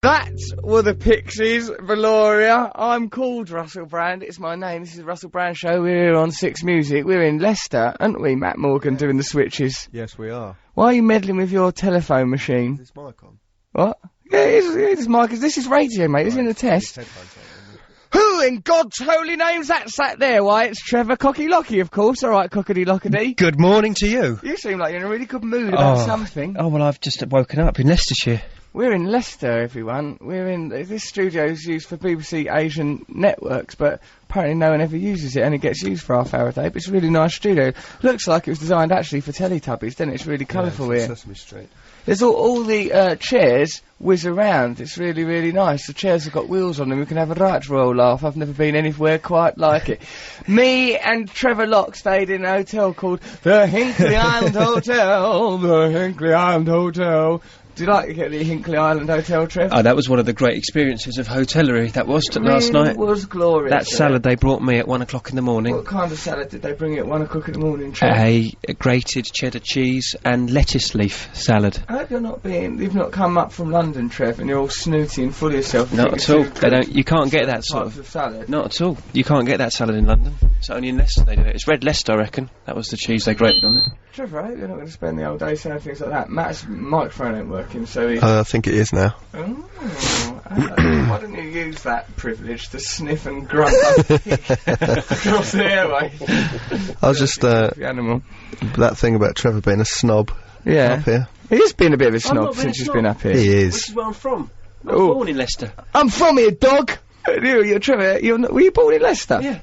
That were the Pixies, Valoria. I'm called Russell Brand. It's my name. This is the Russell Brand Show. We're here on Six Music. We're in Leicester, aren't we, Matt Morgan, doing the switches? Yes, we are. Why are you meddling with your telephone machine? Is this mic on? What? Yeah, it is Mike. This is radio, mate. This isn't a test. Who in God's holy name's that sat there? Why, it's Trevor Cocky-Locky, of course. All right, Cockity-Lockity. Good morning to you. You seem like you're in a really good mood about something. Oh, well, I've just woken up in Leicestershire. We're in Leicester, everyone. This studio's used for BBC Asian networks, but apparently no one ever uses it, and it gets used for half hour a day. But it's a really nice studio. Looks like it was designed actually for Teletubbies, doesn't it? It's really colourful here. Sesame Street. There's all the chairs whiz around. It's really, really nice. The chairs have got wheels on them. We can have a right royal laugh. I've never been anywhere quite like it. Me and Trevor Locke stayed in a hotel called the Hinkley Island Hotel. The Hinkley Island Hotel. Do you like the Hinkley Island Hotel, Trev? Oh, that was one of the great experiences of hotellery, that was, last night. It was glorious. That salad they brought me at 1 o'clock in the morning. What kind of salad did they bring you at 1 o'clock in the morning, Trev? A grated cheddar cheese and lettuce leaf salad. I hope you've not come up from London, Trev, and you're all snooty and full of yourself. Not at all. You can't get that sort of salad. Not at all. You can't get that salad in London. It's only in Leicester they do it. It's Red Leicester, I reckon. That was the cheese they grated on it. Trevor, I hope you're not going to spend the whole day saying things like that. Matt's microphone ain't working, so he... I think it is now. Oh, why didn't you use that privilege to sniff and grunt like a pig across the airway? I was just, the animal. That thing about Trevor being a snob. Yeah. Up here. He has been a bit of a snob since he's been up here. He is. This is where I'm from. I was born in Leicester. I'm from here, dog! You're Trevor, were you born in Leicester? Yeah.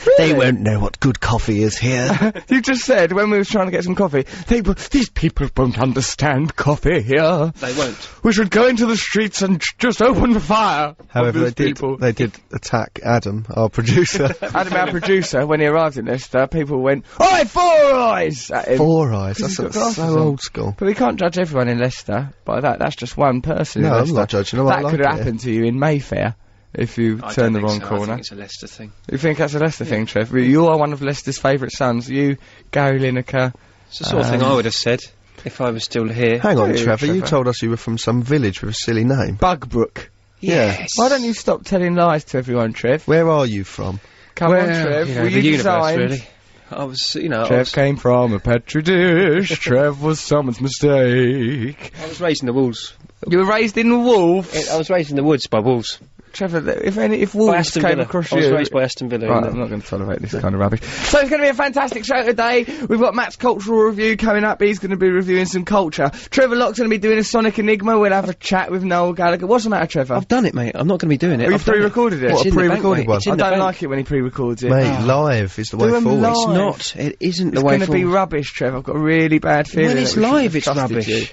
Really? They won't know what good coffee is here. You just said, when we was trying to get some coffee, these people won't understand coffee here. They won't. We should go into the streets and just open fire. However, they did attack Adam, our producer. Adam, our producer, when he arrived in Leicester, people went, "Oi, Four Eyes!" at him. 4 Eyes, that's so old school. But we can't judge everyone in Leicester by that. That's just one person in No, Leicester. I'm not judging them. That could have happened to you in Mayfair. If you turn the wrong corner. I think it's a Leicester thing. You think that's a Leicester thing, Trev? You are one of Leicester's favourite sons. You, Gary Lineker. It's the sort of thing I would have said if I was still here. Hang on, Trevor, you told us you were from some village with a silly name. Bugbrook. Yes. Why don't you stop telling lies to everyone, Trev? Where are you from? Come on, Trev. You know, Were the you universe, designed? really. I was, Trev came from a petri dish. Trev was someone's mistake. I was raised in the wolves. You were raised in the wolves? I was raised in the woods by wolves. Trevor, if wolves came across you... I was raised by Aston Villa. Right, I'm not going to tolerate this kind of rubbish. So it's going to be a fantastic show today. We've got Matt's cultural review coming up. He's going to be reviewing some culture. Trevor Locke's going to be doing a Sonic Enigma. We'll have a chat with Noel Gallagher. What's the matter, Trevor? I've done it, mate. I'm not going to be doing it. Have you pre-recorded it? What, a pre-recorded one? I don't like it when he pre-records it. Mate, live is the way forward. It's not. It isn't the way forward. It's going to be rubbish, Trevor. I've got a really bad feeling. When it's live, it's rubbish. You.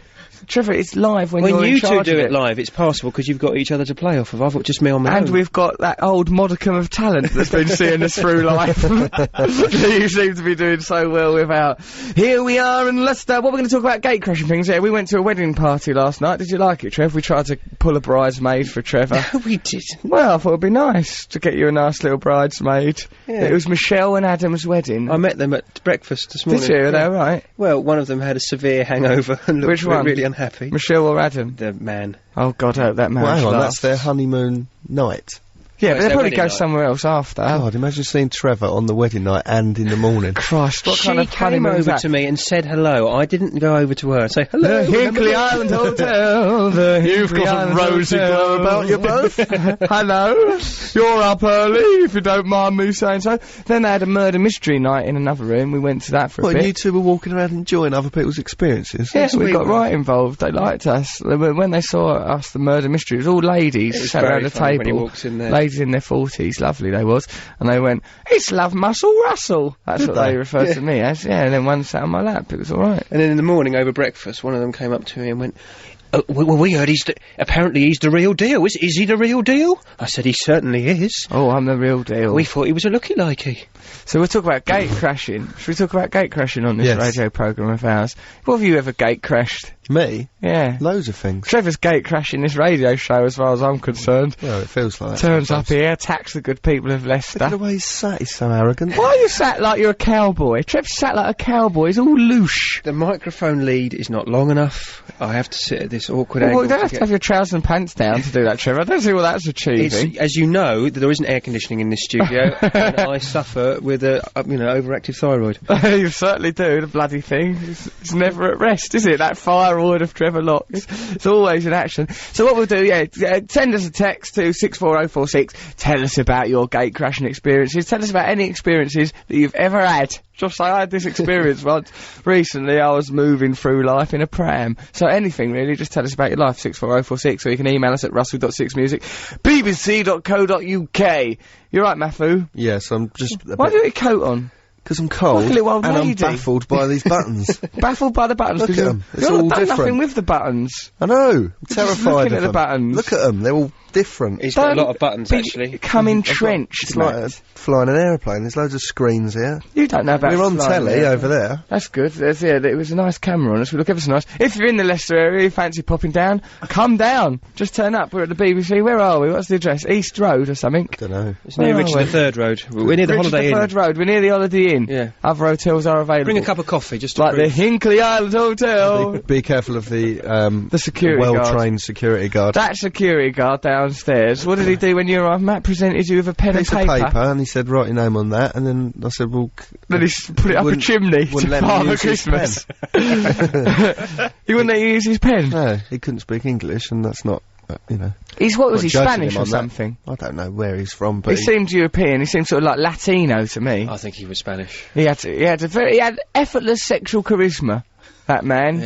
Trevor, it's live when you're you in charge two do of it live, it's possible because you've got each other to play off of. I've got just me on my own. And we've got that old modicum of talent that's been seeing us through life. That you seem to be doing so well without. Here we are in Leicester. What we're going to talk about gate crashing things. Yeah, we went to a wedding party last night. Did you like it, Trev? We tried to pull a bridesmaid for Trevor. We did. Well, I thought it'd be nice to get you a nice little bridesmaid. Yeah. It was Michelle and Adam's wedding. I met them at breakfast this morning. Did you? Are they alright? Well, one of them had a severe hangover and looked really unhappy. Michelle or Adam? The man. Oh God, I hope that man. Well, hang on, lasts. that's their honeymoon night. Yeah, Well, but they'll probably go night. somewhere else after. God, imagine seeing Trevor on the wedding night and in the morning. Christ, what kind of She came honeymoon is over that? to me and said hello. I didn't go over to her and say hello. The Hinkley Island Hotel. The You've Hinkley got a Island rosy Hotel. glow about you both. Hello. You're up early, if you don't mind me saying so. Then they had a murder mystery night in another room. We went to that for a What, bit. and you two were walking around enjoying other people's experiences? Yes, we got right involved. They liked us. When they saw us, the murder mystery, it was all ladies sat around the table. When he walks in there. Ladies in their 40s, lovely they was. And they went, "It's Love Muscle Russell." That's what they referred to me as. Yeah, and then one sat on my lap. It was all right. And then in the morning over breakfast, one of them came up to me and went, well, we heard apparently he's the real deal. Is he the real deal? I said, he certainly is. Oh, I'm the real deal. We thought he was a looky-likey. So we'll talk about gate crashing. Should we talk about gate crashing on this radio programme of ours? What have you ever gate crashed? Me? Yeah. Loads of things. Trevor's gate crashing this radio show, as far as I'm concerned. Well, it feels like that. Turns up sometimes. here, attacks the good people of Look Leicester. at the way he's sat, he's so arrogant. Why are you sat like you're a cowboy? Trev's sat like a cowboy. He's all loose. The microphone lead is not long enough. I have to sit at this awkward Well, angle. you don't have to have your trousers and pants down to do that, Trevor. I don't see what that's achieving. It's, as you know, that there isn't air conditioning in this studio, and I suffer with a, overactive thyroid. You certainly do, the bloody thing. It's never at rest, is it? That thyroid of Trevor Locks. It's always in action. So what we'll do, send us a text to 64046. Tell us about your gate crashing experiences. Tell us about any experiences that you've ever had. Just say, I had this experience once. Recently, I was moving through life in a pram. So anything, really, just tell us about your life, 64046, or you can email us at russell.6music, bbc.co.uk. You're right, Matthew. Yes, I'm just... Why do you have your coat on? Because I'm cold, Like a little old and lady. I'm baffled by these buttons. Baffled by the buttons. Look 'cause at you- 'em. It's you've all done different. nothing with the buttons. I know, I'm terrified looking of at the them. buttons. Look at them, they're all different. He's got a Don't lot of buttons, be- actually. Come entrenched, It's like Matt. flying an airplane, there's loads of screens here. You don't know about We're on flying telly there. over there. That's good. It was a nice camera on us. We look ever so nice. If you're in the Leicester area, you fancy popping down, come down. Just turn up. We're at the BBC. Where are we? What's the address? East Road or something? Don't know. It's near Where are Richard we? III Road. We're near the Richard Holiday III Inn. Road. We're near the Holiday Inn. Yeah. Other hotels are available. Bring a cup of coffee, just to like the prove. Hinkley Island Hotel. Be careful of the security guard. well-trained security guard. That security guard downstairs. What did he do when you arrived? Matt presented you with a pen Piece and of paper, and he said, write your name on that, and then I said, well... Then he put it up a wouldn't- chimney wouldn't to let me Father use his Christmas. He wouldn't let you use his pen. No, he couldn't speak English, and that's not, He's what was Not he, judging Spanish him or on that. something? I don't know where he's from, He but seemed European. He seemed sort of like Latino to me. I think he was Spanish. He had effortless sexual charisma. That man.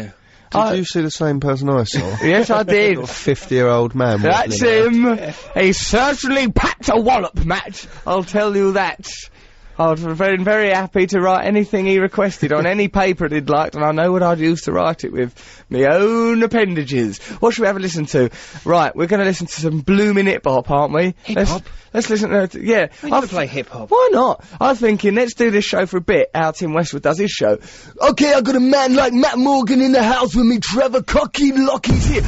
Yeah. did you see the same person I saw? Yes, I did. 50-year-old man. That's walking around. him. He certainly packed a wallop, Matt. I'll tell you that. I was very, very happy to write anything he requested on any paper that he'd liked, and I know what I'd use to write it with. My own appendages. What should we have a listen to? Right, we're going to listen to some blooming hip-hop, aren't we? Hip-hop? Let's listen to... Yeah. We never play hip-hop. Why not? I'm thinking, let's do this show for a bit, how Tim Westwood does his show. Okay, I got a man like Matt Morgan in the house with me, Trevor Cocky Lockie's here.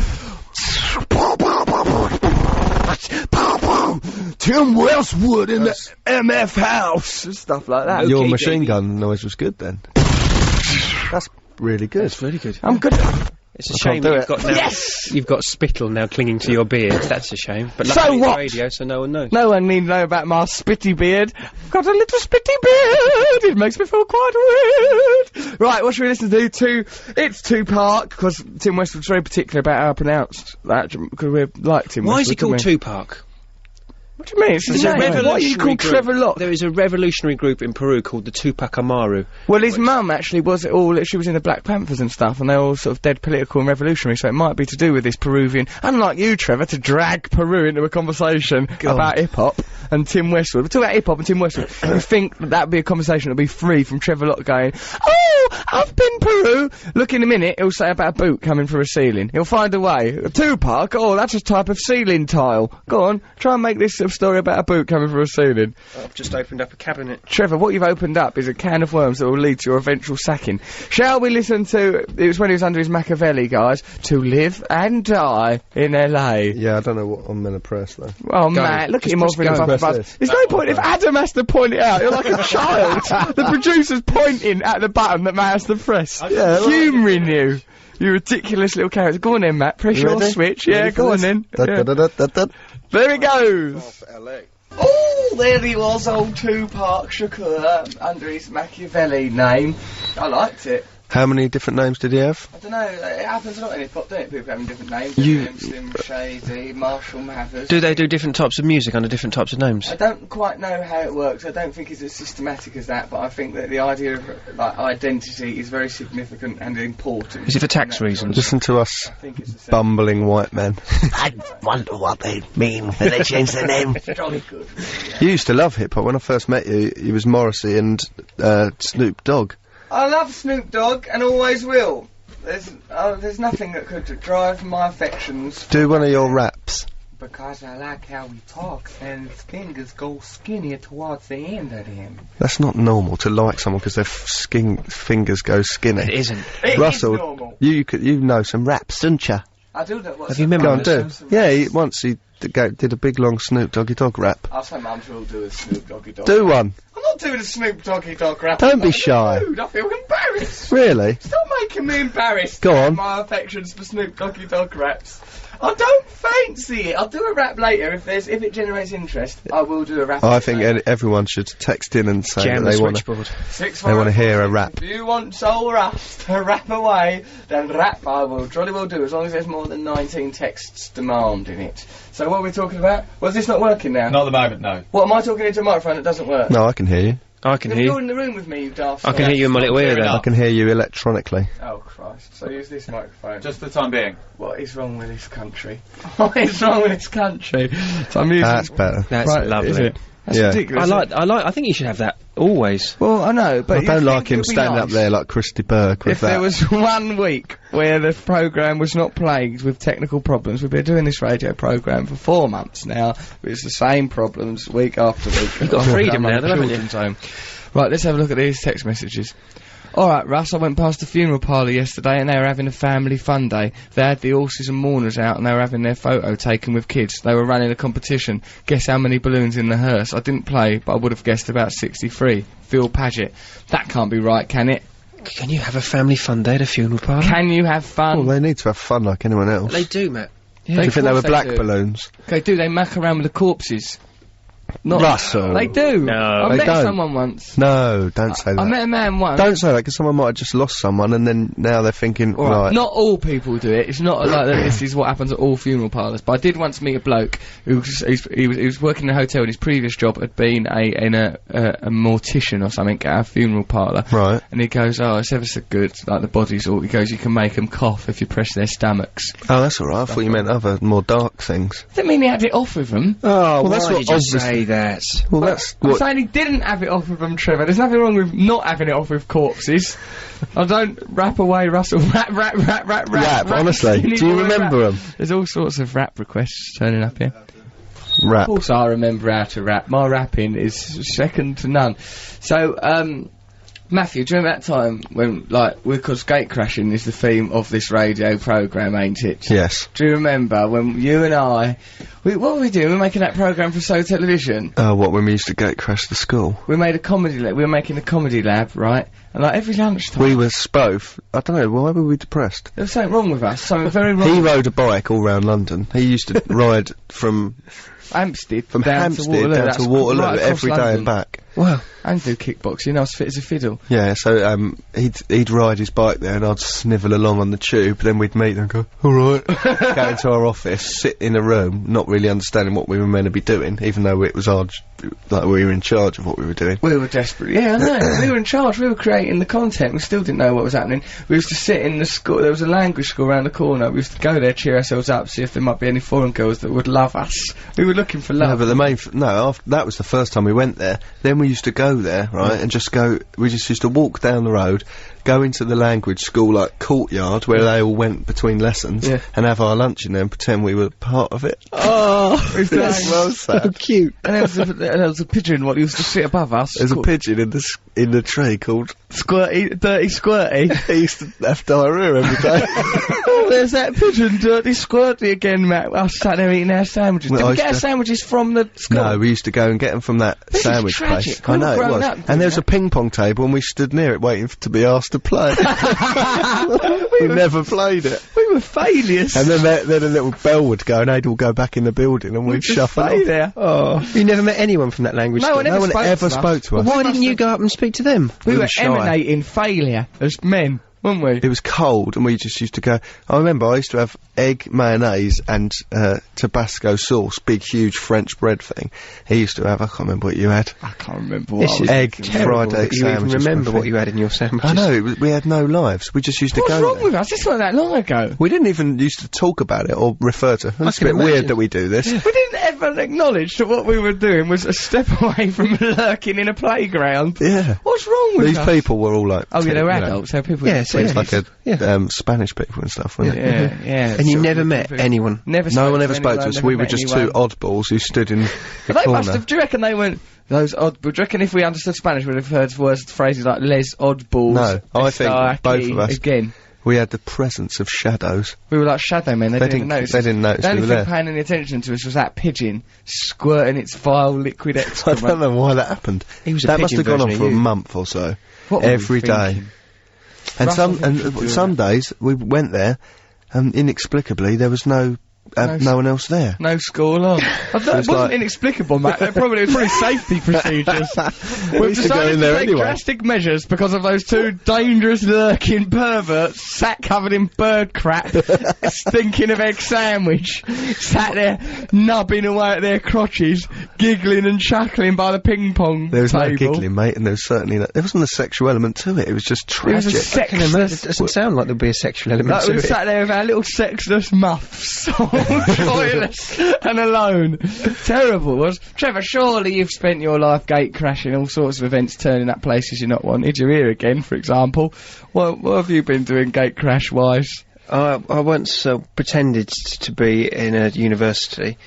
Tim Westwood in the MF house. Stuff like that. Your Okay, machine Davey. gun noise was good then. That's really good. That's really good. I'm good. It's a I shame can't do you've it. got now. Yes! You've got spittle now clinging to your beard. That's a shame. But So luckily it's what? radio, so no one knows. No one need know about my spitty beard. Got a little spitty beard. It makes me feel quite weird. Right, what should we listen to? It's Tupac, because Tim Westwood's very particular about how I pronounced that, because we like Tim Why is he Westwood, called don't we? Tupac? What do you mean? It's There's his a name. Why are you revolutionary called group. Trevor Locke? There is a revolutionary group in Peru called the Tupac Amaru. Well, his mum actually was she was in the Black Panthers and stuff, and they're all sort of dead political and revolutionary, so it might be to do with this Peruvian. Unlike you, Trevor, to drag Peru into a conversation about hip-hop and Tim Westwood. We're talking about hip-hop and Tim Westwood. You think that would be a conversation that would be free from Trevor Locke going, oh, I've been Peru. Look, in a minute, he'll say about a boot coming through a ceiling. He'll find a way. Tupac, oh, that's a type of ceiling tile. Go on, try and make this story about a boot coming through a ceiling. I've just opened up a cabinet. Trevor, what you've opened up is a can of worms that will lead to your eventual sacking. Shall we listen to, it was when he was under his Machiavelli, guys, To Live and Die in LA. Yeah, I don't know what I'm gonna press though. Oh, Matt, look at him offering go. above the Press buzz. this. There's no point, if Adam has to point it out, you're like a child. The producer's pointing at the button that Matt has to press. Yeah, well- Humouring you. You ridiculous little character. Go on then, Matt, press You your ready? switch. Yeah, Ready for go on this? then. Da, Yeah. da, da, da, da, da. There it goes. For LA. Oh, there he was, old Tupac Shakur, under his Machiavelli name. I liked it. How many different names did he have? I don't know, it happens a lot in hip-hop, don't it? People having different names. You- Slim Shady, Marshall Mathers. Do they do different types of music under different types of names? I don't quite know how it works. I don't think it's as systematic as that, but I think that the idea of like identity is very significant and important. Is it for tax And that's reasons? Listen to us I think it's the same. bumbling white men. I wonder what they mean when they change their name. Jolly good. You used to love hip hop. When I first met you, you was Morrissey and Snoop Dogg. I love Snoop Dogg and always will. There's nothing that could drive my affections. Do one of your raps. Because I like how he talks and his fingers go skinnier towards the end of him. That's not normal to like someone because their fingers go skinny. It isn't. It Russell, is normal. you know some raps, don't you? I do know what. Have you memorised Go on, do. Yeah, once he did a big long Snoop Doggy Dogg rap. I'll say Mum will do a Snoop Doggy Dog. Do one. I'm not doing a Snoop Doggy Dog rap. Don't be shy. Dude, I feel embarrassed. Really? Stop making me embarrassed. Go on. My affections for Snoop Doggy Dog raps. I don't fancy it. I'll do a rap later if it generates interest. I will do a rap. I think everyone should text in and say Jam that the they want to. switchboard. They wanna hear a rap. If you want Soul Rust to rap away, then rap I will. Jolly will do, as long as there's more than 19 texts demanding it. So what are we talking about? Well, is this not working now? Not at the moment, no. What, am I talking into a microphone that doesn't work? No, I can hear you. I can If hear you're you. in the room with me, you daft I can hear you in my little ear there. I can hear you electronically. Oh, Christ. So use this microphone. Just for the time being. What is wrong with this country? What is wrong with this country? So I'm using... That's better. That's Right, lovely. is it? That's Yeah. ridiculous. I think you should have that always. Well, I know, but I don't you'd like think him it'd be standing up nice there like Christy Burke with If there that. was 1 week where the programme was not plagued with technical problems, we've been doing this radio programme for 4 months now. It's the same problems week after week. You've got freedom now, though, haven't you? Home. Right, let's have a look at these text messages. Alright, Russ, I went past the funeral parlour yesterday and they were having a family fun day. They had the horses and mourners out and they were having their photo taken with kids. They were running a competition. Guess how many balloons in the hearse? I didn't play, but I would have guessed about 63. Phil Paget. That can't be right, can it? Can you have a family fun day at a funeral parlour? Can you have fun? Well, they need to have fun like anyone else. They do, Matt. Do you think they were Of course black they do. balloons? Okay, do they muck around with the corpses? Not Russell. They do. No. I They met don't. someone once. No, don't say that. I met a man once. Don't say that, because someone might have just lost someone and then now they're thinking, All right. right. Not all people do it. It's not like that. This is what happens at all funeral parlours. But I did once meet a bloke who was he was working in a hotel. And his previous job had been a mortician or something at a funeral parlour. Right. And he goes, "Oh, it's ever so good. Like the bodies all." He goes, "You can make them cough if you press their stomachs." Oh, that's alright. I thought you meant other, more dark things. Didn't mean he had it off with them. Oh, Well, that's why what did you obviously- say that? Well, that's I'm what. saying he didn't have it off with them, Trevor. There's nothing wrong with not having it off with corpses. I don't rap away, Russell. Rap. Honestly. Skinny Do you boy remember rap. them? There's all sorts of rap requests turning up here. Rap. Of course I remember how to rap. My rapping is second to none. So, Matthew, do you remember that time when, like, because gate crashing is the theme of this radio programme, ain't it? Yes. Do you remember when you and I... what were we doing? We were making that programme for So Television. What, when we used to gate crash the school? We made a comedy lab. We were making a comedy lab, right? And like every lunchtime, We were both. I don't know, why were we depressed? there was something wrong with us. Something very wrong. He rode a bike all round London. He used to ride from Hampstead Hampstead Waterloo. down That's to Waterloo right across every day London. and back. Wow. And do kickboxing. I was fit as a fiddle. Yeah, so he'd ride his bike there and I'd snivel along on the tube, then we'd meet and go, alright, go into our office, sit in a room, not really understanding what we were meant to be doing, even though it was our, like we were in charge of what we were doing. We were desperate. Yeah, I know. We were in charge. We were creating the content. We still didn't know what was happening. We used to sit in the school. There was a language school around the corner. We used to go there, cheer ourselves up, see if there might be any foreign girls that would love us. We were looking for No, love. but the main, that was the first time we went there. Then we used to go there, right, and we just used to walk down the road, go into the language school, like, courtyard, where they all went between lessons, Yeah. and have our lunch in there and pretend we were part of it. Oh, It's well sad. Cute. And there was a pigeon what used to sit above us. There's a called pigeon in the tree called, Squirty, Dirty Squirty. he used to have diarrhea every day. Oh, there's that pigeon, Dirty Squirty again, Matt. I was sat there eating our sandwiches. Well, Did I we used get our to- sandwiches from the school? No, we used to go and get them from that This is sandwich tragic. place. I We know were it grown was. up doing And there was a that. ping pong table, and we stood near it waiting to be asked to play. we never played it. We were failures. And then a little bell would go, and they'd all go back in the building, and we'd just shuffle stay off. there. Oh, You never met anyone from that language No school? one ever no one spoke ever to us. spoke to us. Why didn't you go up and speak to them? We We were were shy. emanating failure as men, weren't we? It was cold, and we just used to go. I remember I used to have egg, mayonnaise, and Tabasco sauce, big, huge French bread thing. He used to have. I can't remember what you had. I can't remember what This I is was egg, thinking. Terrible fried egg that you even sandwiches. remember with what it. you had in your sandwiches. I know. We had no lives. We just used to What's go. wrong there. with us? This wasn't that long ago. We didn't even used to talk about it or refer to it. It's a can bit imagine. weird that we do this. We didn't ever acknowledge that what we were doing was a step away from lurking in a playground. Yeah. What's wrong with These us? people were all like... Oh, yeah, they were you know, adults. They were people Yes. Yes, It's like yeah. Spanish people and stuff, wasn't it? Yeah. And you sort never of met food. anyone. Never. No one to ever spoke to anyone, us. never We were met just anyone. two oddballs who stood in the But they must corner. have. Do you reckon they went? Those odd. Do you reckon if we understood Spanish, we'd have heard words, phrases like "les oddballs"? No, I think "Está both aquí," of us. again. We had the presence of shadows. We were like shadow men. They didn't notice. They didn't notice The we only were thing there. paying any attention to us was that pigeon squirting its vile liquid I excrement. don't know why that happened. He was a That must pigeon have gone on version for of a you. month or so. What were we Every day. thinking? And Russell thinks we'll do some days we went there, and inexplicably there was no one else there. No school on. It wasn't like- inexplicable, Matt. It was probably safety procedures. We've used to go decided in to there take anyway. drastic measures because of those two dangerous lurking perverts sat covered in bird crap, stinking of egg sandwich, sat there nubbing away at their crotches, giggling and chuckling by the ping pong There was table. no giggling, mate, and there was certainly there wasn't a sexual element to it. It was just It was tragic. a sexless. It doesn't sound like there'd be a sexual element Like to we it. sat there with our little sexless muffs, all joyless and alone. Terrible, was Trevor, surely you've spent your life gate crashing, all sorts of events, turning up places you're not wanted. You're here again, for example. What have you been doing gate crash wise? I once pretended to be in a university.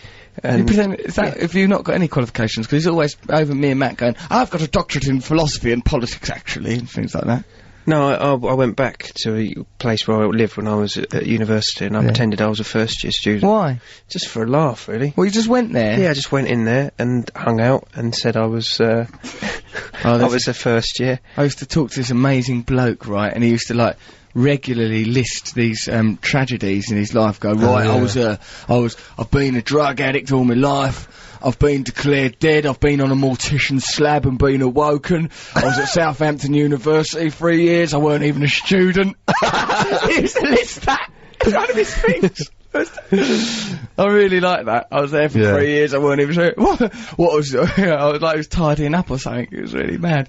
And Is that if you've not got any qualifications? Because he's always over me and Matt going, I've got a doctorate in philosophy and politics, actually, and things like that. No, I went back to a place where I lived when I was at university, and I pretended I was a first-year student. Why? Just for a laugh, really. Well, you just went there. Yeah, I just went in there and hung out and said I was I was a first year. I used to talk to this amazing bloke, right, and he used to like regularly list these tragedies in his life. Go, right, yeah. I've been a drug addict all my life. I've been declared dead. I've been on a mortician slab and been awoken. I was at Southampton University 3 years. I weren't even a student. He used to list that. It's one of his things. I really like that. I was there for 3 years. I weren't even sure what was. I was like, I was tidying up or something. It was really mad.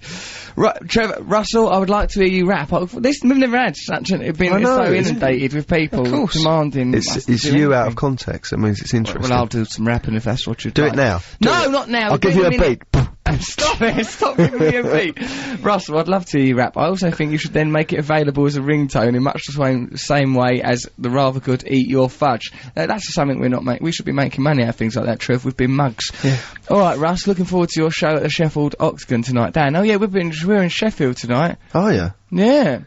Trevor, Russell, I would like to hear you rap. We've never had such an. It's been so inundated with people demanding. us to It's do you out anything. of context. That means it's interesting. Well, I'll do some rapping if that's what you Do it now. No, not now. I'll give you a beat. Stop it! Stop giving me a beat, Russell. I'd love to hear you rap. I also think you should then make it available as a ringtone in much the same way as the rather good "Eat Your Fudge." That's something we're not making. We should be making money out of things like that, Trev. We've been mugs. Yeah. All right, Russ. Looking forward to your show at the Sheffield Octagon tonight, Dan. Oh yeah, we're in Sheffield tonight. Oh yeah. Yeah.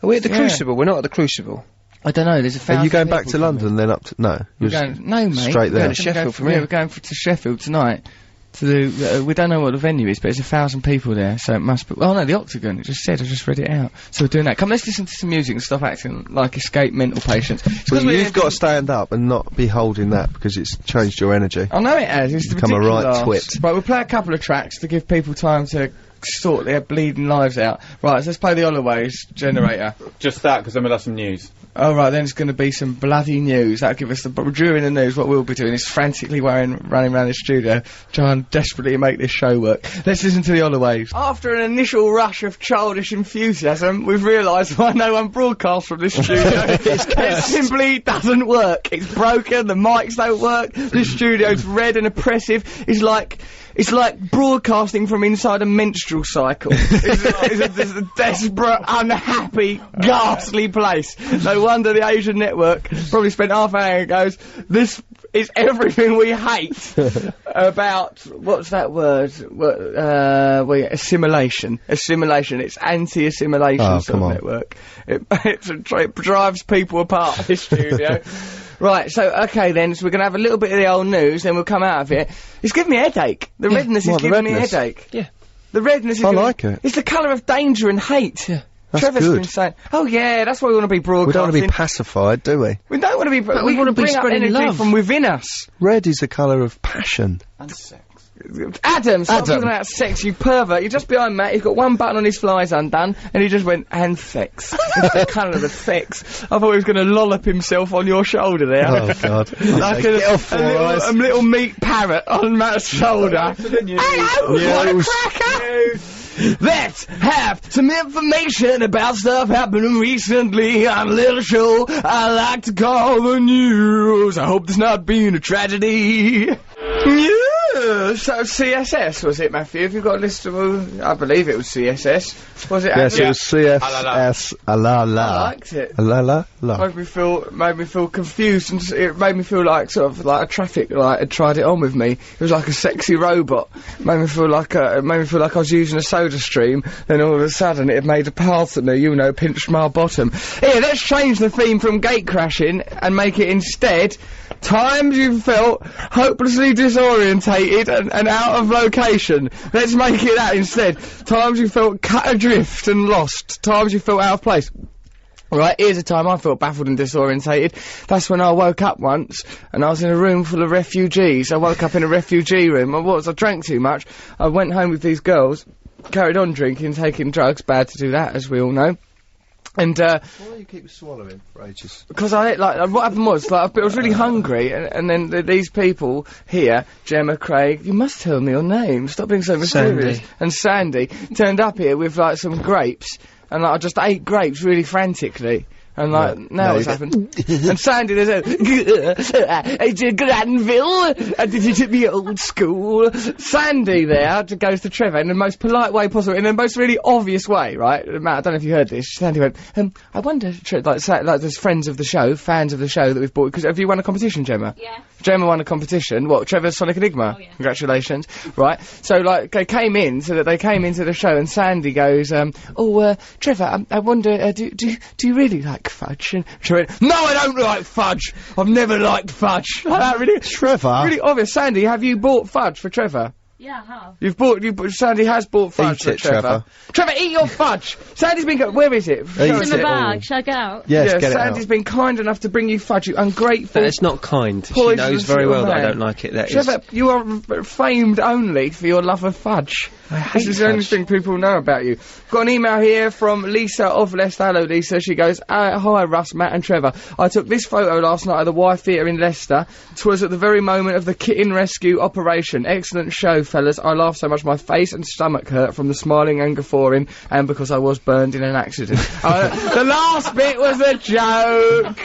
Are we at the Crucible? We're not at the Crucible. I don't know. There's a thousand. Are you going back people to coming. London then up to no? We're You're going, no, mate. straight We're there. going to Sheffield from yeah, here. we're going to Sheffield tonight. To do, we don't know what the venue is, but there's 1,000 people there, so it must be. Oh no, the Octagon. It just said. I just read it out. So we're doing that. Come, let's listen to some music and stop acting like escaped mental patients. Well, you've got to stand up and not be holding that because it's changed your energy. I know it has. It's Become a right ridiculous. twit. Right, we'll play a couple of tracks to give people time to sort their bleeding lives out. Right, so let's play the Holloway's generator. Just that, because then we'll have some news. Oh, right, then it's going to be some bloody news. That'll give us but during the news, what we'll be doing is frantically running around the studio, trying desperately to make this show work. Let's listen to the Holloways. After an initial rush of childish enthusiasm, we've realised why no one broadcasts from this studio. It simply doesn't work. It's broken, the mics don't work, the studio's red and oppressive. It's like broadcasting from inside a menstrual cycle. It's a desperate, unhappy, ghastly place. No wonder the Asian network probably spent half an hour and goes, this is everything we hate about, what's that word? Assimilation. Assimilation. It's anti-assimilation sort of network. It drives people apart, this studio. Right, so, okay then, so we're gonna have a little bit of the old news, then we'll come out of it. It's giving me a headache. The redness is giving me a headache. Yeah. The redness is I giving like it. It's the colour of danger and hate. Yeah. That's Trevor's good. been saying, oh yeah, that's why we want to be We broadcasting. don't want to be pacified, do we? We don't want to be, we we wanna want be to bring up spreading energy love. from within us. Red is the colour of passion. And sex. Adam, stop Adam. talking about sex, you pervert. You're just behind Matt, he's got one button on his flies undone, and he just went, and sex. It's the colour of sex. I thought he was going to lollop himself on your shoulder there. Oh God! Like Get off, a little meat parrot on Matt's shoulder. Hello, what a News. cracker! Let's have some information about stuff happening recently on a little show I like to call the news. I hope this not being a tragedy. News! So CSS, was it, Matthew? Have you got a list of... I believe it was CSS. Was it? Yes, Andrew? it was CSS. La la. I liked it. La la la. Made me feel confused, and it made me feel like sort of like a traffic light had tried it on with me. It was like a sexy robot. Made me feel like I was using a soda stream. Then all of a sudden it had made a path at me, you know, pinched my bottom. Here, let's change the theme from gate crashing and make it instead times you felt hopelessly disorientated and out of location. Let's make it that instead. Times you felt cut adrift and lost. Times you felt out of place. Right, here's a time I felt baffled and disorientated. That's when I woke up once, and I was in a room full of refugees. I woke up in a refugee room. I drank too much. I went home with these girls, carried on drinking, taking drugs. Bad to do that, as we all know. And, why do you keep swallowing for ages? because what happened was, I was really hungry, and then these people here, Gemma, Craig, you must tell me your name, stop being so mysterious, Sandy. and Sandy, turned up here with, some grapes, and, I just ate grapes really frantically. And now what's happened? And Sandy, there's it's a Granville, and did you took me old school? Sandy there goes to Trevor in the most polite way possible, in the most really obvious way, right? Matt, I don't know if you heard this. Sandy went, I wonder, there's friends of the show, fans of the show that we've bought, because have you won a competition, Gemma? Yeah. Gemma won a competition. What, Trevor's Sonic Enigma? Oh, yeah. Congratulations. Right. So, they came into the show, and Sandy goes, Trevor, I wonder, do you really like fudge? And Trevor went, no, I don't like fudge. I've never liked fudge. Like that, really. Trevor? Really obvious. Sandy, have you bought fudge for Trevor? Yeah, I have. Sandy has bought fudge Eat for it, Trevor. Trevor, eat your fudge! Sandy's been where is it? Show Eat us It's in the it all. bag. Shall I get out? Yes, yeah, get Sandy's it out. been kind enough to bring you fudge, you ungrateful. That is not kind. She Poisonous knows very little well that I man. don't like it. That is. Trevor, you are famed only for your love of fudge. This is the only fudge. thing people know about you. Got an email here from Lisa of Leicester. Hello, Lisa. She goes, hi, Russ, Matt and Trevor. I took this photo last night at the Y Theatre in Leicester. 'Twas at the very moment of the kitten rescue operation. Excellent show, fellas. I laughed so much my face and stomach hurt from the smiling and guffawing, and because I was burned in an accident. The last bit was a joke.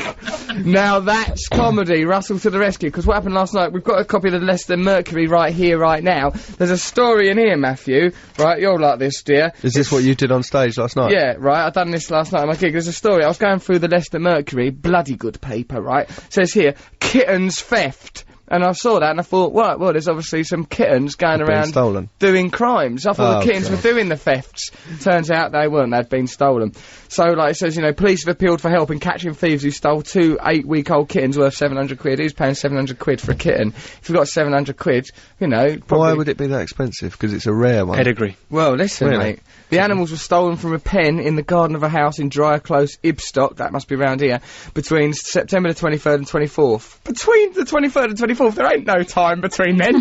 Now that's comedy. Russell to the rescue. Because what happened last night, we've got a copy of the Leicester Mercury right here, right now. There's a story in here, Matthew. Right, you'll like this, dear. Is this what you did on stage last night? Yeah, right, I done this last night at my gig. There's a story. I was going through the Leicester Mercury, bloody good paper, right? It says here, kittens theft. And I saw that and I thought, well, there's obviously some kittens going Being around stolen. doing crimes. I thought Oh, the kittens God. were doing the thefts. Turns out they weren't, they'd been stolen. So, it says, police have appealed for help in catching thieves who stole 2 8-week-old kittens worth 700 quid. Who's paying 700 quid for a kitten? If you've got 700 quid, probably... Why would it be that expensive? Because it's a rare one. Pedigree. Well, listen, Really? mate. The animals were stolen from a pen in the garden of a house in Dryer Close, Ibstock, that must be round here, between September the 23rd and 24th. Between the 23rd and 24th? There ain't no time between then.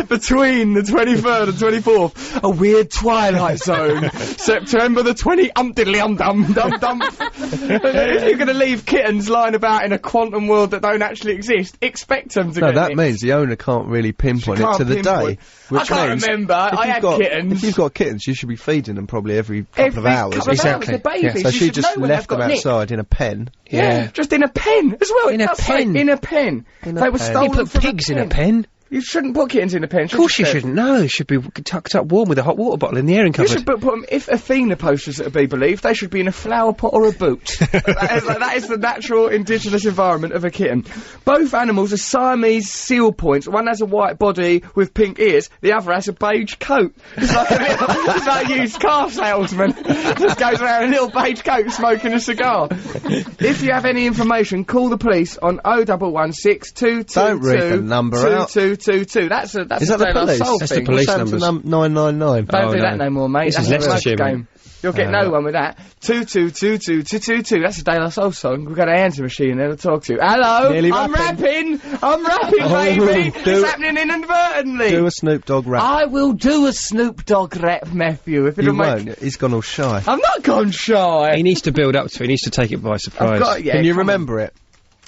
Between the 23rd and 24th. A weird twilight zone. September the 20-dum-diddly-dum-dum-dum-dum. If you're going to leave kittens lying about in a quantum world that don't actually exist, expect them to No, get that nicked. means the owner can't really pinpoint She it to can't the pinpoint. day. Which I can't means remember. if I you've had got- kittens. If you've got kittens, you should be feeding them probably every couple of hours. Couple of Exactly. hours, they're babies. So You she should just know when left they've them got nicked. outside in a pen. Yeah. Just in a pen as well. In it a does say pen. In a pen. In a They were pen. stolen You put from pigs in a pen. You shouldn't put kittens in a pen. Of course you shouldn't. No, it should be tucked up warm with a hot water bottle in the airing You cupboard. should put them, if Athena posters are to be believed, they should be in a flower pot or a boot. that is the natural indigenous environment of a kitten. Both animals are Siamese seal points. One has a white body with pink ears, the other has a beige coat. It's like it's like a used car salesman. Just goes around in a little beige coat smoking a cigar. If you have any information, call the police on 0116 222 Don't read the number out. 2222. That's Is that the De La police? Soul That's the thing. police What's happened to numbers. 999? Don't Oh, do no. that no more, mate. This That's is a Leicestershire, game. mate. You'll get no one with that. 22222222. That's a De La Soul song. We've got an answer machine there to talk to. Hello, Nearly I'm rapping. rapping. I'm rapping, Oh, baby. do It's it. happening inadvertently. Do a Snoop Dogg rap. I will do a Snoop Dogg rap, Matthew. If it'll You make. won't. He's gone all shy. I'm not gone shy. He needs to build up to it. He needs to take it by surprise. I've got, yeah, Can you come on. remember it?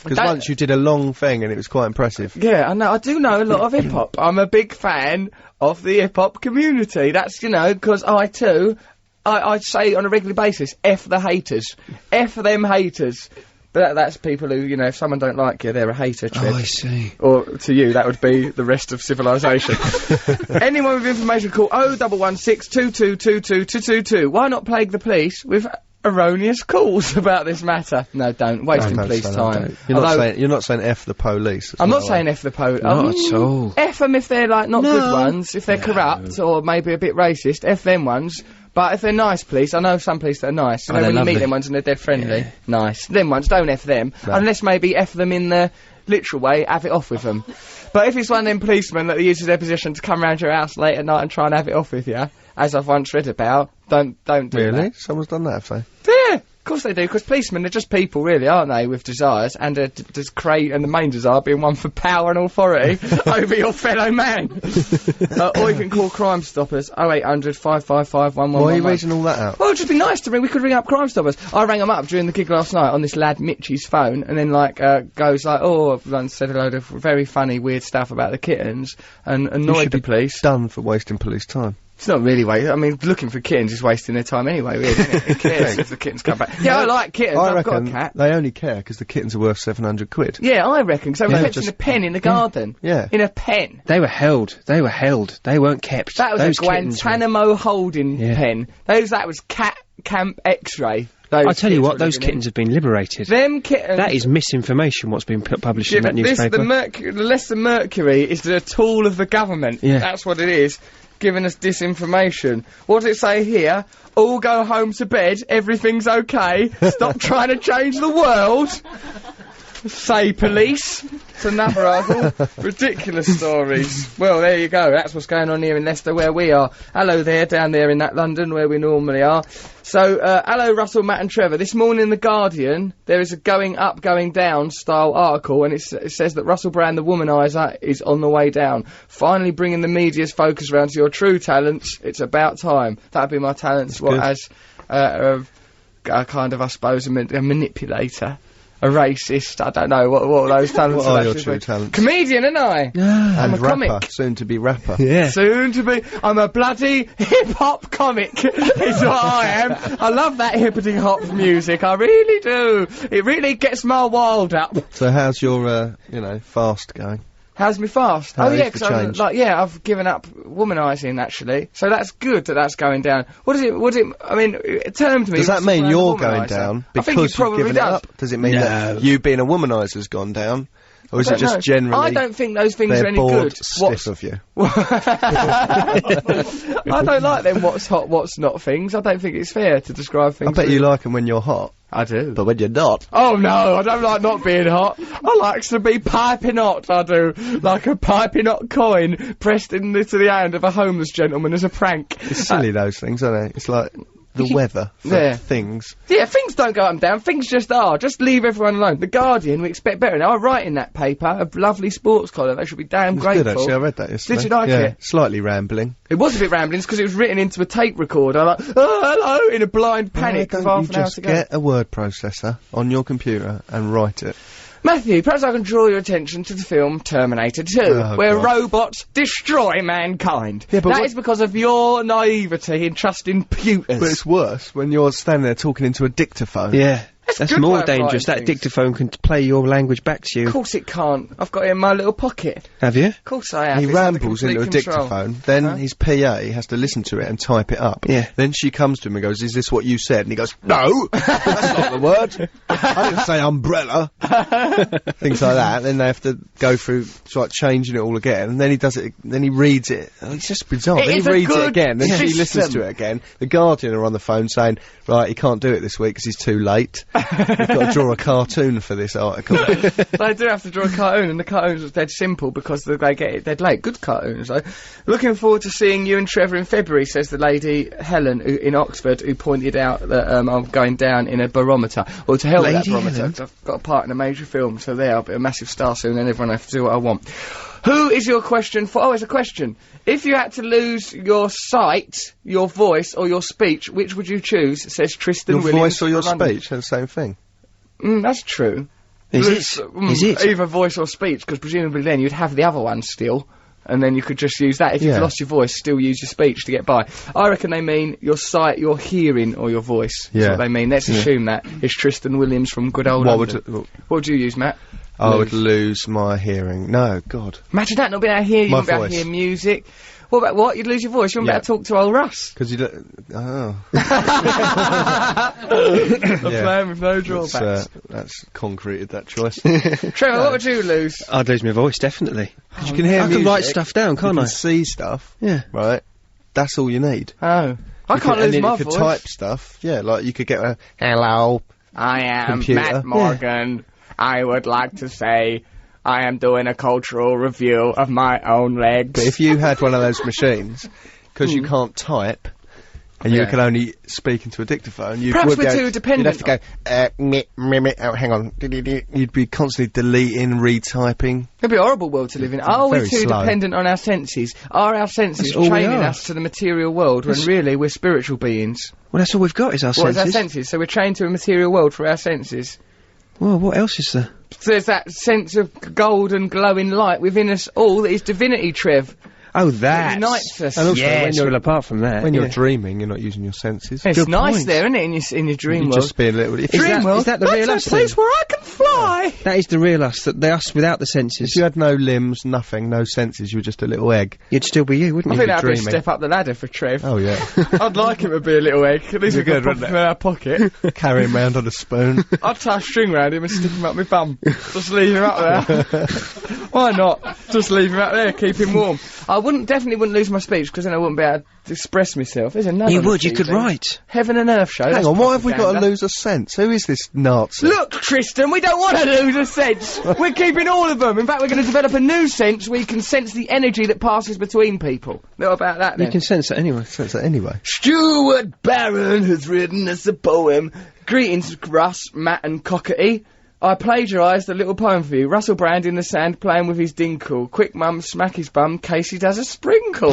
Because That- once you did a long thing and it was quite impressive. Yeah, I know. I do know a lot of hip hop. I'm a big fan of the hip hop community. That's, because I too, I say on a regular basis, F the haters. F them haters. But that's people who, you know, if someone don't like you, they're a hater, Trev. Oh, I see. Or to you, that would be the rest of civilization. Anyone with information, call 0116 222222. Why not plague the police with erroneous calls about this matter? No, don't. Wasting Don't police say that, time. don't. You're not saying F the police. I'm not saying F the police. Not at all. F them if they're, like, not good ones, if they're corrupt, or maybe a bit racist. F them ones. But if they're nice police, I know some police that are nice. You know, they're when you meet lovely. them ones and they're dead friendly. Nice. Them ones, don't F them. Unless maybe F them in the literal way, have it off with them. But if it's one of them policemen that uses their position to come round your house late at night and try and have it off with you, as I've once read about, don't do Really? that. Someone's done that, have they? Yeah, of course they do, because policemen are just people, really, aren't they, with desires, and and the main desire being one for power and authority over your fellow man. Or you can call Crime Stoppers, 0800 555 1111. Why are you reading all that out? Well, it'd just be nice to ring. We could ring up Crime Stoppers. I rang them up during the gig last night on this lad Mitchie's phone, and then goes like, "Oh, I've done said a load of very funny, weird stuff about the kittens, and annoyed the police." Done for wasting police time. It's not really I mean, looking for kittens is wasting their time anyway, really, isn't it? Who cares if the kittens come back? Yeah, I like kittens. I I've got reckon a cat. they only care because the kittens are worth 700 quid. Yeah, I reckon. So they were kept in just- a pen in the garden. Yeah. In a pen. They were held. They weren't kept. That was Those a kittens were- Guantanamo holding Yeah. pen. That was Cat Camp X-Ray. I tell you what, were those living in. kittens have been liberated. Them kittens. That is misinformation, what's been published Yeah, in that but this, newspaper. the Leicester Mercury is the tool of the government. Yeah. That's what it is, giving us disinformation. What does it say here? All go home to bed, everything's okay, stop trying to change the world. Say police. It's another article. Ridiculous stories. Well, there you go. That's what's going on here in Leicester, where we are. Hello there, down there in that London, where we normally are. So, hello, Russell, Matt and Trevor. This morning in The Guardian, there is a going up, going down style article, and it says that Russell Brand, the womaniser, is on the way down. Finally bringing the media's focus around to your true talents. It's about time. That'd be my talents, good. as a kind of, I suppose, a manipulator. A racist, I don't know what those talents What are are your actually. true talents? Comedian, and I'm a And comic. rapper, soon to be rapper. Yeah. Soon to be, I'm a bloody hip-hop comic, is what I am. I love that hippity-hop music, I really do. It really gets my wild up. So how's your, fast going? How's me fast? How Oh is yeah, the because I'm, change? I've given up womanising, actually. So that's good that that's going down. What is it, I mean, it termed me. Does that Russell mean Brand, you're the going womaniser. down I think it because you've probably given does. it up? Does it mean that you being a womaniser's gone down? Or is I it don't just know. generally I don't think those things they're are any bored good. stiff of you? I don't like them what's hot, what's not things. I don't think it's fair to describe things. I bet you like them when you're hot. I do. But when you're not. Oh no, I don't like not being hot. I like to be piping hot, I do. Like a piping hot coin pressed into the hand of a homeless gentleman as a prank. It's silly, those things, aren't they? It's like the weather for Yeah. things. Yeah, things don't go up and down, things just are. Just leave everyone alone. The Guardian, we expect better. Now, I write in that paper a lovely sports column. They should be damn It's grateful. good, actually. I read that yesterday. Did you like yeah, it? Slightly rambling. It was a bit rambling because it was written into a tape recorder. Like, oh, hello, in a blind panic Why with don't half you an hour just to go. get a word processor on your computer and write it? Matthew, perhaps I can draw your attention to the film Terminator 2, Oh, where God. robots destroy mankind. Yeah, but That what- is because of your naivety in trusting computers. But it's worse when you're standing there talking into a dictaphone. Yeah. That's That's good way more of dangerous. writing That things. dictaphone can play your language back to you. Of course it can't. I've got it in my little pocket. Have you? Of course I have. He It's under rambles complete into a control. dictaphone, then his PA has to listen to it and type it up. Yeah. Then she comes to him and goes, "Is this what you said?" And he goes, "No, that's not the word. I didn't say umbrella." Things like that. Then they have to go through, like, changing it all again. And then he does it, then he reads it. Oh, it's just bizarre. It Then is he a reads it good again, then she system. listens to it again. The Guardian are on the phone saying, "Right, he can't do it this week because he's too late. We've got to draw a cartoon for this article." They do have to draw a cartoon, and the cartoons are dead simple because they get it dead late. Good cartoons, though. Looking forward to seeing you and Trevor in February, says the lady Helen in Oxford, who pointed out that I'm going down in a barometer. Well, to hell with that Lady barometer, Helen? 'cause I've got a part in a major film, so there, I'll be a massive star soon, and everyone will have to do what I want. Who is your question for? Oh, it's a question. If you had to lose your sight, your voice, or your speech, which would you choose? Says Tristan Your Williams. voice or your from London. speech, they're the same thing. That's true. Is Lose, it? Is it? Either voice or speech, because presumably then you'd have the other one still. and then you could just use that. If you've Yeah. lost your voice, still use your speech to get by. I reckon they mean your sight, your hearing, or your voice. That's Yeah. what they mean. Let's assume that. It's Tristan Williams from good old What London. would What would you use, Matt? I would lose my hearing? No, God, Imagine that, not being able to hear, you My wouldn't be able to voice. hear music. What about what? You'd lose your voice, you wouldn't Yeah. be able to talk to old Russ. because you don't. Oh, A Yeah. plan with no that's, drawbacks. that's concreted that choice. Trevor, what would you lose? I'd lose my voice, definitely. You can hear I music. can write stuff down, You can't can I? see stuff. Yeah. Right. That's all you need. Oh. I You can't could- and lose then my you could voice. type stuff. Yeah, like you could get a hello. I am Computer. Matt Morgan. I would like to say I am doing a cultural review of my own legs. But if you had one of those machines, because you can't type, and you Yeah. can only speak into a dictaphone, you Perhaps would we're go, too dependent You'd have to go, oh, hang on. You'd be constantly deleting, retyping. It'd be a horrible world to live in. Are we Very too slow. dependent on our senses? Are our senses That's all we training are. us to the material world when really we're spiritual beings? Well, that's all we've got is our What is senses. our senses? So we're trained to a material world for our senses. Well, what else is there? So there's that sense of golden glowing light within us all that is divinity, Trev. Oh, That that unites us. And also when Yes, you're- well, apart from that. When yeah. you're dreaming, you're not using your senses. It's Good nice point. there, isn't it, in your dream You'd world? just be a little. If Is you, that- world. is that the real That's us a place then? where I can fly. That is the real us, the us without the senses. if you had no limbs, nothing, no senses, you were just a little egg. You'd still be you, I wouldn't you? think that'd be a dreaming. step up the ladder for Trev. Oh yeah, I'd like him to be a little egg. At least we Be could good, pop him wouldn't in our pocket. carry him round on a spoon. I'd tie a string round him and stick him up my bum. Just leave him up there. Why not? Just leave him up there, keep him warm. I definitely wouldn't lose my speech because then I wouldn't be able to express myself. There's another. You would, you TV. could write. Heaven and Earth show. Hang that's on, why have we got to propaganda. lose a sense? Who is this Nazi? Look, Tristan, we don't want to lose a sense. We're keeping all of them. In fact, we're going to develop a new sense where you can sense the energy that passes between people. What about that then? You can sense it anyway. Sense it anyway. Stuart Barron has written us a poem. Greetings, Russ, Matt and Cockatee. I plagiarised a little poem for you. Russell Brand in the sand playing with his dinkle. Quick mum smack his bum, Casey does a sprinkle.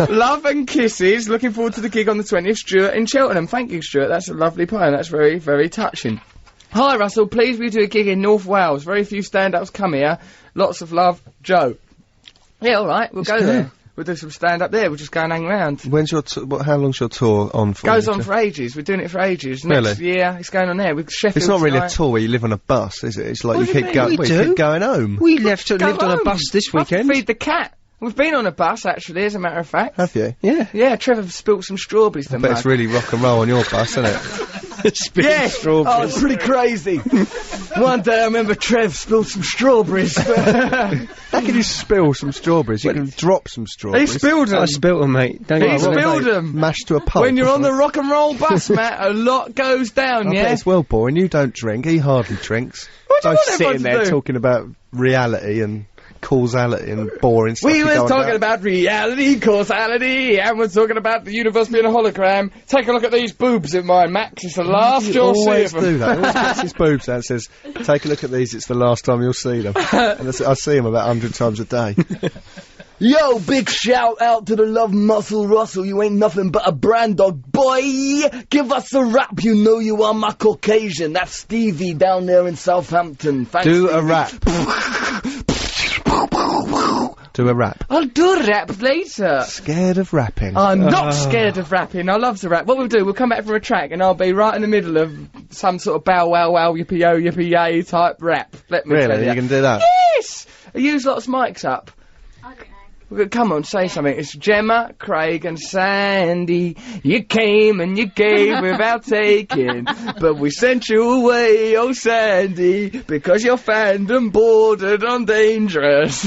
Love and kisses. Looking forward to the gig on the 20th. Stuart in Cheltenham. Thank you, Stuart. That's a lovely poem. That's very, very touching. Hi, Russell. Please will you do a gig in North Wales? Very few stand-ups come here. Lots of love, Joe. Yeah, alright. We'll go there. We'll do some stand-up there. We'll just go and hang around. When's your how long's your tour on for? Goes on for ages. We're doing it for ages. Next Really? year, it's going on there with Sheffield. It's not really a tonight. tour where you live on a bus, is it? It's like What you do you keep mean? going. We Well, you do. keep going home. We lived on Go a home. bus this I have to weekend. feed the cat. We've been on a bus, actually, as a matter of fact. Have you? Yeah. Yeah, Trevor spilt some strawberries. But it's really rock and roll on your bus, isn't it? Yeah, oh, it's pretty crazy. One day I remember Trev spilled some strawberries. How can you spill some strawberries? You can drop some He strawberries. spilled them. I spilt them, mate. Don't He you worry. spilled them. Mashed to a pulp. When you're on the rock and roll bus, Matt, a lot goes down, I bet yeah? it's well boring. You don't drink. He hardly drinks. What do you Both want everyone sitting to there do? talking about reality and causality and boring stuff. We you was go on talking about reality, causality, and we're talking about the universe being a hologram. Take a look at these boobs of mine, Max. It's the last You you'll see always of them. do that. He always gets his boobs out and says, "Take a look at these. It's the last time you'll see them." And I see them about 100 times a day. Yo, big shout out to the Love Muscle Russell. You ain't nothing but a brand dog, boy. Give us a rap. You know you are my Caucasian. That's Stevie down there in Southampton. Thanks, Do a Stevie. rap. Do a rap. I'll do a rap later. Scared of rapping. I'm not scared of rapping. I love to rap. What we'll do, we'll come back from a track and I'll be right in the middle of some sort of bow wow wow yippee yo yippee yay type rap. Let me tell Really? you. You can do that? Yes! I use lots of mics up. Come on, say something. It's Gemma, Craig and Sandy. You came and you gave without taking. But we sent you away, oh Sandy, because your fandom bordered on dangerous.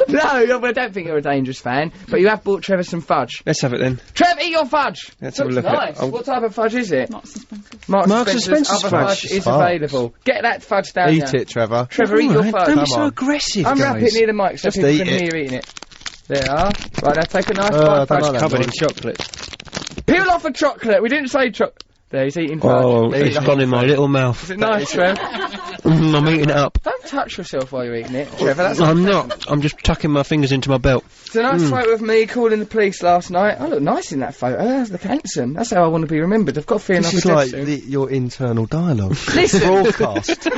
No, I don't think you're a dangerous fan, but you have bought Trevor some fudge. Let's have it then. Trev, eat your fudge! Let's have a Looks look at nice. it. Oh. What type of fudge is it? Marks and Spencer's. Marks Marks and Spencer's other fudge. fudge is Sparks. available. Get that fudge down Eat there. it, Trevor. Trevor, eat your Alright, fudge. don't be Come so on. aggressive, Unwrap guys. it near the mic so Just people eat can it. hear eating it. There are. Right, now take a nice I bite don't of fudge. like that Covered in noise. chocolate. Peel off a chocolate. We didn't say chocolate. There, he's eating fudge. Oh, He's it's eating gone in my little mouth. Is it nice, Trev? I'm eating it up. Don't touch yourself while you're eating it, Trevor. That's I'm not. I'm just tucking my fingers into my belt. It's a nice photo of me calling the police last night. I look nice in that photo. I look handsome. That's how I want to be remembered. I've got a feeling This I'll is be dead like soon. your internal dialogue. Listen. Broadcast.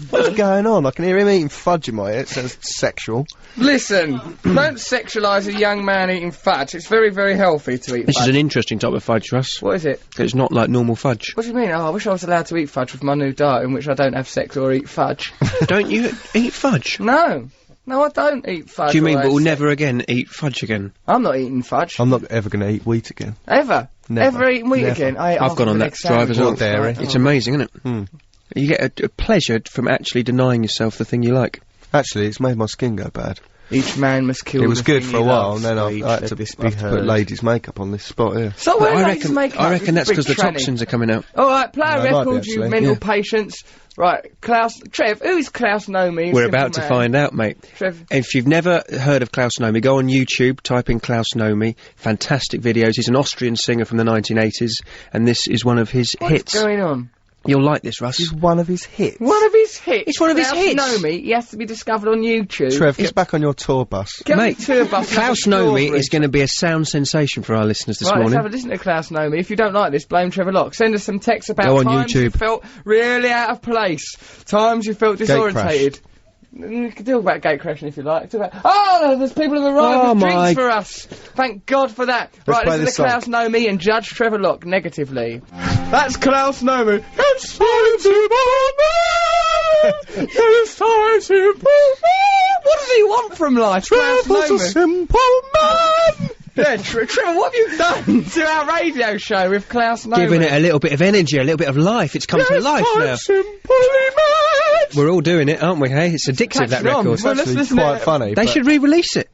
What's going on? I can hear him eating fudge in my ear. It sounds sexual. Listen, don't sexualise a young man eating fudge. It's very, very healthy to eat This fudge. is an interesting type of fudge, Russ. What is it? It's not like normal fudge. What do you mean? Oh, I wish I was allowed to eat fudge with my new diet in which I don't have sex or eat fudge. Don't you eat fudge? No. No, I don't eat fudge. Do you mean or but we'll have never again eat fudge again? I'm not eating fudge. I'm not ever going to eat wheat again. Ever. Never. Ever eaten wheat Never. again? I ate I've half gone of on an that egg sandwich drive as well. last night. dairy. It's amazing, isn't it? Hmm. You get a pleasure from actually denying yourself the thing you like. Actually, it's made my skin go bad. Each man must kill It was the good thing for a he while, loves, and then so each I had let to, this I be have to put heard. ladies' makeup on this spot here. So But where I ladies' makeup? reckon It's that's a big because the tranny. toxins are coming out. Alright, play a Yeah, it might be, record, you actually. mental Yeah. patients. Right, Klaus... Trev, who is Klaus Nomi? We're about to find out, mate. Trev... If you've never heard of Klaus Nomi, go on YouTube, type in Klaus Nomi. Fantastic videos. He's an Austrian singer from the 1980s, and this is one of his hits. What's going on? You'll like this, Russ. This is one of his hits. One of his hits. It's one of his Klaus hits. Nomi, he has to be discovered on YouTube. Trev, get back on your tour bus. Get on Mate, the tour bus and have Klaus a Nomi strawberry. is going to be a sound sensation for our listeners this Right, let's morning. have a listen to Klaus Nomi. If you don't like this, blame Trevor Locke. Send us some texts about Go on times you YouTube. felt really out of place. Times you felt disorientated. You can talk about gate crashing if you like. Talk about, oh, there's people have arrived Oh with my- drinks for us. Thank God for that. Right, play listen to this song. Klaus Nomi and judge Trevor Locke negatively. That's Klaus Nomi. It's time to It's time to What does he want from life? Klaus Nomi. simple man! Yeah, Trevor, what have you done to our radio show with Klaus Nomi? Giving it a little bit of energy, a little bit of life. It's come to life now. We're all doing it, aren't we, hey? It's addictive, that Catching on. record. Well, let's Actually, listen to quite it. funny. They but should re-release it.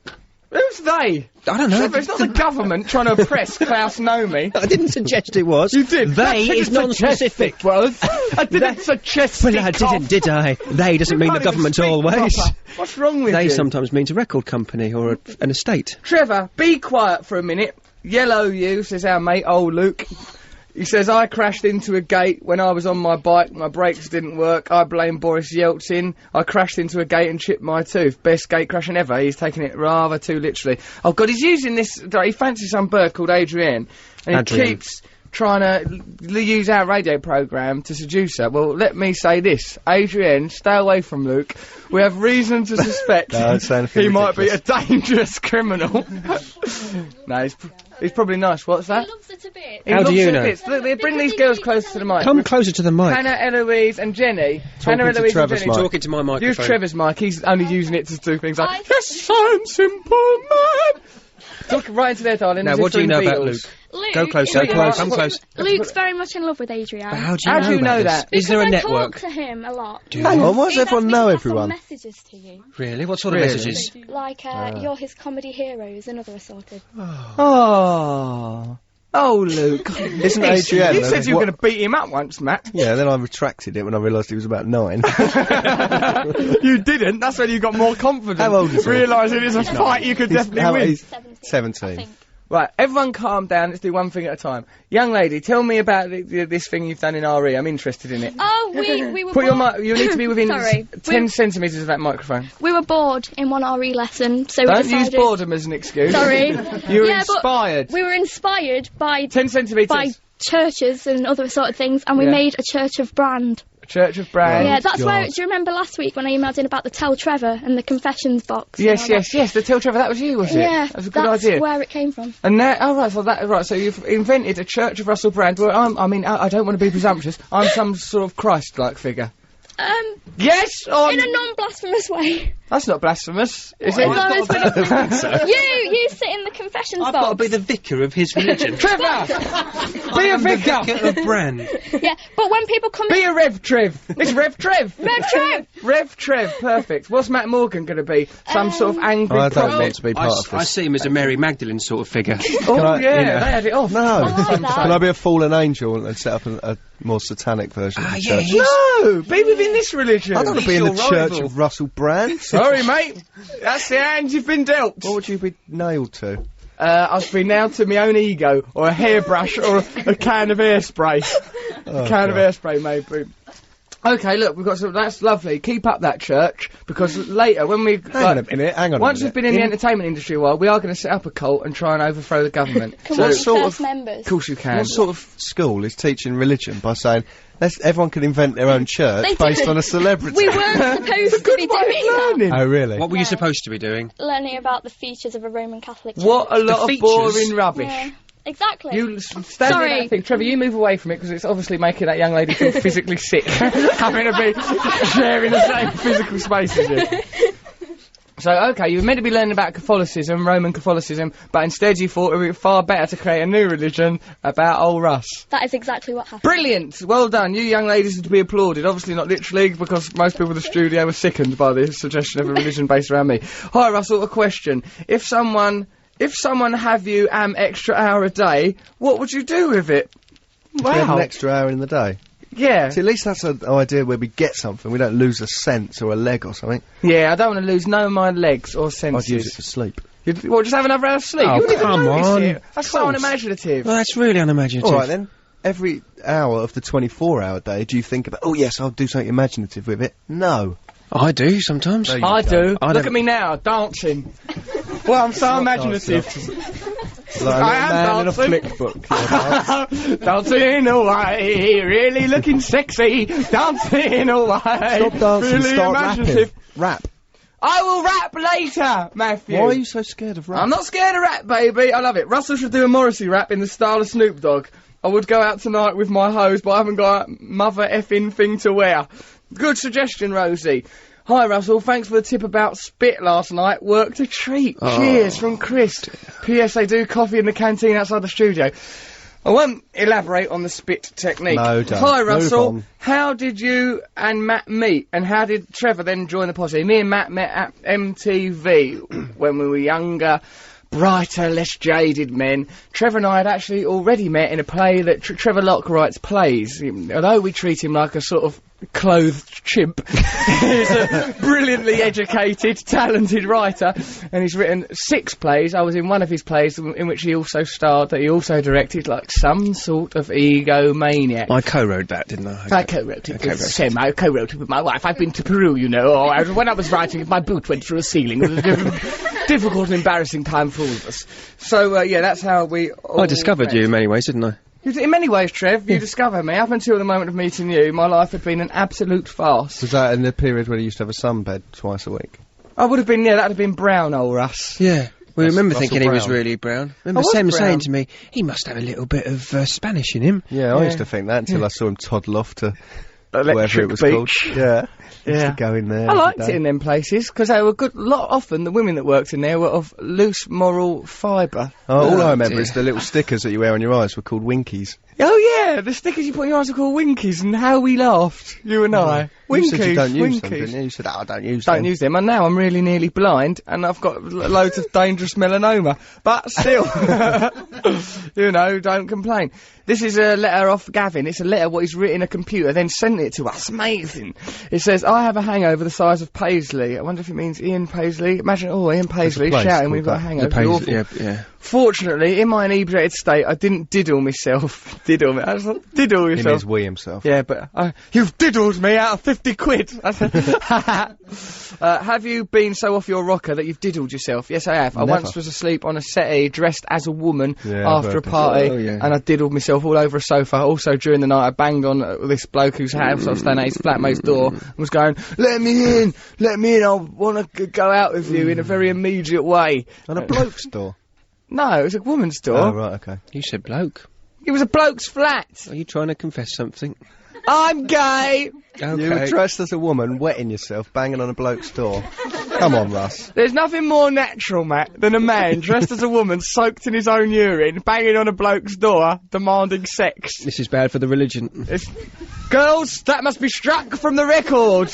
Who's they? I don't know. Trevor, it's not the government trying to oppress Klaus Nomi. I didn't suggest it was. You did. They is non-specific. Was. I didn't suggest Well, I didn't, did I? They doesn't mean the government always. What's wrong with They you? sometimes means a record company or an estate. Trevor, be quiet for a minute. Yellow you, says our mate, old Luke. He says, I crashed into a gate when I was on my bike. My brakes didn't work. I blame Boris Yeltsin. I crashed into a gate and chipped my tooth. Best gate crashing ever. He's taking it rather too literally. Oh, God, he's using this... He fancies some bird called Adrienne. And he Adrienne. keeps trying to use our radio programme to seduce her. Well, let me say this. Adrienne, stay away from Luke. We have reason to suspect No, don't say anything he might be a ridiculous. dangerous criminal. No, he's probably nice. What's that? He loves it a bit. He How do loves you it know? bits. Look, they bring these girls closer to the mic. Come closer to the mic. Hannah, Eloise and Jenny. Hannah, to Eloise and Trevor's Jenny. mic. Talking to my microphone. Use Trevor's mic. He's only using it to do things like, I- yes, I'm simple man. Talk right into there, darling. Now, as if what do you doing know about Beatles. Luke? Luke, Go closer. Luke, right, Come close. Luke's very much in love with Adrienne. How do How do you about know this? that? Is there a Because I network? talk to him a lot. Hang on, why does He everyone lets me know pass on everyone? messages to you. Really? What sort of Really? messages? Like, you're his comedy heroes and other assorted. Oh. Oh, Luke. Isn't You Adrienne? said you were what- going to beat him up once, Matt. Yeah, then I retracted it when I realised he was about 9. You didn't. That's when you got more confident. How old is he? Realising it's a fight you could definitely win. He's 17. 17. I think. Right, everyone calm down. Let's do one thing at a time. Young lady, tell me about this thing you've done in RE. I'm interested in it. Oh, we were Put your bored. mic. You need to be within Sorry. 10 centimetres of that microphone. We were bored in one RE lesson, so we Don't decided... use boredom as an excuse. Sorry. You were Yeah, but inspired. We were inspired by 10 centimetres. by churches and other sort of things, and we Yeah. made a Church of Brand. Church of Brand. Yeah, that's God. where. Do you remember last week when I emailed in about the Tell Trevor and the confessions box? and Yes, all that? yes. The Tell Trevor, that was you, was it? Yeah, That was a good that's idea. where it came from. And now, oh right, so you've invented a Church of Russell Brand. Well, I don't want to be presumptuous. I'm some sort of Christ-like figure. Yes, In a non-blasphemous way. That's not blasphemous, is it? As long as we're not- you sit in the confessions I've box. got to be the vicar of his religion. Trevor, be a vicar. Vicar of Brand. Yeah, but when people come Be in, a Rev Trev. It's Rev Trev. Rev Trev. Rev Trev. Perfect. What's Matt Morgan going to be? Some sort of angry I don't prophet. want to be part of I this. see him as a Mary Magdalene sort of figure. Oh I- yeah, you know- they had it off. No. like that. Can I be a fallen angel and set up a more satanic version of the church? No, be within this religion. I don't want to be in He's the your Church rival. of Russell Brand. Sorry, mate. That's the hand you've been dealt. What would you be nailed to? I've been nailed to my own ego, or a hairbrush, or a can of hairspray. A can of hairspray, maybe. Okay, look, we've got some. That's lovely. Keep up that, church, because later when we Hang on a minute. once we've been in the entertainment industry a while, we are going to set up a cult and try and overthrow the government. Can So we it's sort first of- members? Of course you can. What sort of school is teaching religion by saying everyone can invent their own church They based didn't. on a celebrity? We weren't supposed to be doing that. Learning. Oh, really? What were you supposed to be doing? Learning about the features of a Roman Catholic church. What a lot of features. boring rubbish. Yeah, exactly. You stand Sorry. in that thing. Trevor, you move away from it because it's obviously making that young lady feel physically sick, having to be sharing the same physical space as you. So, okay, you were meant to be learning about Catholicism, Roman Catholicism, but instead you thought it would be far better to create a new religion about old Russ. That is exactly what happened. Brilliant! Well done. You young ladies are to be applauded. Obviously not literally, because most people in the studio were sickened by the suggestion of a religion based around me. Hi, Russell, a question. If someone have you extra hour a day, what would you do with it? We have Wow. an extra hour in the day. Yeah. See, at least that's an idea where we get something. We don't lose a sense or a leg or something. Yeah, I don't want to lose no of my legs or senses. I'd use it for sleep. Well, just have another hour's sleep. Oh, You wouldn't even come notice on. it. That's so unimaginative. Well, that's really unimaginative. All right, then. Every hour of the 24-hour day, do you think about, oh, yes, I'll do something imaginative with it? No. I do sometimes. No, you I do. I Look don't- at me now, dancing. Well, I'm so imaginative. Like a I am man in a dancing. flick book. Yeah. Dancing away, really looking sexy. Dancing away. Stop dancing, really start imaginative. rapping. Rap. I will rap later, Matthew. Why are you so scared of rap? I'm not scared of rap, baby. I love it. Russell should do a Morrissey rap in the style of Snoop Dogg. I would go out tonight with my hose, but I haven't got a mother effing thing to wear. Good suggestion, Rosie. Hi, Russell. Thanks for the tip about spit last night. Worked a treat. Cheers from Chris. P.S. They do coffee in the canteen outside the studio. I won't elaborate on the spit technique. No, don't. Hi, Move Russell. on. How did you and Matt meet? And how did Trevor then join the posse? Me and Matt met at MTV when we were younger, brighter, less jaded men. Trevor and I had actually already met in a play that Trevor Locke writes plays. Although we treat him like a sort of clothed chimp, he's a brilliantly educated, talented writer, and he's written 6 plays. I was in one of his plays in which he also starred, that he also directed, like some sort of egomaniac. I co-wrote that, didn't I? I co-wrote it with Sam. I co-wrote it with my wife. I've been to Peru, you know. When I was writing it, my boot went through a ceiling. It was a difficult and embarrassing time for all of us. So, yeah, that's how we all I discovered met. you in many ways, didn't I? In many ways, Trev, you discovered me. Up until the moment of meeting you, my life had been an absolute farce. Was that in the period when you used to have a sunbed twice a week? I would have been, yeah, that would have been brown, old Russ. Yeah. We remember Russell thinking he was Brown. really brown. Remember I was Sam brown. saying to me, he must have a little bit of Spanish in him. Yeah, I Yeah. used to think that until I saw him toddle off to wherever Electric it was Beach. called. Yeah. Used Yeah. to go in there. I every liked day. it in them places, because they were good. Often, the women that worked in there were of loose moral fibre. Oh, all I Oh, remember dear. is the little stickers that you wear on your eyes were called Winkies. Oh yeah, the stickers you put in your eyes are called Winkies, and how we laughed, you and I. You Winkies, said you don't use them, Winkies. didn't you? You said, oh, I don't use them. Don't use them, and now I'm really nearly blind, and I've got loads of dangerous melanoma. But still, you know, don't complain. This is a letter off Gavin. It's a letter what he's written in a computer, then sent it to us. Amazing. It says, I have a hangover the size of Paisley. I wonder if it means Ian Paisley. Imagine, Ian Paisley place shouting, called we've got a that. hangover. Paisley- Awful. yeah, yeah. Fortunately, in my inebriated state, I didn't diddle myself. Diddle me. I was like, diddle He yourself. means we himself. Yeah, but you've diddled me out of 50 quid. I said, have you been so off your rocker that you've diddled yourself? Yes, I have. I Never. once was asleep on a settee dressed as a woman Yeah, after I've a heard this. party, Oh, yeah. and I diddled myself all over a sofa. Also, during the night, I banged on this bloke whose house I was staying at, his flatmate's door, and was going, let me in, I want to go out with you in a very immediate way. On a bloke's door. No, it was a woman's door. Oh, right, okay. You said bloke. It was a bloke's flat. Are you trying to confess something? I'm gay. Okay. You were dressed as a woman, wetting yourself, banging on a bloke's door. Come on, Russ. There's nothing more natural, Matt, than a man dressed as a woman, soaked in his own urine, banging on a bloke's door, demanding sex. This is bad for the religion. Girls, that must be struck from the record.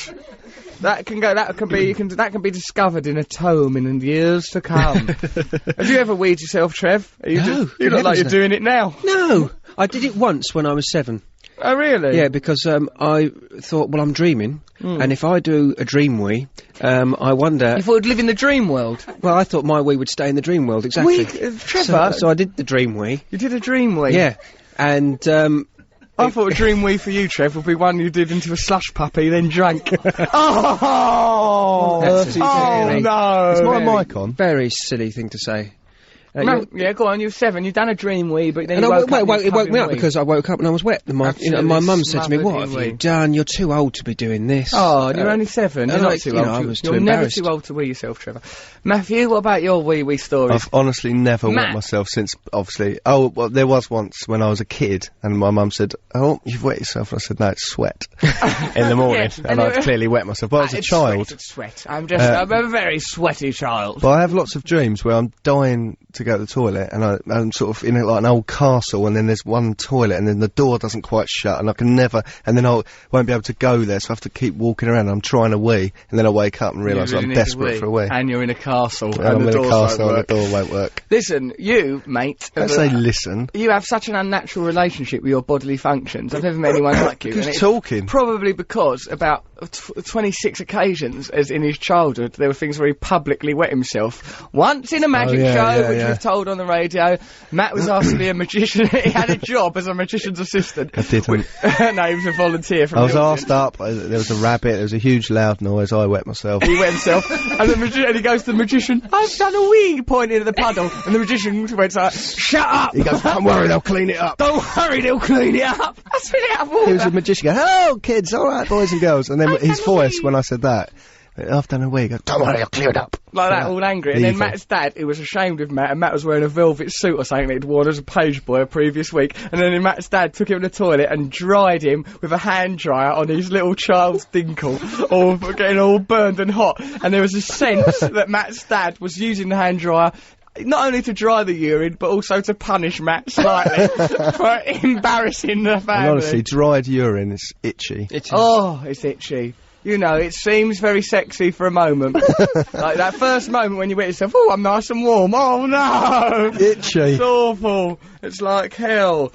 That can be discovered in a tome in the years to come. Have you ever weed yourself, Trev? No, You good look like heavens you're no. doing it now. No! I did it once when I was 7. Oh, really? Yeah, because I thought, well, I'm dreaming, and if I do a dream wee, I wonder. You thought you'd live in the dream world? Well, I thought my wee would stay in the dream world, exactly. Trevor, So I did the dream wee. you did a dream wee? Yeah, and I thought a dream wee for you, Trev, would be one you did into a slush puppy, then drank. Oh! That's Oh, no! Is my mic on? very silly thing to say. Yeah, go on, you were 7, you'd done a dream wee, but then And you it woke up. woke me up because I woke up and I was wet. And my mum said to me, smothered "What in have wee." you done? You're too old to be doing this." Oh, and you're only 7. You're and not like, too you old. know, I was too You're never embarrassed. too old to wee yourself, Trevor. Matthew, what about your wee stories? I've honestly never Matt. wet myself since, obviously. Oh, well, there was once when I was a kid, and my mum said, "Oh, you've wet yourself." And I said, "No, it's sweat." In the morning, Yeah, and and I'd clearly wet myself. But I was a It's child. Sweat. I'm a very sweaty child. But I have lots of dreams where I'm dying to go to the toilet, and I'm sort of in like an old castle, and then there's one toilet, and then the door doesn't quite shut, and I can never, and then I won't be able to go there, so I have to keep walking around. I'm trying to wee, and then I wake up and realise You really I'm need to desperate for a wee. And you're in a castle, And and I'm the in a doors castle, won't and the work. door won't work. Listen, you, mate. Don't say listen. You have such an unnatural relationship with your bodily functions. I've never met anyone like you. Who's and it's talking? Probably because about 26 occasions, as in his childhood, there were things where he publicly wet himself. Once in a magic show, which we've told on the radio, Matt was asked to be a magician. He had a job as a magician's assistant. I didn't. No, he was a volunteer from I was the asked up, there was a rabbit, there was a huge loud noise, I wet myself. He wet himself, and and he goes to the magician, "I've done a wee," pointing at the puddle, and the magician went like, "Shut up!" He goes, "Don't worry, they'll clean it up." "Don't worry, they'll clean it up." That's really out of order. He was a magician going, "Hello, kids, alright, boys and girls." And then his voice, when I said that, I've done a wee, he goes, "Don't worry, I'll clear it up." Like that, all angry. And then Evil. Matt's dad, who was ashamed of Matt, and Matt was wearing a velvet suit or something that he'd worn as a page boy a previous week. And then Matt's dad took him to the toilet and dried him with a hand dryer on his little child's dinkle, all getting all burned and hot. And there was a sense that Matt's dad was using the hand dryer not only to dry the urine, but also to punish Matt slightly for embarrassing the family. And honestly, dried urine is itchy. Oh, it's itchy. You know, it seems very sexy for a moment. Like that first moment when you wet yourself, "Oh, I'm nice and warm." Oh, no! Itchy. It's awful. It's like hell.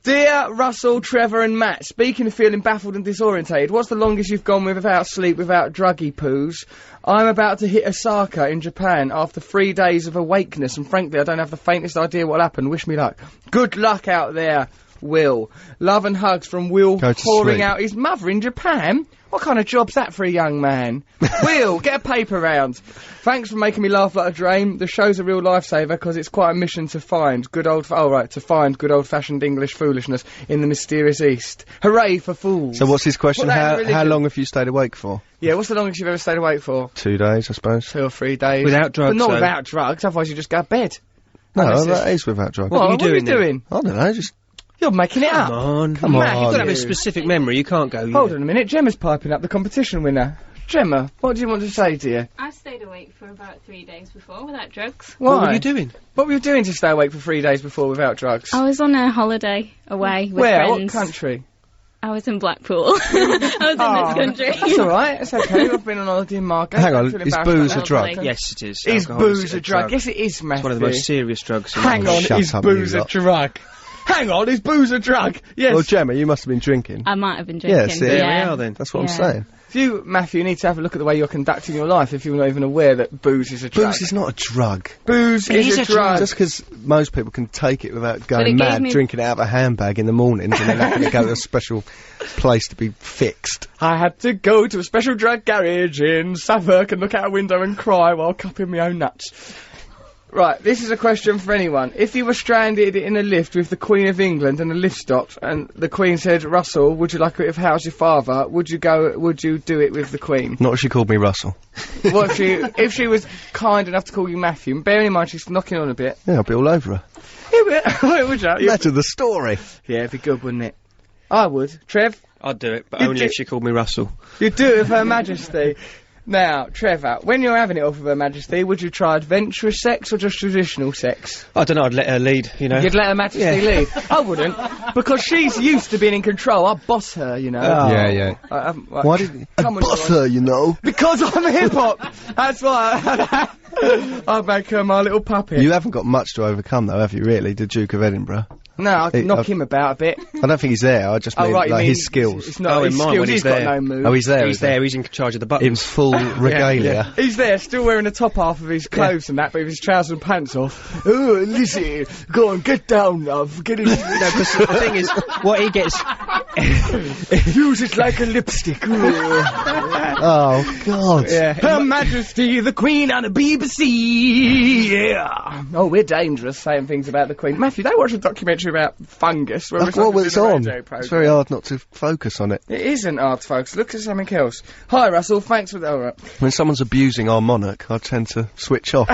Dear Russell, Trevor and Matt, speaking of feeling baffled and disorientated, what's the longest you've gone without sleep, without druggy poos? I'm about to hit Osaka in Japan after 3 days of awakeness, and frankly, I don't have the faintest idea what'll happen. Wish me luck. Good luck out there, Will. Love and hugs from Will, Go to pouring sleep. out his mother in Japan. What kind of job's that for a young man? Will, get a paper round. Thanks for making me laugh like a drain. The show's a real lifesaver because it's quite a mission to find good old-fashioned English foolishness in the mysterious East. Hooray for fools. So what's his question? Well, that How religion- long have you stayed awake for? Yeah, what's the longest you've ever stayed awake for? 2 days, I suppose. 2 or 3 days. Without drugs, But not though. without drugs, otherwise you just go to bed. No, Unless it's- that is without drugs. What are you are you doing then? doing? I don't know, just... You're making it up. Come on, Matt, You've got to have you. a specific memory. You can't go. Hold on a minute, Gemma's piping up, the competition winner. Gemma, what do you want to say, dear? I stayed awake for about 3 days before without drugs. Why? What were you doing? What were you doing to stay awake for 3 days before without drugs? I was on a holiday away with Where? friends. What country? I was in Blackpool. I was in this country. That's alright, it's okay. I've been on holiday in Margate. Hang on, I'm feeling is embarrassed booze about a that. drug? Lovely. Yes, it is. Is Alcohol booze a drug? Yes, it is, Matthew. It's one of the most serious drugs. In Hang the on, world. Shut is up, booze you a lot. drug? Hang on, is booze a drug? Yes. Well, Gemma, you must have been drinking. I might have been Yeah, drinking. see, There yeah. we are then. That's what I'm Yeah. saying. You, Matthew, need to have a look at the way you're conducting your life if you're not even aware that booze is a drug. Booze is not a drug. Booze is a drug. Just because most people can take it without it going gave mad, me- drinking it out of a handbag in the mornings, and then having to go to a special place to be fixed. I had to go to a special drug garage in Suffolk and look out a window and cry while cupping my own nuts. Right, this is a question for anyone. If you were stranded in a lift with the Queen of England and the lift stopped and the Queen said, "Russell, would you like a bit of How's Your Father?" Would you do it with the Queen? Not if she called me Russell. What if she was kind enough to call you Matthew? And bearing in mind she's knocking on a bit. Yeah, I'll be all over her. Would you? Imagine the story. Yeah, it'd be good, wouldn't it? I would. Trev? I'd do it, but You only do- if she called me Russell. You'd do it with Her Majesty. Now, Trevor, when you're having it off with Her Majesty, would you try adventurous sex or just traditional sex? I don't know. I'd let her lead. You know. You'd let Her Majesty lead? I wouldn't, because she's used to being in control. I boss her, you know. Yeah, yeah. Why did Come on, boss John. her, you know? Because I'm hip-hop! That's why I'd make her my little puppet. You haven't got much to overcome, though, have you, really? The Duke of Edinburgh. No, I He- knock him about a bit. I don't think he's there. I just mean right, you like mean his skills. It's not Oh, in his mine skills. when he's He's got there. no move. Oh, he's there. He's is he? there. He's in charge of the In buttons. full regalia. He's there, still wearing the top half of his clothes and that, but with his trousers and pants off. Oh, Lizzie, go on, get down, love. Get in. No, because the thing is, what he gets. Use it like a lipstick. Oh God. Her Majesty the Queen on the BBC. Yeah. Oh, we're dangerous saying things about the Queen. Matthew, they watched a documentary about fungus. Where That's what it's on. It's very hard not to focus on it. It isn't hard, folks. Look at something else. Hi, Russell. Thanks for that. All right. When someone's abusing our monarch, I tend to switch off.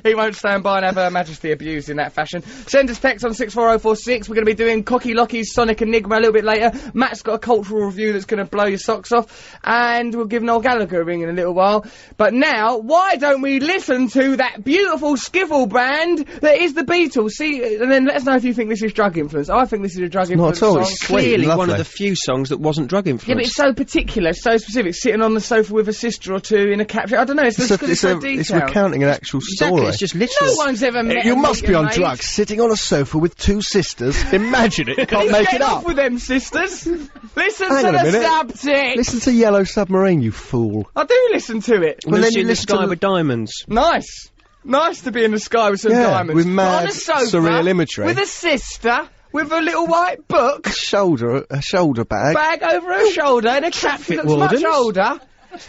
He won't stand by and have Her Majesty abused in that fashion. Send us text on 64046. We're going to be doing Cocky Locky's Sonic Enigma a little bit later. Matt's got a cultural review that's going to blow your socks off. And we'll give Noel Gallagher a ring in a little while. But now, why don't we listen to that beautiful skiffle brand that is the Beatles? See, and then let us know if you think this is drug influence. I think this is a drug influence at all, song. it's sweet. Clearly one lovely. of the few songs that wasn't drug Yeah, but influenced. it's so particular, so specific. Sitting on the sofa with a sister or two in a capsule. I don't know, it's just because it's so it's detailed. recounting an actual Exactly, story. it's just literal. No one's ever met You a must be meeting on mate. drugs, sitting on a sofa with two sisters. Imagine it. You can't He's make getting it off up. with them sisters. Listen Hang to on a the minute. subject. Listen to Yellow Submarine, you fool. I do listen to it. Well, then Lucy you in the listen to Sky the- with Diamonds. Nice. Nice to be in the sky with some Yeah, diamonds. with mad, on a sofa, surreal imagery. with a sister, with a little white book, A shoulder bag. bag over her shoulder, and a captain that's much wardens. older.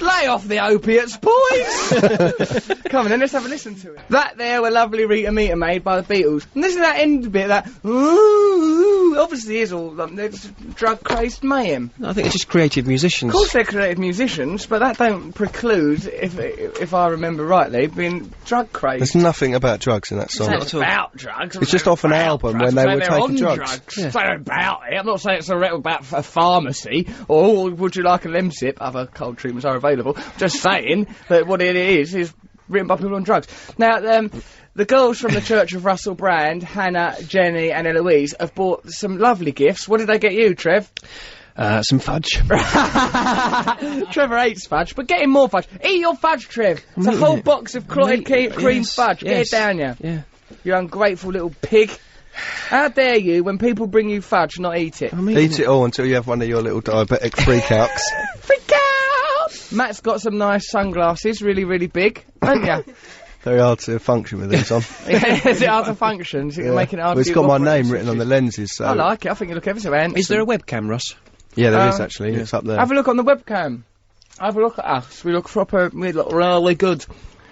Lay off the opiates, boys! Come on then, let's have a listen to it. That there were lovely Rita Meter made by the Beatles. And this is that end bit, that ooh, obviously is all it's drug-crazed mayhem. I think it's just creative musicians. Of course they're creative musicians, but that don't preclude, if I remember rightly, being drug-crazed. There's nothing about drugs in that song. It's not about drugs. It's just off an album when they were taking drugs. It's not about it. I'm not saying it's a record about a pharmacy or would you like a Lemsip? Other cold treatments are available. Just saying that what it is written by people on drugs. Now, the girls from the Church of Russell Brand, Hannah, Jenny and Eloise, have bought some lovely gifts. What did they get you, Trev? Some fudge. Trevor hates fudge, but get him more fudge. Eat your fudge, Trev. It's a whole box of clotted cream Yes, fudge. Get yes. it down, you. Yeah. You ungrateful little pig. How dare you, when people bring you fudge, not eat it? I mean, Eat it all until you have one of your little diabetic freakouts. Freak out! Matt's got some nice sunglasses, really, really big, haven't you? Very hard to function with these on. Yeah, is it hard to function? Is it making it hard Well, to it's got my operate name the written on the switches? lenses, so... I like it. I think you look ever so handsome. is there a webcam, Ross? Yeah, there is actually. yeah. It's up there. Have a look on the webcam. Have a look at us. We look proper. We look really good.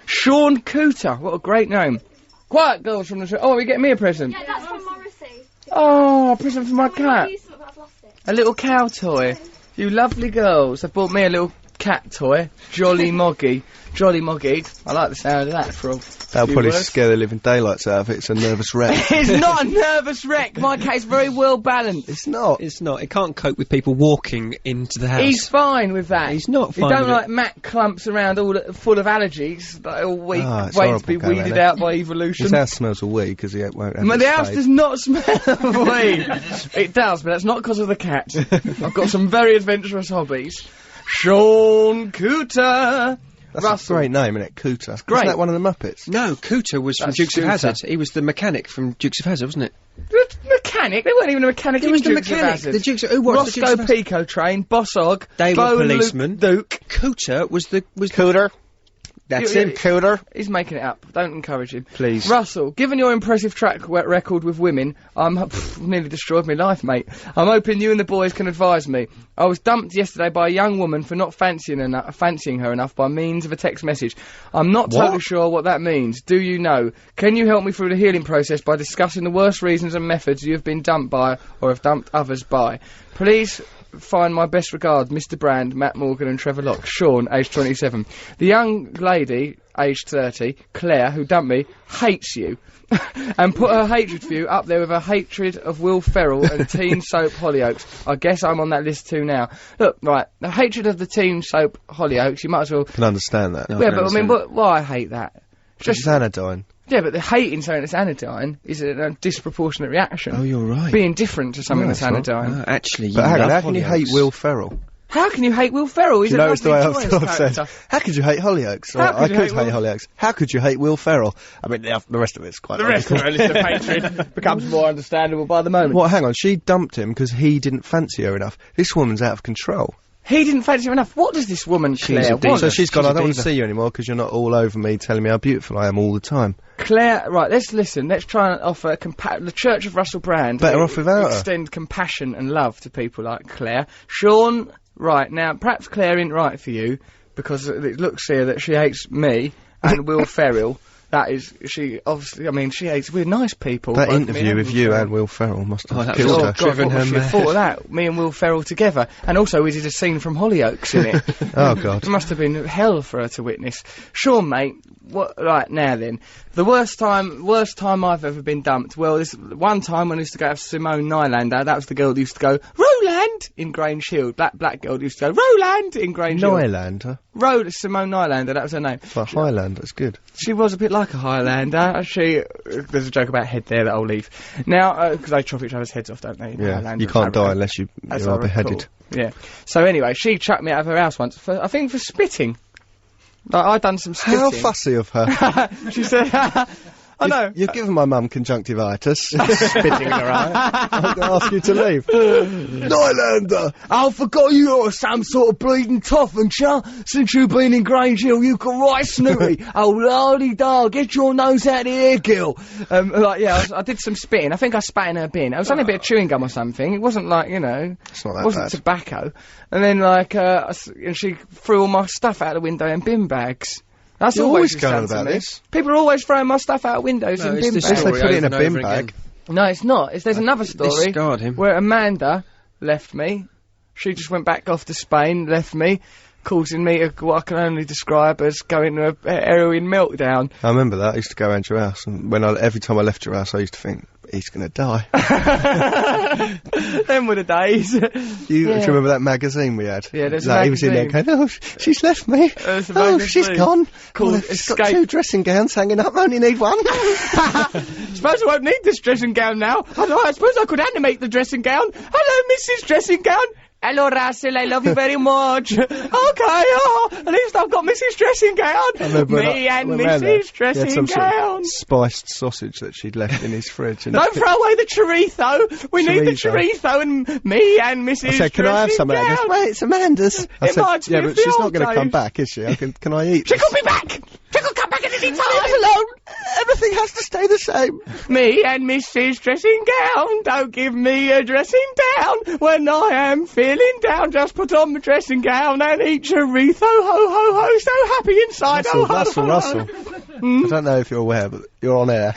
Sean Cooter. What a great name. Quiet girls from the show. Oh, are you getting me a present? Yeah, that's from Morrissey. Oh, a present for my cat. But I've lost it. A little cow toy. You lovely girls. They bought me a little cat toy. Jolly Moggy. Jolly Moggy. I like the sound of that for a That'll few probably words. scare the living daylights out of it. It's a nervous wreck. It's not a nervous wreck. My cat's very well balanced. It's not. It's not. It can't cope with people walking into the house. He's fine with that. He's not He fine don't with like Matt clumps around all full of allergies, like all week, Ah, it's waiting to be horrible going weeded there. out by evolution. His house smells of weed because he won't have But it the house spayed. does not smell of weed. It does, but that's not because of the cat. I've got some very adventurous hobbies. Sean Cooter. That's Russell. a great name, isn't it? Cooter. great. Isn't that one of the Muppets? No, Cooter was from That's Dukes of Cooter. Hazzard. He was the mechanic from Dukes of Hazzard, wasn't it? The mechanic? They weren't even a mechanic He in was the Dukes of mechanic. Hazzard. The Dukes of, who was the Dukes Roscoe of Hazzard? Pico Train, Bossog, They were Bo and policemen. Luke Duke. Cooter was the... Cooter. That's You- him, Cooter. He's making it up. Don't encourage him. Please. Russell, given your impressive track record with women, nearly destroyed my life, mate. I'm hoping you and the boys can advise me. I was dumped yesterday by a young woman for not fancying her enough by means of a text message. I'm not totally sure what that means. Do you know? Can you help me through the healing process by discussing the worst reasons and methods you have been dumped by or have dumped others by? Please find my best regards, Mr. Brand, Matt Morgan and Trevor Locke. Sean, aged 27. The young lady, aged 30, Claire, who dumped me, hates you. And put her hatred for you up there with her hatred of Will Ferrell and teen soap Hollyoaks. I guess I'm on that list too now. Look, right, the hatred of the teen soap Hollyoaks, you might as well... Can understand that. Yeah, but I mean, why I hate that? It's anodyne. Yeah, but the hating something that's anodyne is a disproportionate reaction. Oh, you're right. Being different to something No, that's it's not. anodyne. Actually, you But hang on, love how can you hate Hollyoaks. Will Ferrell? How can you hate Will Ferrell? He's You a know, it's the way lovely, I've joyous said, character. how could you hate Hollyoaks? How Or, I could you could hate hate Will- Hollyoaks. How could you hate Will Ferrell? I mean, the rest of it's quite The rest of her list of hatred becomes more understandable by the moment. Well, hang on, she dumped him because he didn't fancy her enough. This woman's out of control. He didn't fancy her enough. What does this woman, Claire, a diva. want? So she's gone, She's a I don't want to diva. see you anymore because you're not all over me telling me how beautiful I am all the time. Claire, right, let's listen. Let's try and offer the Church of Russell Brand. Better off without her. Extend compassion and love to people like Claire. Sean, right, now, perhaps Claire isn't right for you, because it looks here that she hates me and Will Ferrell. That is, she, obviously, I mean, she hates, we're nice people. That both me interview with Will you Ferrell. and Will Ferrell must have that killed was her. God, driven what her would she have mad. thought of that? Me and Will Ferrell together. And also, we did a scene from Hollyoaks in it. Oh, God. It must have been hell for her to witness. Sean, mate, what, right, now then. The worst time I've ever been dumped. Well, this one time when I used to go have Simone Nylander, that was the girl that used to go, Roland! In Grange Shield. Black girl that used to go, Roland! In Grange Shield. Nylander? Simone Nylander, that was her name. But Highlander, it's good. She was a bit like a Highlander. There's a joke about head there that I'll leave. Now, because they chop each other's heads off, don't they? Yeah, Highlander you and can't Highlander. die unless you As are I beheaded. recall. Yeah. So anyway, she chucked me out of her house once, I think for spitting. Like, I'd done some spitting. How fussy of her. She said, I know. You've given my mum conjunctivitis. Spitting in her eye. I'm going to ask you to leave. Nylander! I forgot you're some sort of bleeding tough, and since you've been in Grange Hill, you can right snooty. Oh, lordy dog, get your nose out of here, Gil. I did some spitting. I think I spat in her bin. It was only a bit of chewing gum or something. It wasn't like, It's not that it wasn't bad. tobacco. And then, and she threw all my stuff out the window in bin bags. That's You're always always going done to about me. this. People are always throwing my stuff out windows No, in it's bin this bags. They story put it in a over and bin over bag. again. No, it's not. There's another This story scarred him. where Amanda left me. She just went back off to Spain, left me, causing me what I can only describe as going to a heroin meltdown. I remember that. I used to go around your house, and every time I left your house, I used to think, he's going to die. Them were the days. Do you remember that magazine we had? Yeah, there's a like, he was in there magazine. going, oh, she's left me. There's a Oh, she's magazine gone. called Oh, she's got Escape. 2 dressing gowns hanging up. I only need one. Suppose I won't need this dressing gown now. I suppose I could animate the dressing gown. Hello, Mrs. Dressing Gown. Hello, Russell, I love you very much. Okay, at least I've got Mrs. Dressing Gown. remember Me and went round there. Mrs. He had Dressing some sort of Gown. spiced sausage that she'd left in his fridge. And Don't throw away the chorizo. We need the Chorizo. chorizo and me and Mrs. I said, can I have some of that? He goes, wait, it's Amanda's. I said, reminds me yeah, of but the she's not old going to come days. back, is she? Can I eat She this? could be back. She could come back at any time. alone. Everything has to stay the same. Me and Mrs. Dressing Gown, don't give me a dressing down. When I am feeling down, just put on my dressing gown and eat chorizo, ho, ho, ho, so happy inside, oh, ho, Russell, ho, Russell. ho. I don't know if you're aware, but you're on air.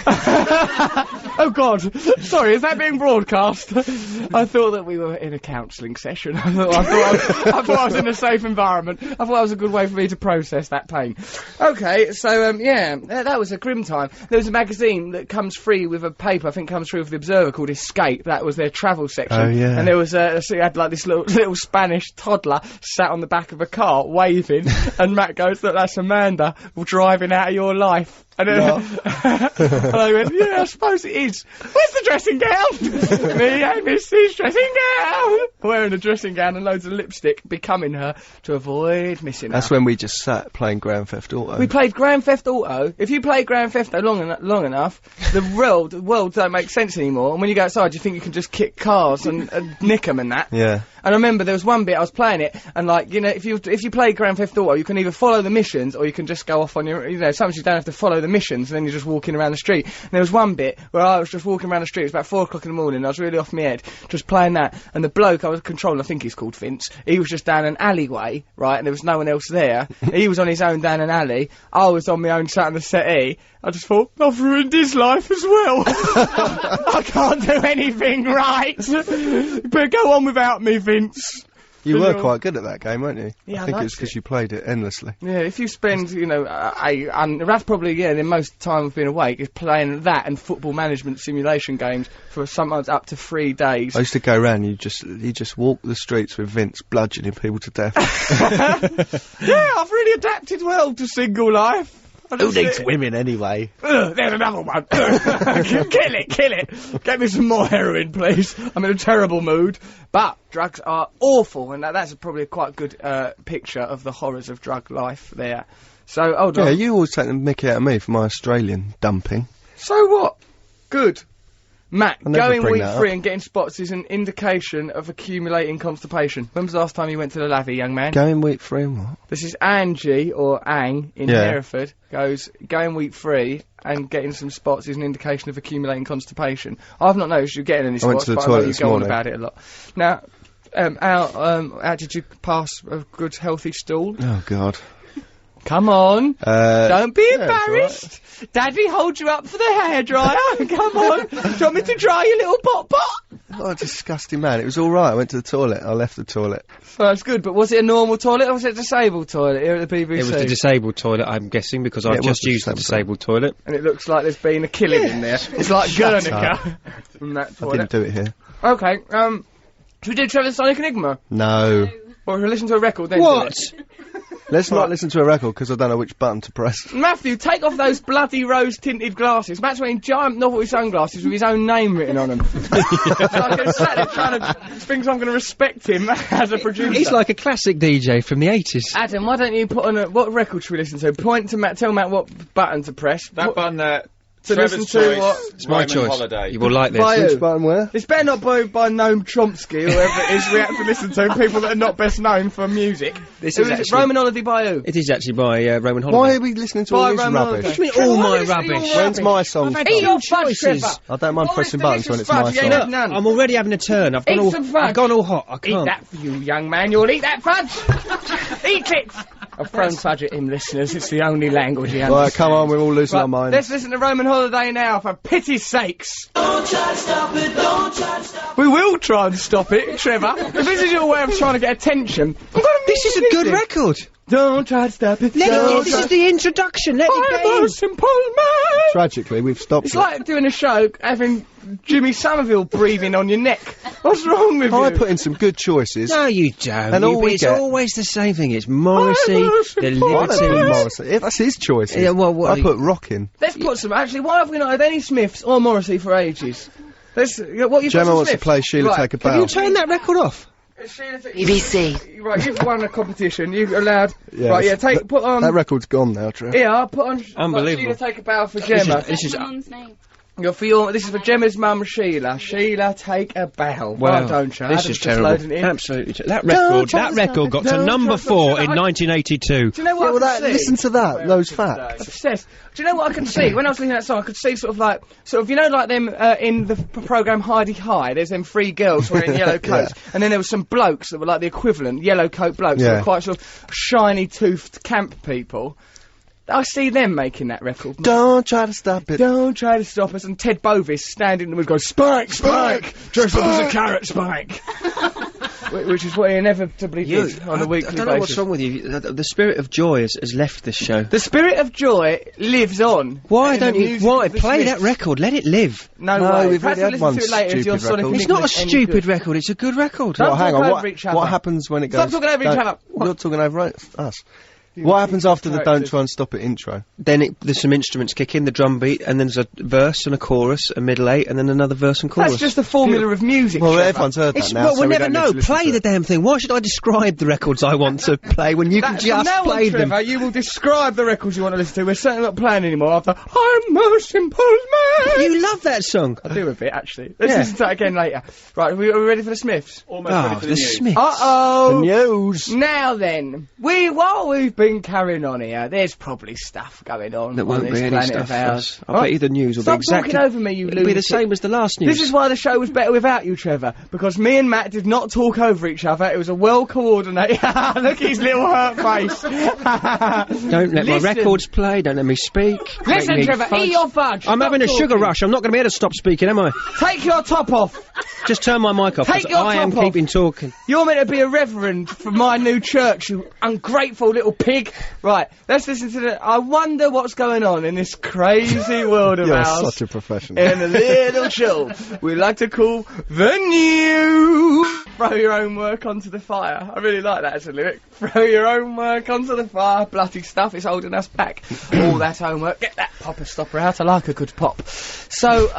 Oh, God. Sorry, is that being broadcast? I thought that we were in a counselling session. I thought I was in a safe environment. I thought that was a good way for me to process that pain. Okay, so, that was a grim time. There was a magazine that comes free with a paper, I think comes through with the Observer, called Escape. That was their travel section. Oh, yeah. And there was so you had like this little Spanish toddler sat on the back of a car waving, and Matt goes, look, that's Amanda driving out of your life. And then, and I went, yeah, I suppose it is. Where's the dressing gown? Me and Mrs. Dressing Gown. Wearing a dressing gown and loads of lipstick, becoming her to avoid missing That's her. when we just sat playing Grand Theft Auto. We played Grand Theft Auto. If you play Grand Theft Auto long enough, the world don't make sense anymore. And when you go outside, you think you can just kick cars and nick them and that. Yeah. And I remember there was one bit I was playing it, and like, you know, if you play Grand Theft Auto, you can either follow the missions or you can just go off on your, you know, sometimes you don't have to follow the missions, and then you're just walking around the street. And there was one bit where I was just walking around the street, it was about 4 o'clock in the morning, and I was really off my head, just playing that, and the bloke I was controlling, I think he's called Vince, he was just down an alleyway, right, and there was no one else there. He was on his own down an alley, I was on my own sat on the settee. I just thought, I've ruined his life as well. I can't do anything right. But go on without me, Vince. You were Little- quite good at that game, weren't you? Yeah, I I think liked it's because it. you played it endlessly. Yeah, if you spend, you know, and that's probably, yeah, the most time I've been awake is playing that and football management simulation games for sometimes up to 3 days. I used to go round, you just walk the streets with Vince bludgeoning people to death. Yeah, I've really adapted well to single life. Who needs women anyway? There's another one. Kill it. Get me some more heroin, please. I'm in a terrible mood. But drugs are awful, and that's probably a quite good picture of the horrors of drug life there. So, hold on. Yeah, you always take the mickey out of me for my Australian dumping. So what? Good. Matt, I'll never going bring week that free up. and getting spots is an indication of accumulating constipation. When was the last time you went to the lavvy, young man? Going wheat free and what? This is Angie, or Ang, in Yeah. Hereford, goes, going wheat free and getting some spots is an indication of accumulating constipation. I've not noticed you getting any I went spots, to the but I toilet know you this go on morning. about it a lot. Now, how did you pass a good, healthy stool? Oh, God. Come on. Don't be yeah, it's embarrassed. Daddy, hold you up for the hairdryer. Come on. Do you want me to dry your little pot? Oh, disgusting man. It was alright. I went to the toilet. I left the toilet. So that's good, but was it a normal toilet or was it a disabled toilet here at the BBC? It was the disabled toilet, I'm guessing, because I've it was just the used the disabled disabled toilet. And it looks like there's been a killing in there. It's like Guernica from that I toilet. didn't do it here. Okay, should we do Trevor Sonic Enigma? No. Or should we listen to a record then? What? do it? Let's not listen to a record because I don't know which button to press. Matthew, take off those bloody rose-tinted glasses. Matt's wearing giant novelty sunglasses with his own name written on them. So I'm going to sat there trying to think I'm going to respect him as a producer. He's like a classic DJ from the 80s. Adam, why don't you put on what record should we listen to? Point to Matt, tell Matt what button to press. That button there. To Trevor's listen to choice, what? It's my Roman choice. Holiday. You will like this. By who? Which button where? It's better not by Noam Chomsky or whoever it is we have to listen to, people that are not best known for music. This Who is is it? actually- Roman Holiday by who? It is actually by Roman Holiday. Why are we listening to all By this Roman rubbish? Holiday. What do you mean, all my Listen to your rubbish? When's my song? I've had Eat two your fudge, choices. Trevor. I don't mind All pressing this buttons when delicious it's my fudge, you song. ain't had none. I'm already having a turn. I've Eat gone all, some fudge. I've gone all hot. I Eat can't. that for you, young man. You'll eat that fudge. Eat it. I've thrown fudge at him, listeners. It's the only language he understands. Right, come on, we're all losing our Right, minds. let's listen to Roman Holiday now, for pity's sakes. Don't try to stop it, don't try to stop it. We will try and stop it, Trevor. If this is your way of trying to get attention, This is a good record. Don't try to stop it. Let don't it, this try- is the introduction. Let it I'm get in. a simple man. Tragically, we've stopped It's it. like doing a show, having Jimmy Somerville breathing on your neck. What's wrong with I you? put in some good choices. No, you don't. And all we it's get- always the same thing. It's Morrissey, I'm a the simple I don't put Libertines. Morrissey. If that's his choices. Yeah, well, what I are put rockin'. Let's put some. Actually, why have we not had any Smiths or Morrissey for ages? Let's. What you Gemma put some wants to Smiths? play Sheila Right. Take a Can Bow. you turn that record off? BBC. Right, you've won a competition. You've allowed. Yeah, right, yeah. that's- Put on. That record's gone now, Trev. Yeah, I'll put on. Unbelievable. Sheila, take a bow for Gemma. This is My mum's name. This is for Gemma's mum, Sheila. Sheila, take a bow. Why don't you? This Adam's is just terrible. loading it in. Absolutely. That record got to Don't number try to 4 stop it. in 1982. Do you know what Yeah, I well, can see? listen to that, those facts. Obsessed. Do you know what I could see? When I was listening to that song, I could see sort of, you know, like them in the program Heidi High, there's them 3 girls wearing yellow coats, and then there was some blokes that were like the equivalent, yellow coat blokes, that Yeah. were quite sort of shiny-toothed camp people. I see them making that record. Don't try to stop it. Don't try to stop us. And Ted Bovis standing and going, Spike, Spike, dress up as a carrot, Spike. Which is what he inevitably did on a weekly I don't know what's basis. wrong with you. The spirit of joy has left this show. The spirit of joy lives on. Why in the don't you? music Why of the play Smiths. that record? Let it live. No, No, way. we've Perhaps already had we'll one listen to it later if your stupid Sonic record. It's not a Enigma's any stupid good. record. It's a good record. Don't Well, hang talk on. over each other. What happens when it goes? Stop talking over each don't- other. You're talking over us. What happens after the "Don't Try and Stop It" intro? Then there's some instruments kick in, the drum beat, and then there's a verse and a chorus, a middle 8, and then another verse and chorus. That's just the formula of music. Well, Trevor. everyone's heard that It's, now. well, so we'll we never don't need know. to listen Play to the it. damn thing. Why should I describe the records I want to play when you can From just now play on, them? Trevor, you will describe the records you want to listen to. We're certainly not playing anymore after I'm a simple man. You love that song. I do a bit, actually. Let's Yeah. listen to that again later. Right, are we ready for the Smiths? Almost ready Oh, for the the news. Smiths. Uh-oh! News. Now then, while we've been carrying on here, there's probably stuff going on There on won't this be any planet stuff of for ours. us. I bet you the news will Stop be exactly... talking over me, you It'll be the lunatic. same as the last news. This is why the show was better without you, Trevor, because me and Matt did not talk over each other. It was a well-coordinated... Look at his little hurt face. Don't let my Listen. records play, don't let me speak. Listen, make me Trevor, fudge. eat your fudge. I'm Stop having a sugar talking. rush. I'm not going to be able to stop speaking, am I? Take your top off. Just turn my mic off, Take 'cause your I am top off. keeping talking. You're meant to be a reverend for my new church, you ungrateful little pig. Right, let's listen to the... I wonder what's going on in this crazy world of You're ours. such a professional. In a little show we like to call The News. throw your own work onto the fire. I really like that as a lyric. Throw your own work onto the fire. Bloody stuff, it's holding us back. All that homework. Get that popper stopper out. I like a good pop. So,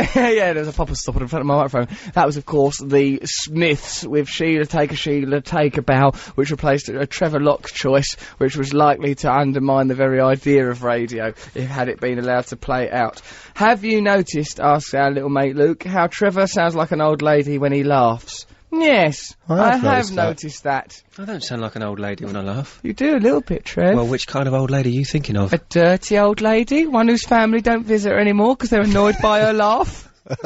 yeah, there's a popper stopper in front of my microphone. That was, of course, the Smiths with Sheila Take a Bow, which replaced a Trevor Locke choice, which was likely to undermine the very idea of radio if had it been allowed to play it out. Have you noticed, asks our little mate Luke, how Trevor sounds like an old lady when he laughs? Yes, I have noticed that. I don't sound like an old lady when I laugh. You do a little bit, Trev. Well, which kind of old lady are you thinking of? A dirty old lady, one whose family don't visit her anymore because they're annoyed by her laugh. Trevor.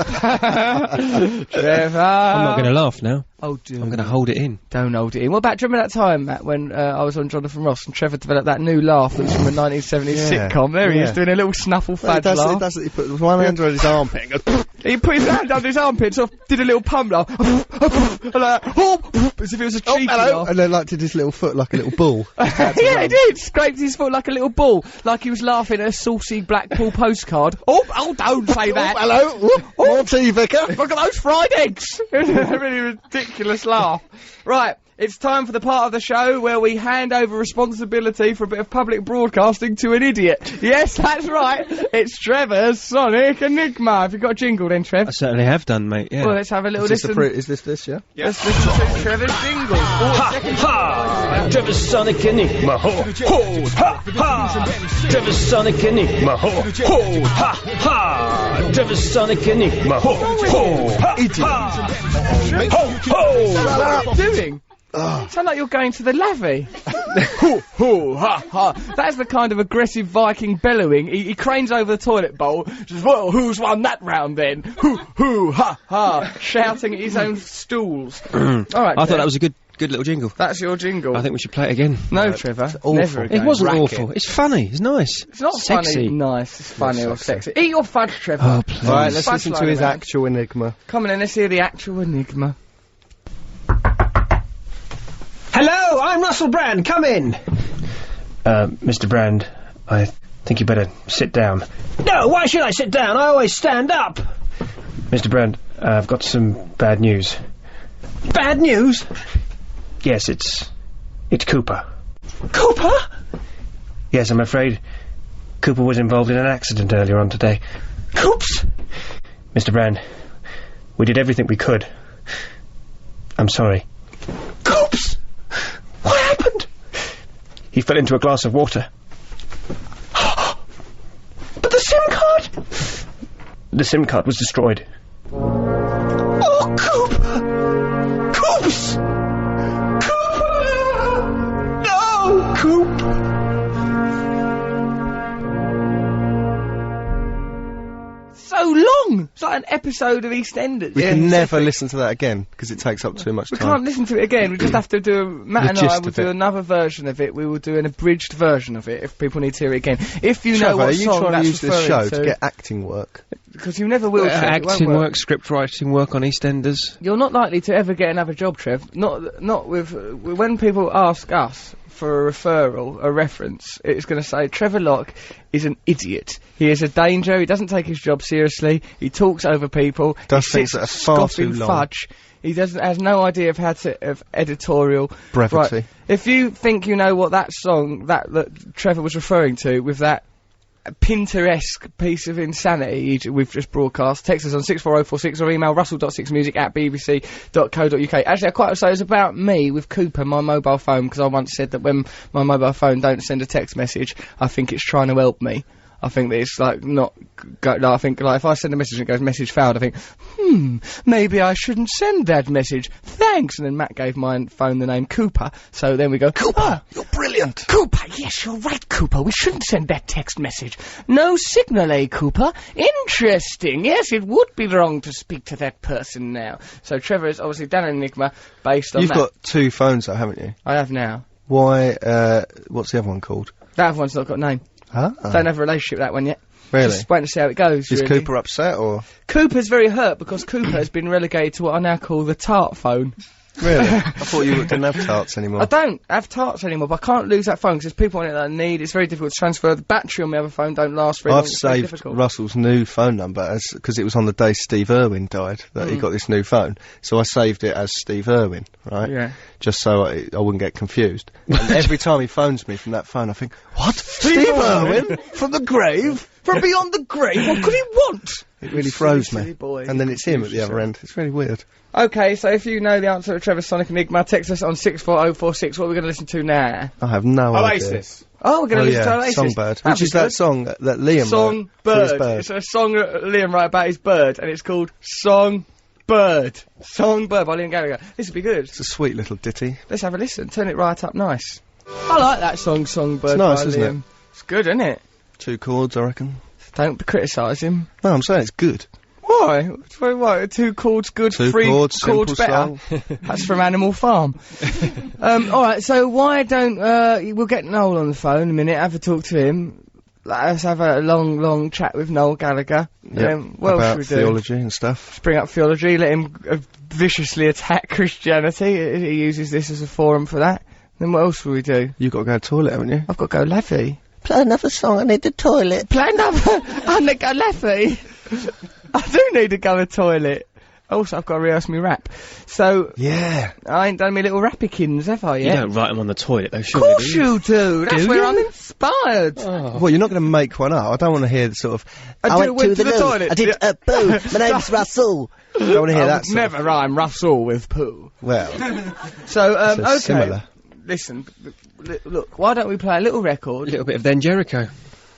I'm not going to laugh now. Oh, dear. I'm going to hold it in. Don't hold it in. What about, do you remember that time, Matt, when I was on Jonathan Ross and Trevor developed that new laugh that was from a 1970s sitcom? There he is, doing a little snuffle fudge laugh. He put one hand under his armpit and goes... He put his hand under his armpit, sort of did a little pump laugh. As if it was a cheeky laugh. And then, like, did his little foot like a little ball. Yeah, he did. Scraped his foot like a little ball, like he was laughing at a saucy Blackpool postcard. Oh, don't say that. Hello. More tea, Vicar. Look at those fried eggs. It was a really ridiculous laugh. Right, it's time for the part of the show where we hand over responsibility for a bit of public broadcasting to an idiot. Yes, that's right. It's Trevor's Sonic Enigma. Have you got a jingle then, Trev? I certainly have done, mate, yeah. Well, let's have a little listen. Is this, yeah? Let's listen to Trevor's jingle. Ha! Trevor's Sonic Enigma. Ho! Ho! Ha! Ha! Trevor's Sonic Enigma. Ho! Ho! Ha! Ha! Trevor's Sonic Enigma. Ho! Ho! Ha! Ha! Ho! Ho! What are you doing? Sound like you're going to the lavvy. Hoo, hoo, ha, ha. That's the kind of aggressive Viking bellowing. He cranes over the toilet bowl, just, well, who's won that round then? Hoo, hoo, ha, ha. Shouting at his own stools. Alright, I thought that was a good little jingle. That's your jingle. I think we should play it again. No, Trevor. Never again. It wasn't awful. It's funny. It's nice. It's not sexy. Funny, nice. It's funny or sexy. Eat your fudge, Trevor. Oh, please. Right, let's Fudge listen to his around. actual enigma. Come on then, let's hear the actual enigma. Hello, I'm Russell Brand. Come in. Mr. Brand, I think you better sit down. No, why should I sit down? I always stand up. Mr. Brand, I've got some bad news. Bad news? Yes, it's Cooper. Cooper? Yes, I'm afraid Cooper was involved in an accident earlier on today. Coops? Mr. Brand, we did everything we could. I'm sorry. Coops? What happened? He fell into a glass of water. But the SIM card? The SIM card was destroyed. Oh, Cooper! Coops! Cooper! No, Coop! So long! It's like an episode of EastEnders. We can never listen to that again, because it takes up too much We time. can't listen to it again. We just have to do Matt and I gist will of do it. another version of it. We will do an abridged version of it if people need to hear it again. If you know Trevor, what are you song trying to that's use this referring show to get acting work? because you never will. Trev, it won't Acting work. work, script writing work on EastEnders. You're not likely to ever get another job, Trev. Not with when people ask us for a referral, a reference, it's going to say Trevor Locke is an idiot. He is a danger. He doesn't take his job seriously. He talks over people. Does he things sits that are far scoffing too long. fudge. He has no idea of how to of editorial Brevity. Right. If you think you know what that song that Trevor was referring to with that Pinteresque piece of insanity we've just broadcast, text us on 64046 or email russell.6music@bbc.co.uk. Actually, I quite say it's about me with Cooper, my mobile phone, because I once said that when my mobile phone don't send a text message, I think it's trying to help me. I think that it's like not. I think like if I send a message and it goes message failed, I think, maybe I shouldn't send that message. Thanks. And then Matt gave my phone the name Cooper. So then we go, Cooper, You're brilliant! Cooper, yes, you're right, Cooper. We shouldn't send that text message. No signal, eh, Cooper? Interesting. Yes, it would be wrong to speak to that person now. So Trevor has obviously done an enigma based on You've that. got two phones though, haven't you? I have now. Why, what's the other one called? That other one's not got a name. Don't have a relationship with that one yet. Really? Just waiting to see how it goes. Is really. Cooper upset, or...? Cooper's very hurt because Cooper has been relegated to what I now call the tart phone. Really? I thought you didn't have tarts anymore. I don't have tarts anymore, but I can't lose that phone because there's people on it that I need. It's very difficult to transfer. The battery on my other phone don't last very long. I've It's very saved difficult. Russell's new phone number because it was on the day Steve Irwin died that he got this new phone. So I saved it as Steve Irwin, right? Yeah. Just so I wouldn't get confused. And every time he phones me from that phone, I think, what? Steve Irwin? From the grave? From beyond the grave? What could he want? It really throws silly me. boy. And then it's him at the other end. It's really weird. Okay, so if you know the answer to Trevor's Sonic Enigma, text us on 64046. What are we going to listen to now? I have no idea. Oasis. Oh, we're going to listen to yeah, Oasis. Songbird. That'd Which be is that good. song that Liam wrote for his Songbird. bird. It's a song that Liam wrote about his bird, and it's called Songbird. Songbird by Liam Gallagher. This would be good. It's a sweet little ditty. Let's have a listen. Turn it right up nice. I like that song, Songbird It's nice, by isn't Liam. It's good, isn't it? 2 chords, I reckon. Don't criticise him. No, I'm saying it's good. Why? Why? 2 chords good, 2 3 chords, chords simple better. That's from Animal Farm. Alright, so why don't, we'll get Noel on the phone in a minute, have a talk to him. Let's have a long chat with Noel Gallagher. What else about should we do? theology and stuff. Let's bring up theology, let him viciously attack Christianity. He uses this as a forum for that. Then what else will we do? You got to go to the toilet, haven't you? I've got to go Leffy. Play another song, I need the toilet. Play another. I'm gonna go Leffy. I do need to go to the toilet. Also, I've got to rehearse my rap. So, Yeah. I ain't done my little rappykins, have I, You yet? don't write them on the toilet, though, Of surely, course do you? you do. That's Do where you? I'm inspired. Well, you're not going to make one up. I don't want to hear the sort of... I went to the loo. toilet. I did, boo, my name's Russell. I don't want to hear I that would sort never rhyme Russell with poo. Well, So, so okay. similar. Listen, look, why don't we play a little A record? little bit of Then Jericho.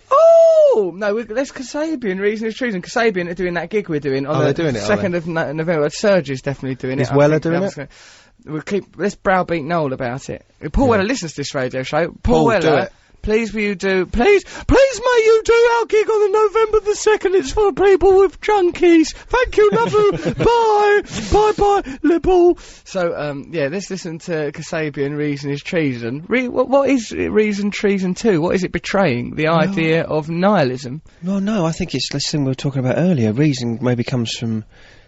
Oh! No, let's Kasabian, Reason is Treason. Kasabian are doing that gig we're doing on Oh, the they're doing it, are 2nd of November. Serge is definitely doing Is it. I Weller think doing that it? was let's browbeat Noel about it. Paul Weller listens to this radio show. Paul, Weller, do it. please will you do, please may you do our gig on the November the 2nd. It's for people with junkies. Thank you, love you. Bye, liberal. So, yeah, let's listen to Kasabian, Reason is Treason. What is Reason, Treason 2? What is it betraying? The idea of nihilism. Well, no, I think it's this thing we were talking about earlier. Reason maybe comes from...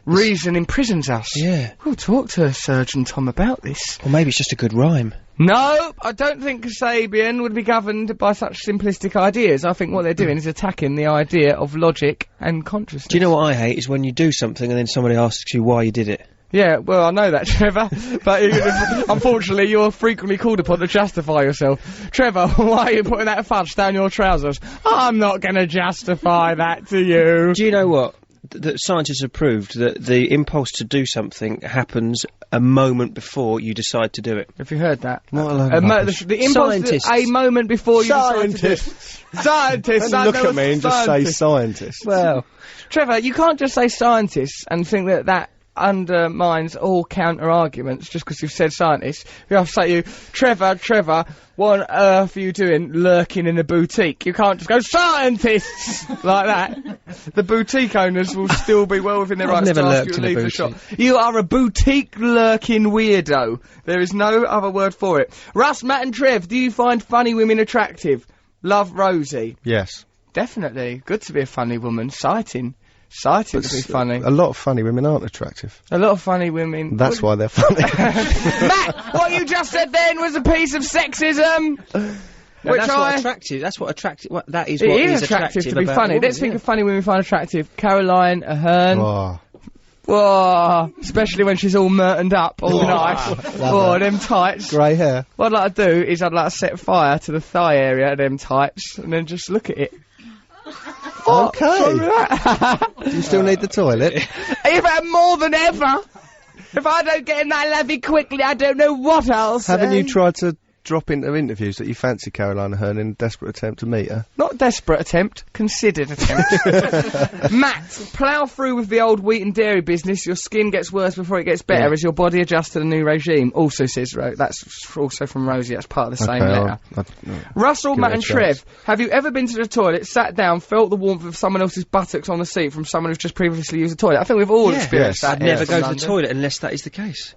Reason imprisons us. Yeah. We'll talk to Surgeon Tom about this. Or maybe it's just a good rhyme. No, I don't think Kasabian would be governed by such simplistic ideas. I think what they're doing is attacking the idea of logic and consciousness. Do you know what I hate? Is when you do something and then somebody asks you why you did it. Yeah, well, I know that, Trevor. But unfortunately, you're frequently called upon to justify yourself. Trevor, why are you putting that fudge down your trousers? I'm not going to justify that to you. Do you know what? That scientists have proved that the impulse to do something happens a moment before you decide to do it. Have you heard that? What a load of rubbish. The impulse Scientists. a moment before you decide to do it. Scientists. Don't look at me and just say scientist. Well, Trevor, you can't just say scientists and think that undermines all counter-arguments just because you've said scientists. You have to say to you, Trevor, what on earth are you doing lurking in a boutique? You can't just go, scientists! like that. The boutique owners will still be well within their I've rights to never ask lurked you to in a leave the shop. boutique. You are a boutique lurking weirdo. There is no other word for it. Russ, Matt and Trev, do you find funny women attractive? Love, Rosie. Yes. Definitely. Good to be a funny woman. Sighting to be funny. A lot of funny women aren't attractive. A lot of funny women. That's why they're funny. Matt, what you just said then was a piece of sexism. No, which that's I... what attractive. That's what attractive. That is It what is attractive to be about funny. women, Let's think yeah. of funny women we find attractive. Caroline Ahern. Oh. Whoa, especially when she's all murtoned up, all nice. Oh, them tights. Grey hair. What I'd like to do is I'd like to set fire to the thigh area of them tights and then just look at it. Okay. Do you still need the toilet? Even more than ever. If I don't get in that levy quickly, I don't know what else. Haven't you tried to drop into interviews that you fancy Caroline Ahern in a desperate attempt to meet her? Not desperate attempt, considered attempt. Matt, plough through with the old wheat and dairy business. Your skin gets worse before it gets better as your body adjusts to the new regime. Also says that's also from Rosie. That's part of the same letter. Russell, give Matt it a and chance. Trev, have you ever been to the toilet, sat down, felt the warmth of someone else's buttocks on the seat from someone who's just previously used the toilet? I think we've all experienced Yes. that. I'd never from go to the London. toilet unless that is the case.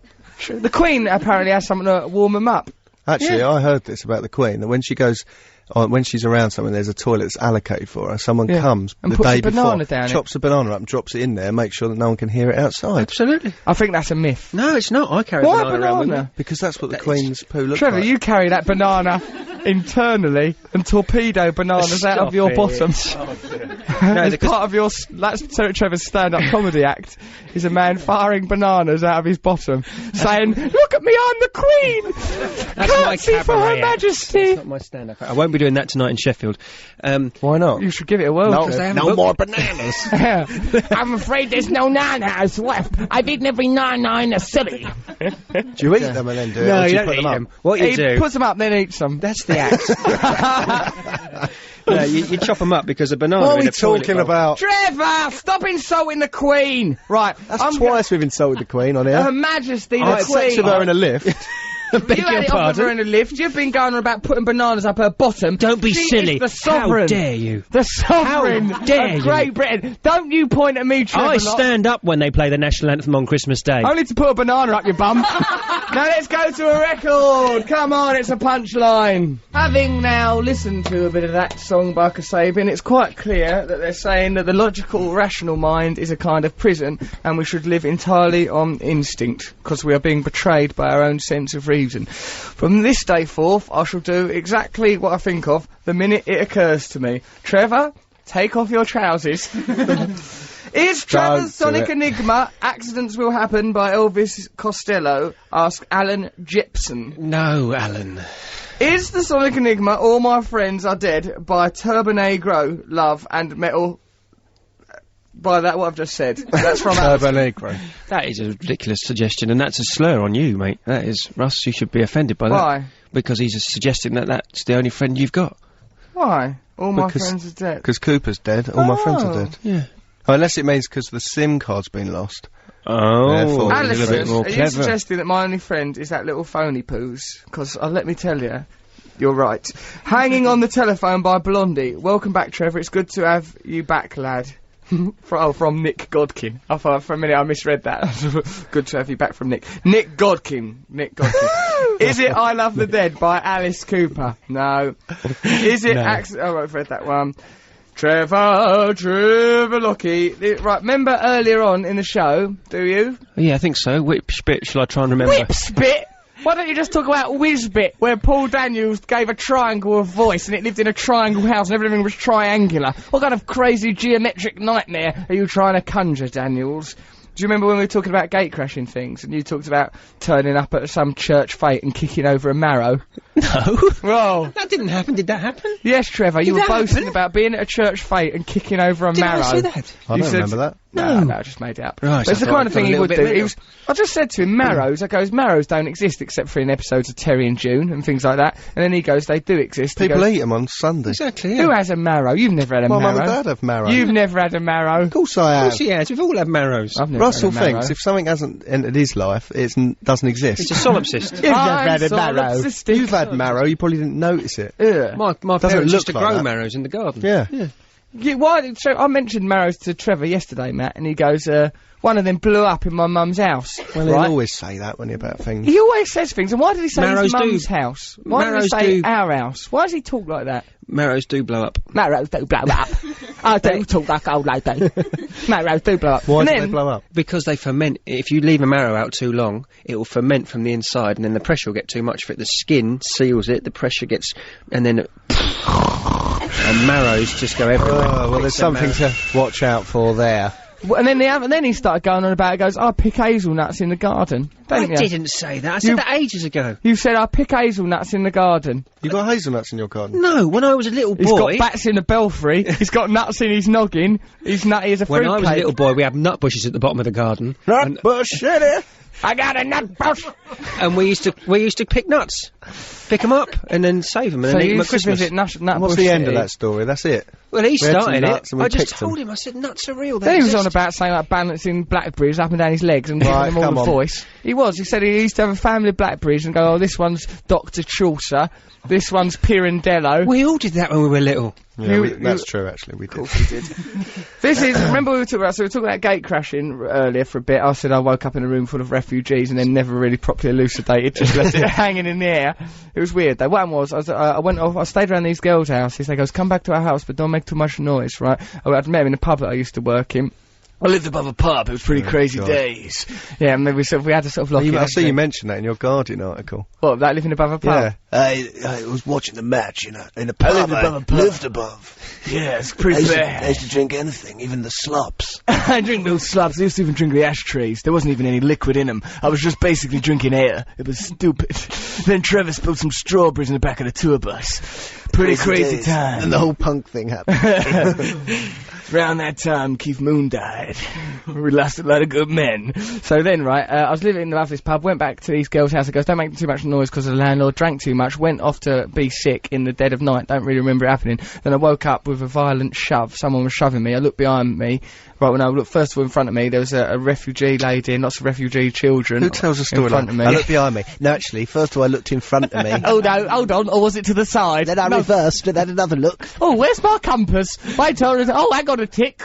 The Queen apparently has something to warm them up. Actually, I heard this about the Queen, that when she goes when she's around somewhere, there's a toilet that's allocated for her. Someone Yeah. comes And the puts day a before, banana down it. chops a banana up and drops it in there, make sure that no one can hear it outside. Absolutely. I think that's a myth. No, it's not. I carry Why a banana around with me. banana? Because that's what the Queen's poo looks Trevor, like. you carry that banana internally and torpedo bananas out of Stop your it. bottom. No, As because- part of your that's Trevor's stand-up comedy act is a man firing bananas out of his bottom, saying, "Look at me, I'm the Queen. That's my Curtsy for Her cabaret act. Majesty." It's not my stand-up. I won't be doing that tonight in Sheffield. Why not? You should give it a whirl. No, Trev. no more bananas. I'm afraid there's no nanas left. I've eaten every nana in the city. Do you eat them and then do it? No, or do you put don't eat up? them. What you He do... puts them up, then eats them. That's the act. No, you chop them up because a banana What are in we a toilet talking bowl. about? Trevor, stop insulting the Queen. Right, That's twice we've insulted the Queen on here. Her Majesty, I the had sex Queen. with her in a lift. Beg You had your it off of pardon? her in a lift. You've been going on about putting bananas up her bottom. Don't be She silly. Is the sovereign. How dare you? The sovereign How dare of Great you? Britain. Don't you point at me, Trevor. I stand up when they play the national anthem on Christmas Day. Only to put a banana up your bum. Now let's go to a record. Come on, it's a punchline. Having now listened to a bit of that song by Kasabian, it's quite clear that they're saying that the logical, rational mind is a kind of prison and we should live entirely on instinct because we are being betrayed by our own sense of reason. From this day forth, I shall do exactly what I think of the minute it occurs to me. Trevor, take off your trousers. Is Trevor's Don't do Sonic it. Enigma Accidents Will Happen by Elvis Costello? Ask Alan Jepson. No, Alan. Is the Sonic Enigma All My Friends Are Dead by Turbonegro, Love and Metal? By that, what I've just said. That's from Turbo Negro. That is a ridiculous suggestion, and that's a slur on you, mate. That is. Russ, you should be offended by that. Why? Because he's suggesting that that's the only friend you've got. Why? All My Because- Friends Are Dead. Because Cooper's dead. All my friends are Oh. dead. Yeah. Oh, unless it means because the SIM card's been lost. Oh, Therefore, a Alison, little bit Alison, more are you clever. suggesting that my only friend is that little phony poos? Because let me tell you, you're right. Hanging on the Telephone by Blondie. Welcome back, Trevor. It's good to have you back, lad. From Nick Godkin. I thought for a minute I misread that. Good to have you back from Nick. Nick Godkin. Nick Godkin. Is it I Love the Dead by Alice Cooper? No. Is it No. Oh, I've read that one. Trevor Lockie. Right, remember earlier on in the show, do you? Yeah, I think so. Which bit shall I try and remember? Whipspit! Why don't you just talk about Whizbit, where Paul Daniels gave a triangle a voice and it lived in a triangle house and everything was triangular? What kind of crazy geometric nightmare are you trying to conjure, Daniels? Do you remember when we were talking about gate crashing things and you talked about turning up at some church fete and kicking over a marrow? No. Well, That didn't happen. Did that happen? yes, Trevor, you were that boasting happen? about being at a church fete and kicking over a Did marrow. I say that? I You don't said- remember that. No, I just made it up. Right, But it's I the thought kind of I'd thing gone a he little would bit do. mental. He was, I just said to him, marrows. I goes, marrows don't exist except for in episodes of Terry and June and things like that. And then he goes, they do exist. He People goes, eat them on Sunday. Exactly. who Yeah. has a marrow? You've never had a My mum marrow. and dad have marrow. You've never had a marrow. Of course I Of have. course he has. We've all had marrows. I've never Russell had a marrow. thinks if something hasn't entered his life, it doesn't exist. It's a solipsist. I'm solipsistic. You've had marrow, you probably didn't notice it. Ugh. My Doesn't parents look used to like grow that. marrows in the garden. Yeah. So I mentioned marrows to Trevor yesterday, Matt, and he goes, one of them blew up in my mum's house. Well, right? he'll always say that when about things. He always says things, and why did he say Marrows his do. mum's house? Why Marrows did he say do. our house? Why does he talk like that? Marrows do blow up. Marrows do blow up. I do talk like old lady. Marrows do blow up. Why and do then, they blow up? Because they ferment. If you leave a marrow out too long, it will ferment from the inside, and then the pressure will get too much for it. The skin seals it, the pressure gets, and then and marrows just go everywhere. Oh, well, there's It's a something marrow. to watch out for there. and then he started going on about it, goes, I pick hazelnuts in the garden. I Don't you? didn't say that. I said You- that ages ago. You said I pick hazelnuts in the garden. You got hazelnuts in your garden? No, when I was a little He's boy. got bats in the belfry. He's got nuts in his noggin. He's nutty as a When I was a fruitcake. little boy, we had nut bushes at the bottom of the garden, and, I got a nut bush. and we used to pick nuts, pick them up, and then save them and So then eat you them at used to Christmas. visit Nut What's Bush the end of City. that story? That's it. Well, he We had some started nuts it. and we I just picked told them. him. I said nuts are real. They Then he was on exist." about saying like balancing blackberries up and down his legs and giving Right, them all come the on. voice. He was. He said he used to have a family of blackberries and go, oh, this one's Dr. Chaucer, this one's Pirandello. We all did that when we were little. Yeah, You- that's true, actually. We did. This is, remember we were talking about gate crashing earlier for a bit. I said I woke up in a room full of refugees. refugees and then never really properly elucidated, just left it hanging in the air. It was weird though. What was, I went off, I stayed around these girls' houses. They goes, come back to our house, but don't make too much noise, right? I'd met them in a pub that I used to work in. I lived above a pub. It was pretty crazy days. Yeah, and then we had to sort of lock it. I see you mentioned that in your Guardian article. What, that living above a pub? Yeah. I was watching the match in a pub. Lived above. Yeah, it's pretty bad. I used to drink anything, even the slops. I drink those slops. I used to even drink the ashtrays. There wasn't even any liquid in them. I was just basically drinking air. It was stupid. Then Trevor spilled some strawberries in the back of the tour bus. Pretty crazy time. And the whole punk thing happened. Around that time, Keith Moon died. We lost a lot of good men. So then, right, I was living above this pub, went back to these girls' house. I goes, don't make too much noise because the landlord drank too much, went off to be sick in the dead of night. Don't really remember it happening. Then I woke up with a violent shove. Someone was shoving me. I looked behind me. Right, when I looked first of all in front of me, there was a refugee lady and lots of refugee children. Who tells a story like that? I looked behind me. No, actually, first of all I looked in front of me. Oh no, hold on, or was it to the side? Then I reversed and had another look. Oh, where's my compass? Wait till I got a tick.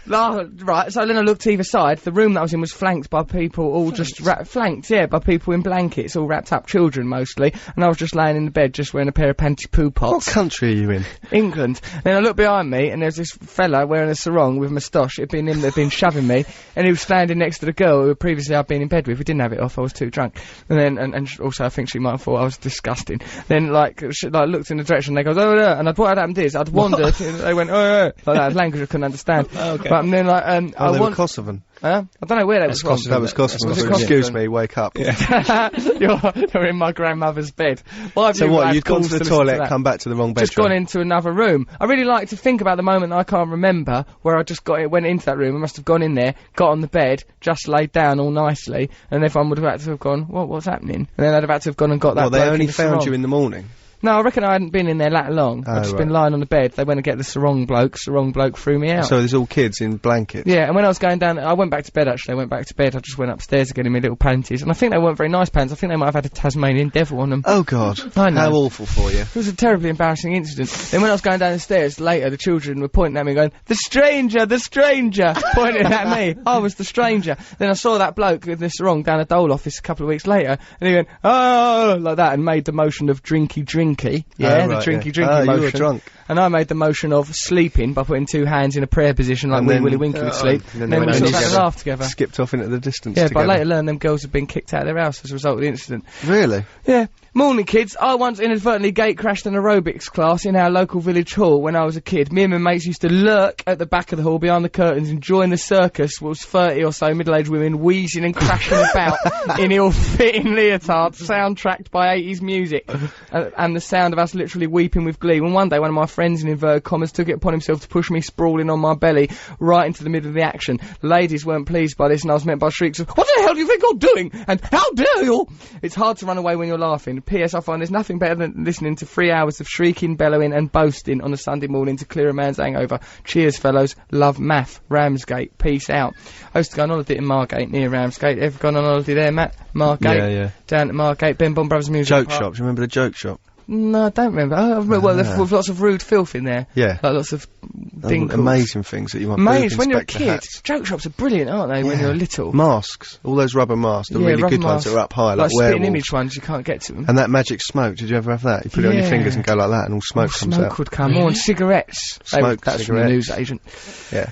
Right, so then I looked either side. The room that I was in was flanked by people all just flanked, yeah, by people in blankets, all wrapped up, children mostly, and I was just laying in the bed just wearing a pair of panty poo pots. What country are you in? England. Then I looked behind me and there's this fella wearing a sarong with a moustache. It'd been him that had been shoving me, and he was standing next to the girl who previously I'd been in bed with. We didn't have it off, I was too drunk. And then, and also I think she might have thought I was disgusting. Then like, she looked in the direction, they goes, oh yeah, and what had happened is, I'd wandered, and they went, oh yeah, like that, language I couldn't understand. Oh, okay. But then like, they were Kosovan. I don't know where that was from. That was Kosovan. Was it Kosovan? Excuse me, wake up. Yeah. you're in my grandmother's bed. So what, you'd gone to the toilet, come back to the wrong bedroom? Just gone into another room. I really like to think about the moment I can't remember, where I just went into that room. I must have gone in there, got on the bed, just laid down all nicely, and everyone would have had to have gone, what's happening? And then they'd have had to have gone and got that. Well, they only found you in the morning? No, I reckon I hadn't been in there that long. I'd just been lying on the bed. They went to get the sarong bloke threw me out. So there's all kids in blankets? Yeah, and when I was going down, I went back to bed actually. I just went upstairs again in my little panties. And I think they weren't very nice pants. I think they might have had a Tasmanian devil on them. Oh God. I know. How awful for you. It was a terribly embarrassing incident. Then when I was going down the stairs later, the children were pointing at me going, the stranger! Pointing at me. I was the stranger. Then I saw that bloke with the sarong down at Dole office a couple of weeks later, and he went, oh, like that, and made the motion of drinky. Yeah. The drinky motion. You were drunk. And I made the motion of sleeping by putting two hands in a prayer position like Willy Winky would sleep. And then we sort of had a laugh together. Skipped off into the distance together. together. But I later learned them girls had been kicked out of their house as a result of the incident. Really? Yeah. Morning, kids. I once inadvertently gate crashed an aerobics class in our local village hall when I was a kid. Me and my mates used to lurk at the back of the hall behind the curtains, enjoying the circus, whilst 30 or so middle-aged women wheezing and crashing about in ill-fitting leotards, soundtracked by 80s music, and the sound of us literally weeping with glee. When one day one of my friends, in inverted commas, took it upon himself to push me sprawling on my belly right into the middle of the action. The ladies weren't pleased by this, and I was met by shrieks of, what the hell do you think you're doing? And how dare you? It's hard to run away when you're laughing. P.S. I find there's nothing better than listening to 3 hours of shrieking, bellowing and boasting on a Sunday morning to clear a man's hangover. Cheers, fellows. Love, Math. Ramsgate. Peace out. I used to go on holiday in Margate, near Ramsgate. Ever gone on holiday there, Matt? Margate? Yeah. Down at Margate. Ben Bond Brothers Music Joke Park. shop. Do you remember the joke shop? No, I don't remember. Oh, I remember, well, with lots of rude filth in there. Yeah. Like lots of dinkles. Amazing things that you want. Amazing. When you're a kid, joke shops are brilliant, aren't they, when you're little? Masks. All those rubber masks. The really good ones that are up high, like spitting image ones, you can't get to them. And that magic smoke, did you ever have that? You put it on your fingers and go like that and all smoke comes out. Smoke would come. And cigarettes. That's from the news agent. Yeah.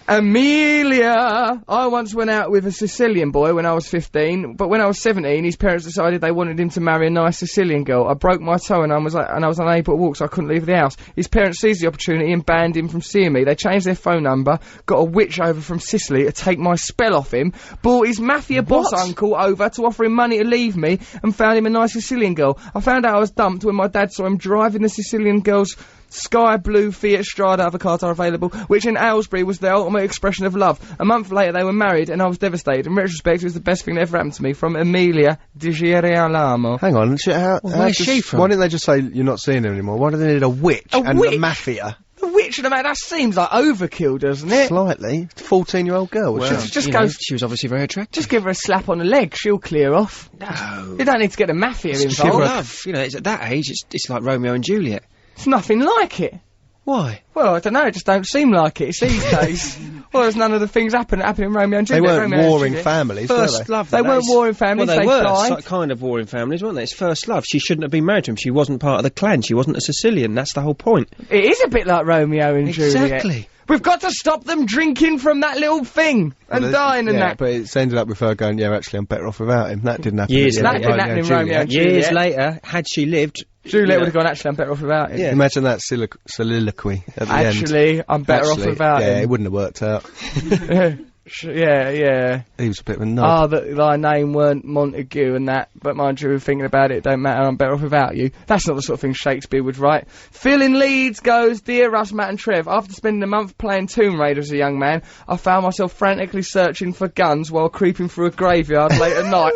Amelia! I once went out with a Sicilian boy when I was 15, but when I was 17, his parents decided they wanted him to marry a nice Sicilian girl. I broke my toe and I was unable to walk, so I couldn't leave the house. His parents seized the opportunity and banned him from seeing me. They changed their phone number, got a witch over from Sicily to take my spell off him, brought his mafia boss uncle over to offer him money to leave me, and found him a nice Sicilian girl. I found out I was dumped when my dad saw him driving the Sicilian girl's sky blue Fiat Strada Avocado available, which in Aylesbury was the ultimate expression of love. A month later they were married and I was devastated. In retrospect, it was the best thing that ever happened to me. From Amelia Di Girolamo. Hang on, where's she from? Why didn't they just say you're not seeing her anymore? Why do they need a witch and a mafia? A witch and a man, that seems like overkill, doesn't it? Slightly. 14-year-old girl. Well, she was obviously very attractive. Just give her a slap on the leg, she'll clear off. No. You don't need to get the mafia involved. Give love. You know, it's at that age, it's like Romeo and Juliet. It's nothing like it. Why? Well, I don't know, it just don't seem like it. It's these days. Well, there's none of the things happening in Romeo and They Juliet. weren't Romeo and warring Juliet. families, were First they? love. They weren't warring families, Well, they they were died. kind of warring families, weren't they? It's first love. She shouldn't have been married to him. She wasn't part of the clan. She wasn't a Sicilian. That's the whole point. It is a bit like Romeo and Juliet. Exactly. We've got to stop them drinking from that little thing and dying and yeah, that. but it's ended up with her going, yeah, actually, I'm better off without him. That didn't happen. Years at the end later. of That didn't happen in Juliet. Romeo and Years Juliet. later, had she lived, Juliet would have gone, actually, I'm better off without him. Yeah. Imagine that soliloquy at the end. Actually, I'm better off without yeah, him. it wouldn't have worked out. Yeah. He was a bit of a knob. That thy name weren't Montague and that, but mind you, thinking about it, don't matter, I'm better off without you. That's not the sort of thing Shakespeare would write. Phil in Leeds goes, Dear Russ, Matt and Trev, after spending a month playing Tomb Raider as a young man, I found myself frantically searching for guns while creeping through a graveyard late at night.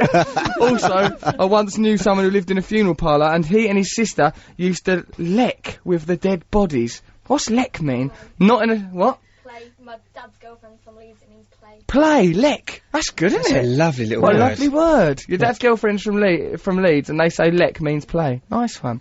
Also, I once knew someone who lived in a funeral parlour, and he and his sister used to leck with the dead bodies. What's leck mean? Not in a... what? Play. My dad's girlfriend from Leeds, it means play. Play, leck. That's good, isn't That's it? a lovely little What a word. lovely word. Your dad's girlfriend's from Leeds, and they say leck means play. Nice one.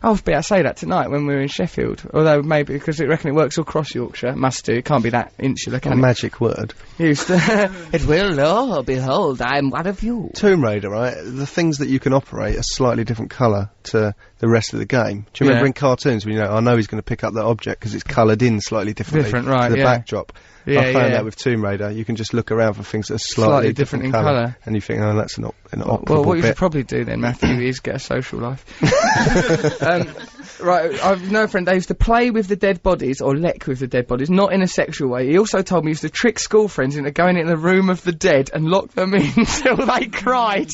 I'll be able to say that tonight when we're in Sheffield. Although maybe, because I reckon it works all across Yorkshire. It must do. It can't be that insular, A can it? magic word. Used to. It will, oh, behold, I'm one of you. Tomb Raider, right? The things that you can operate are slightly different colour to the rest of the game. Do you remember Yeah. in cartoons when I know he's going to pick up that object because it's coloured in slightly differently Different, right, to the yeah. backdrop? Yeah, I found yeah. that with Tomb Raider, you can just look around for things that are Slightly slightly, different in colour, colour. and you think, oh, that's an operable Well, what you bit. should probably do then, Matthew, is get a social life. Right, I've known a friend, they used to play with the dead bodies, or leck with the dead bodies, not in a sexual way. He also told me he used to trick school friends into going in the room of the dead and lock them in until they cried.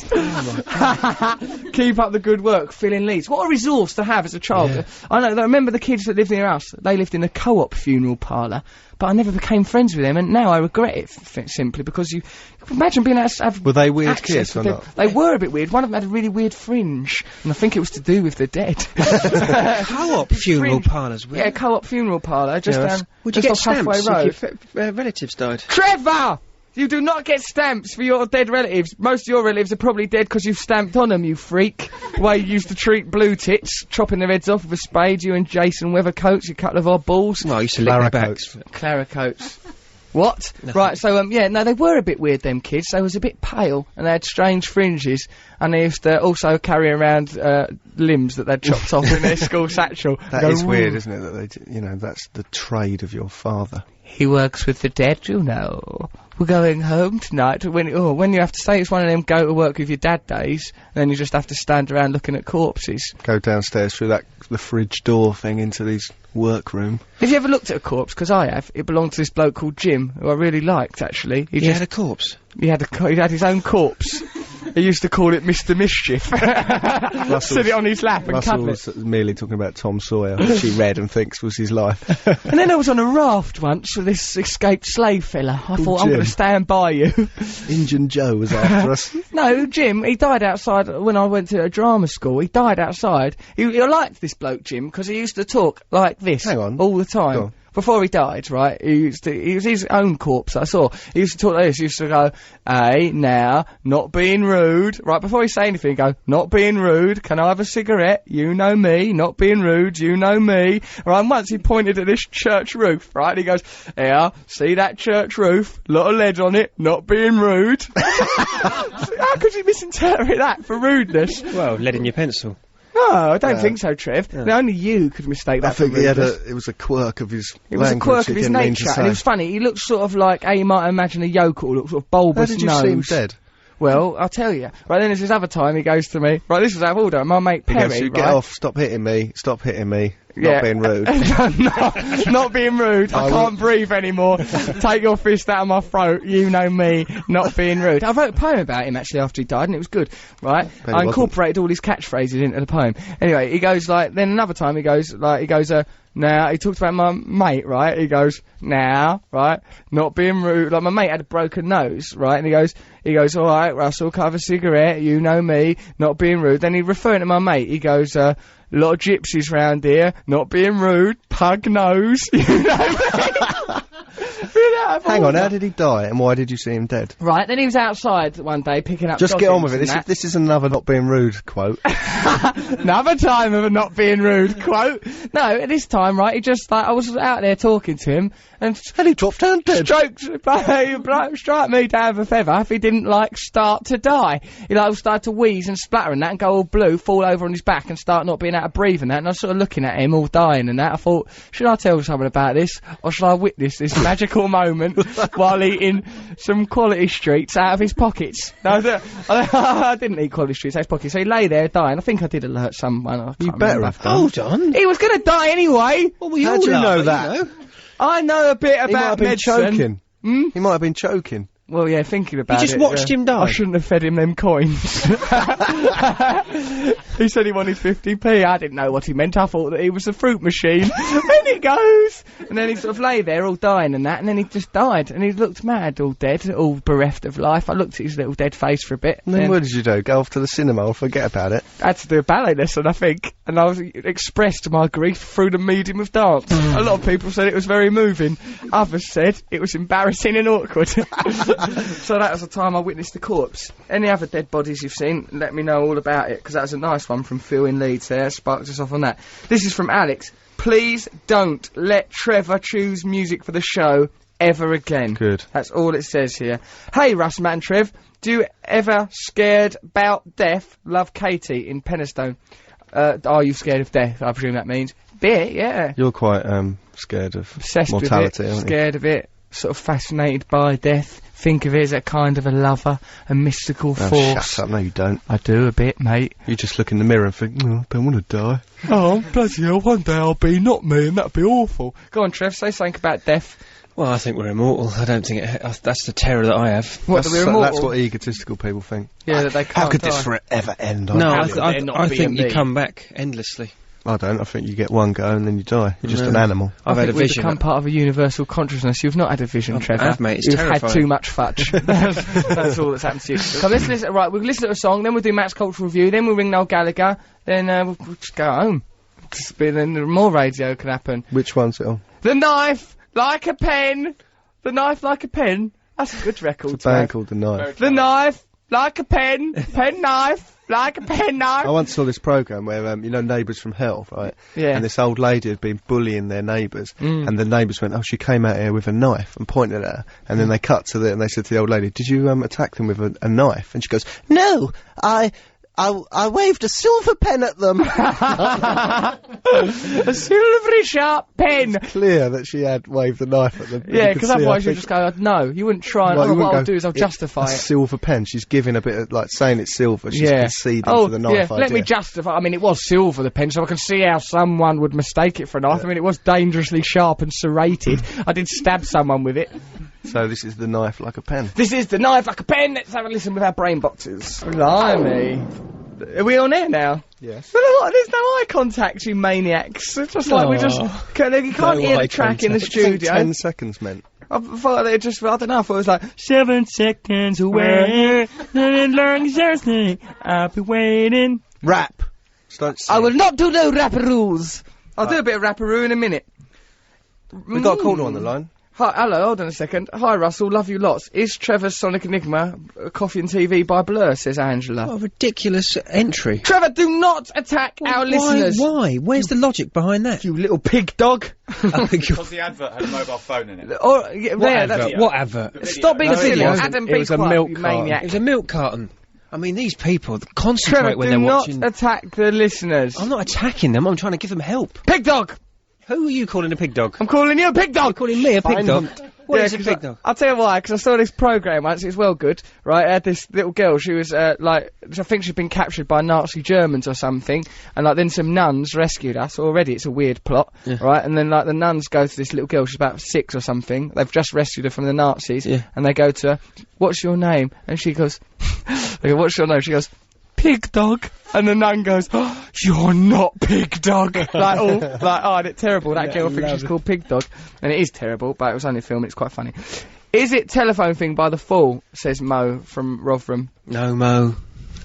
Keep up the good work, Phil in Leeds. What a resource to have as a child. I remember the kids that lived near us, they lived in a co-op funeral parlour, but I never became friends with them, and now I regret it simply because you imagine being able to have Were they weird access kids to or the- not? They were a bit weird. One of them had a really weird fringe, and I think it was to do with the dead. Co-op funeral parlours. Yeah, co-op funeral parlour, just Yeah, down would you just get off Halfway stamps Road. if your relatives died? Trevor! You do not get stamps for your dead relatives. Most of your relatives are probably dead because you've stamped on them, you freak. The way you used to treat blue tits, chopping their heads off with a spade, you and Jason Weathercoats, you couple of oddballs. Well, I used to lick their backs. Claricoats. What? Right, so, no, they were a bit weird, them kids. They was a bit pale, and they had strange fringes, and they used to also carry around, limbs that they'd chopped off in their school satchel. That Go, is weird, "Ooh." isn't it? That that's the trade of your father. He works with the dead, you know. We're going home tonight. When you have to say it's one of them go to work with your dad days, and then you just have to stand around looking at corpses. Go downstairs through the fridge door thing into these workroom. Have you ever looked at a corpse? Because I have. It belonged to this bloke called Jim, who I really liked, actually. He had a corpse. He had his own corpse. He used to call it Mr. Mischief. Sit it on his lap and cuddle it. Russell's merely talking about Tom Sawyer, which he read and thinks was his life. And then I was on a raft once with this escaped slave fella. I thought, I'm Jim. going to stand by you. Injun Joe was after us. No, Jim, he died outside when I went to a drama school. He died outside. I liked this bloke, Jim, because he used to talk like this Hang on. all the Go time. on. Before he died, right, he was his own corpse, I saw. He used to talk like this, he used to go, hey, now, not being rude. Right, before he say anything, he'd go, not being rude, can I have a cigarette? You know me, not being rude, you know me. Right, and once he pointed at this church roof, right, and he goes, yeah, see that church roof? Lot of lead on it, not being rude. How could you misinterpret that for rudeness? Well, lead in your pencil. No, I don't think so, Trev. No, only you could mistake that I think for rudeness. it was a quirk of his It was a language quirk he of his didn't mean to nature, say. and it was funny. He looked sort of like how you might imagine a yokel look, sort of bulbous How did you nose. see him dead? Well, I'll tell you. Right, then there's this other time he goes to me. Right, this was out of order. My mate He Perry, goes, "You right? get off, stop hitting me, Yeah. not being rude. No, not being rude. I can't breathe anymore. Take your fist out of my throat. You know me. Not being rude. I wrote a poem about him actually after he died, and it was good. Right? I wasn't. incorporated all his catchphrases into the poem. Anyway, he goes like. Then another time he goes. Now, he talked about my mate, right? He goes, now, right? Not being rude. Like, my mate had a broken nose, right? And he goes, alright, Russell, can I have a cigarette? You know me. Not being rude. Then he referring to my mate. He goes, lot of gypsies round here. Not being rude. Pug nose. You know me. of Hang on, order. how did he die, and why did you see him dead? Right, then he was outside one day picking up Just get on with doggins it. and that. This is another not being rude quote. Another time of a not being rude quote. No, this time, right, he just, like, I was out there talking to him, and he dropped down dead. Strike me down with a feather if he didn't, like, start to die. He, like, started to wheeze and splatter and that, and go all blue, fall over on his back and start not being able to breathe and that, and I was sort of looking at him all dying and that. I thought, should I tell someone about this, or should I witness this magical moment while eating some Quality Streets out of his pockets? No, I didn't eat Quality Streets out of his pockets, so he lay there dying. I think I did alert someone. I You can't better remember. have done. Hold on. He was gonna die anyway. Well, we How all do you are, know but, that? you know. I know a bit He might have about been medicine. choking. Hmm? He might have been choking. Well, yeah, thinking about it. just watched him die. I shouldn't have fed him them coins. He said he wanted 50p. I didn't know what he meant. I thought that he was a fruit machine. In it goes! And then he sort of lay there all dying and that, and then he just died. And he looked mad, all dead, all bereft of life. I looked at his little dead face for a bit. And then what did you do? Go off to the cinema or forget about it? I had to do a ballet lesson, I think, and I was expressed my grief through the medium of dance. A lot of people said it was very moving. Others said it was embarrassing and awkward. So that was the time I witnessed the corpse. Any other dead bodies you've seen, let me know all about it, because that was a nice one from Phil in Leeds there. Sparked us off on that. This is from Alex. Please don't let Trevor choose music for the show ever again. Good. That's all it says here. Hey, Russ, Matt and Trev. Do you ever scared about death? Love Katie in Penistone. Are you scared of death? I presume that means. Bit, yeah. You're quite scared of Obsessed mortality, with it, aren't you? scared of it, sort of fascinated by death. Think of it as a kind of a lover, a mystical Oh, force. shut up. No, you don't. I do a bit, mate. You just look in the mirror and think, oh, I don't want to die. Oh, bloody hell, one day I'll be not me and that'd be awful. Go on, Trev, say something about death. Well, I think we're immortal. I don't think that's the terror that I have. What, that we're immortal? That's what egotistical people think. Yeah, that they can't How could die. this forever end? No, How could there not I be think a you me? come back endlessly. I don't. I think you get one go and then you die. You're just an animal. I've I had a think we've vision. become part of a universal consciousness. You've not had a vision, Trevor. have, mate. It's You've terrifying. had too much fudge. That's all that's happened to you. Come, let's listen. Right, we'll listen to a song, then we'll do Matt's Cultural Review, then we'll ring Noel Gallagher, then we'll just go home. Then more radio can happen. Which one's it on? The Knife Like a Pen. The Knife Like a Pen. That's a good record. It's a band Trev. called The Knife. The Knife Like a Pen. Pen knife. Like a pen knife. I once saw this programme where, you know, Neighbours from Hell, right? Yeah. And this old lady had been bullying their neighbours, and the neighbours went, oh, she came out here with a knife, and pointed at her, and then they cut to and they said to the old lady, did you, attack them with a knife? And she goes, no, I waved a silver pen at them. A silvery sharp pen. Clear that she had waved a knife at them. Yeah, because otherwise you'd just go, no, you wouldn't try and, Well, you what wouldn't I'll go, do is I'll justify a it. silver pen. She's giving a bit of, like, saying it's silver. She's Yeah. conceding Oh, for the knife yeah, idea. let me justify. I mean, it was silver, the pen, so I can see how someone would mistake it for a knife. I mean, it was dangerously sharp and serrated. I did stab someone with it. So this is The Knife Like a Pen. This is The Knife Like a Pen. Let's have a listen with our brain boxes. Blimey. Are we on air now? Yes. There's no eye contact, you maniacs. It's just like we just... You can't hear the track in the studio. 10 seconds meant. I thought they just, I don't know, I thought it was like 7 seconds away, and long as Thursday, I'll be waiting. Rap. Don't I will not do no rapparoos. I'll do a bit of rapparoo in a minute. We've got a caller on the line. Hi, hello, hold on a second. Hi Russell, love you lots. Is Trevor's Sonic Enigma Coffee and TV by Blur, says Angela. What a ridiculous entry. Trevor, do not attack our listeners. Why? Where's the logic behind that? You little pig dog. Because the advert had a mobile phone in it. Or, yeah, that's- What advert? Stop being No, it silly. wasn't. Adam, It be was a quiet, milk you carton. maniac. It was a milk carton. I mean, these people concentrate Trevor, when do they're not watching. attack the listeners. I'm not attacking them. I'm trying to give them help. Pig dog! Who are you calling a pig dog? I'm calling you a pig dog! You're calling me a pig dog? What is a 'cause pig dog? I'll tell you why, because I saw this programme once, it was well good, right? I had this little girl, she was, like, I think she'd been captured by Nazi Germans or something, and, like, then some nuns rescued us. Already it's a weird plot, right? And then, like, the nuns go to this little girl, she's about 6 or something, they've just rescued her from the Nazis, and they go to her, what's your name? And she goes, they go, what's your name? She goes, Pig dog. And the nun goes, oh, you're not Pig dog. Like, oh, it's terrible. That girl thinks she's called Pig dog. And it is terrible, but it was only a film, it's quite funny. Is it Telephone Thing by The Fall, says Mo from Rotherham. No, Mo.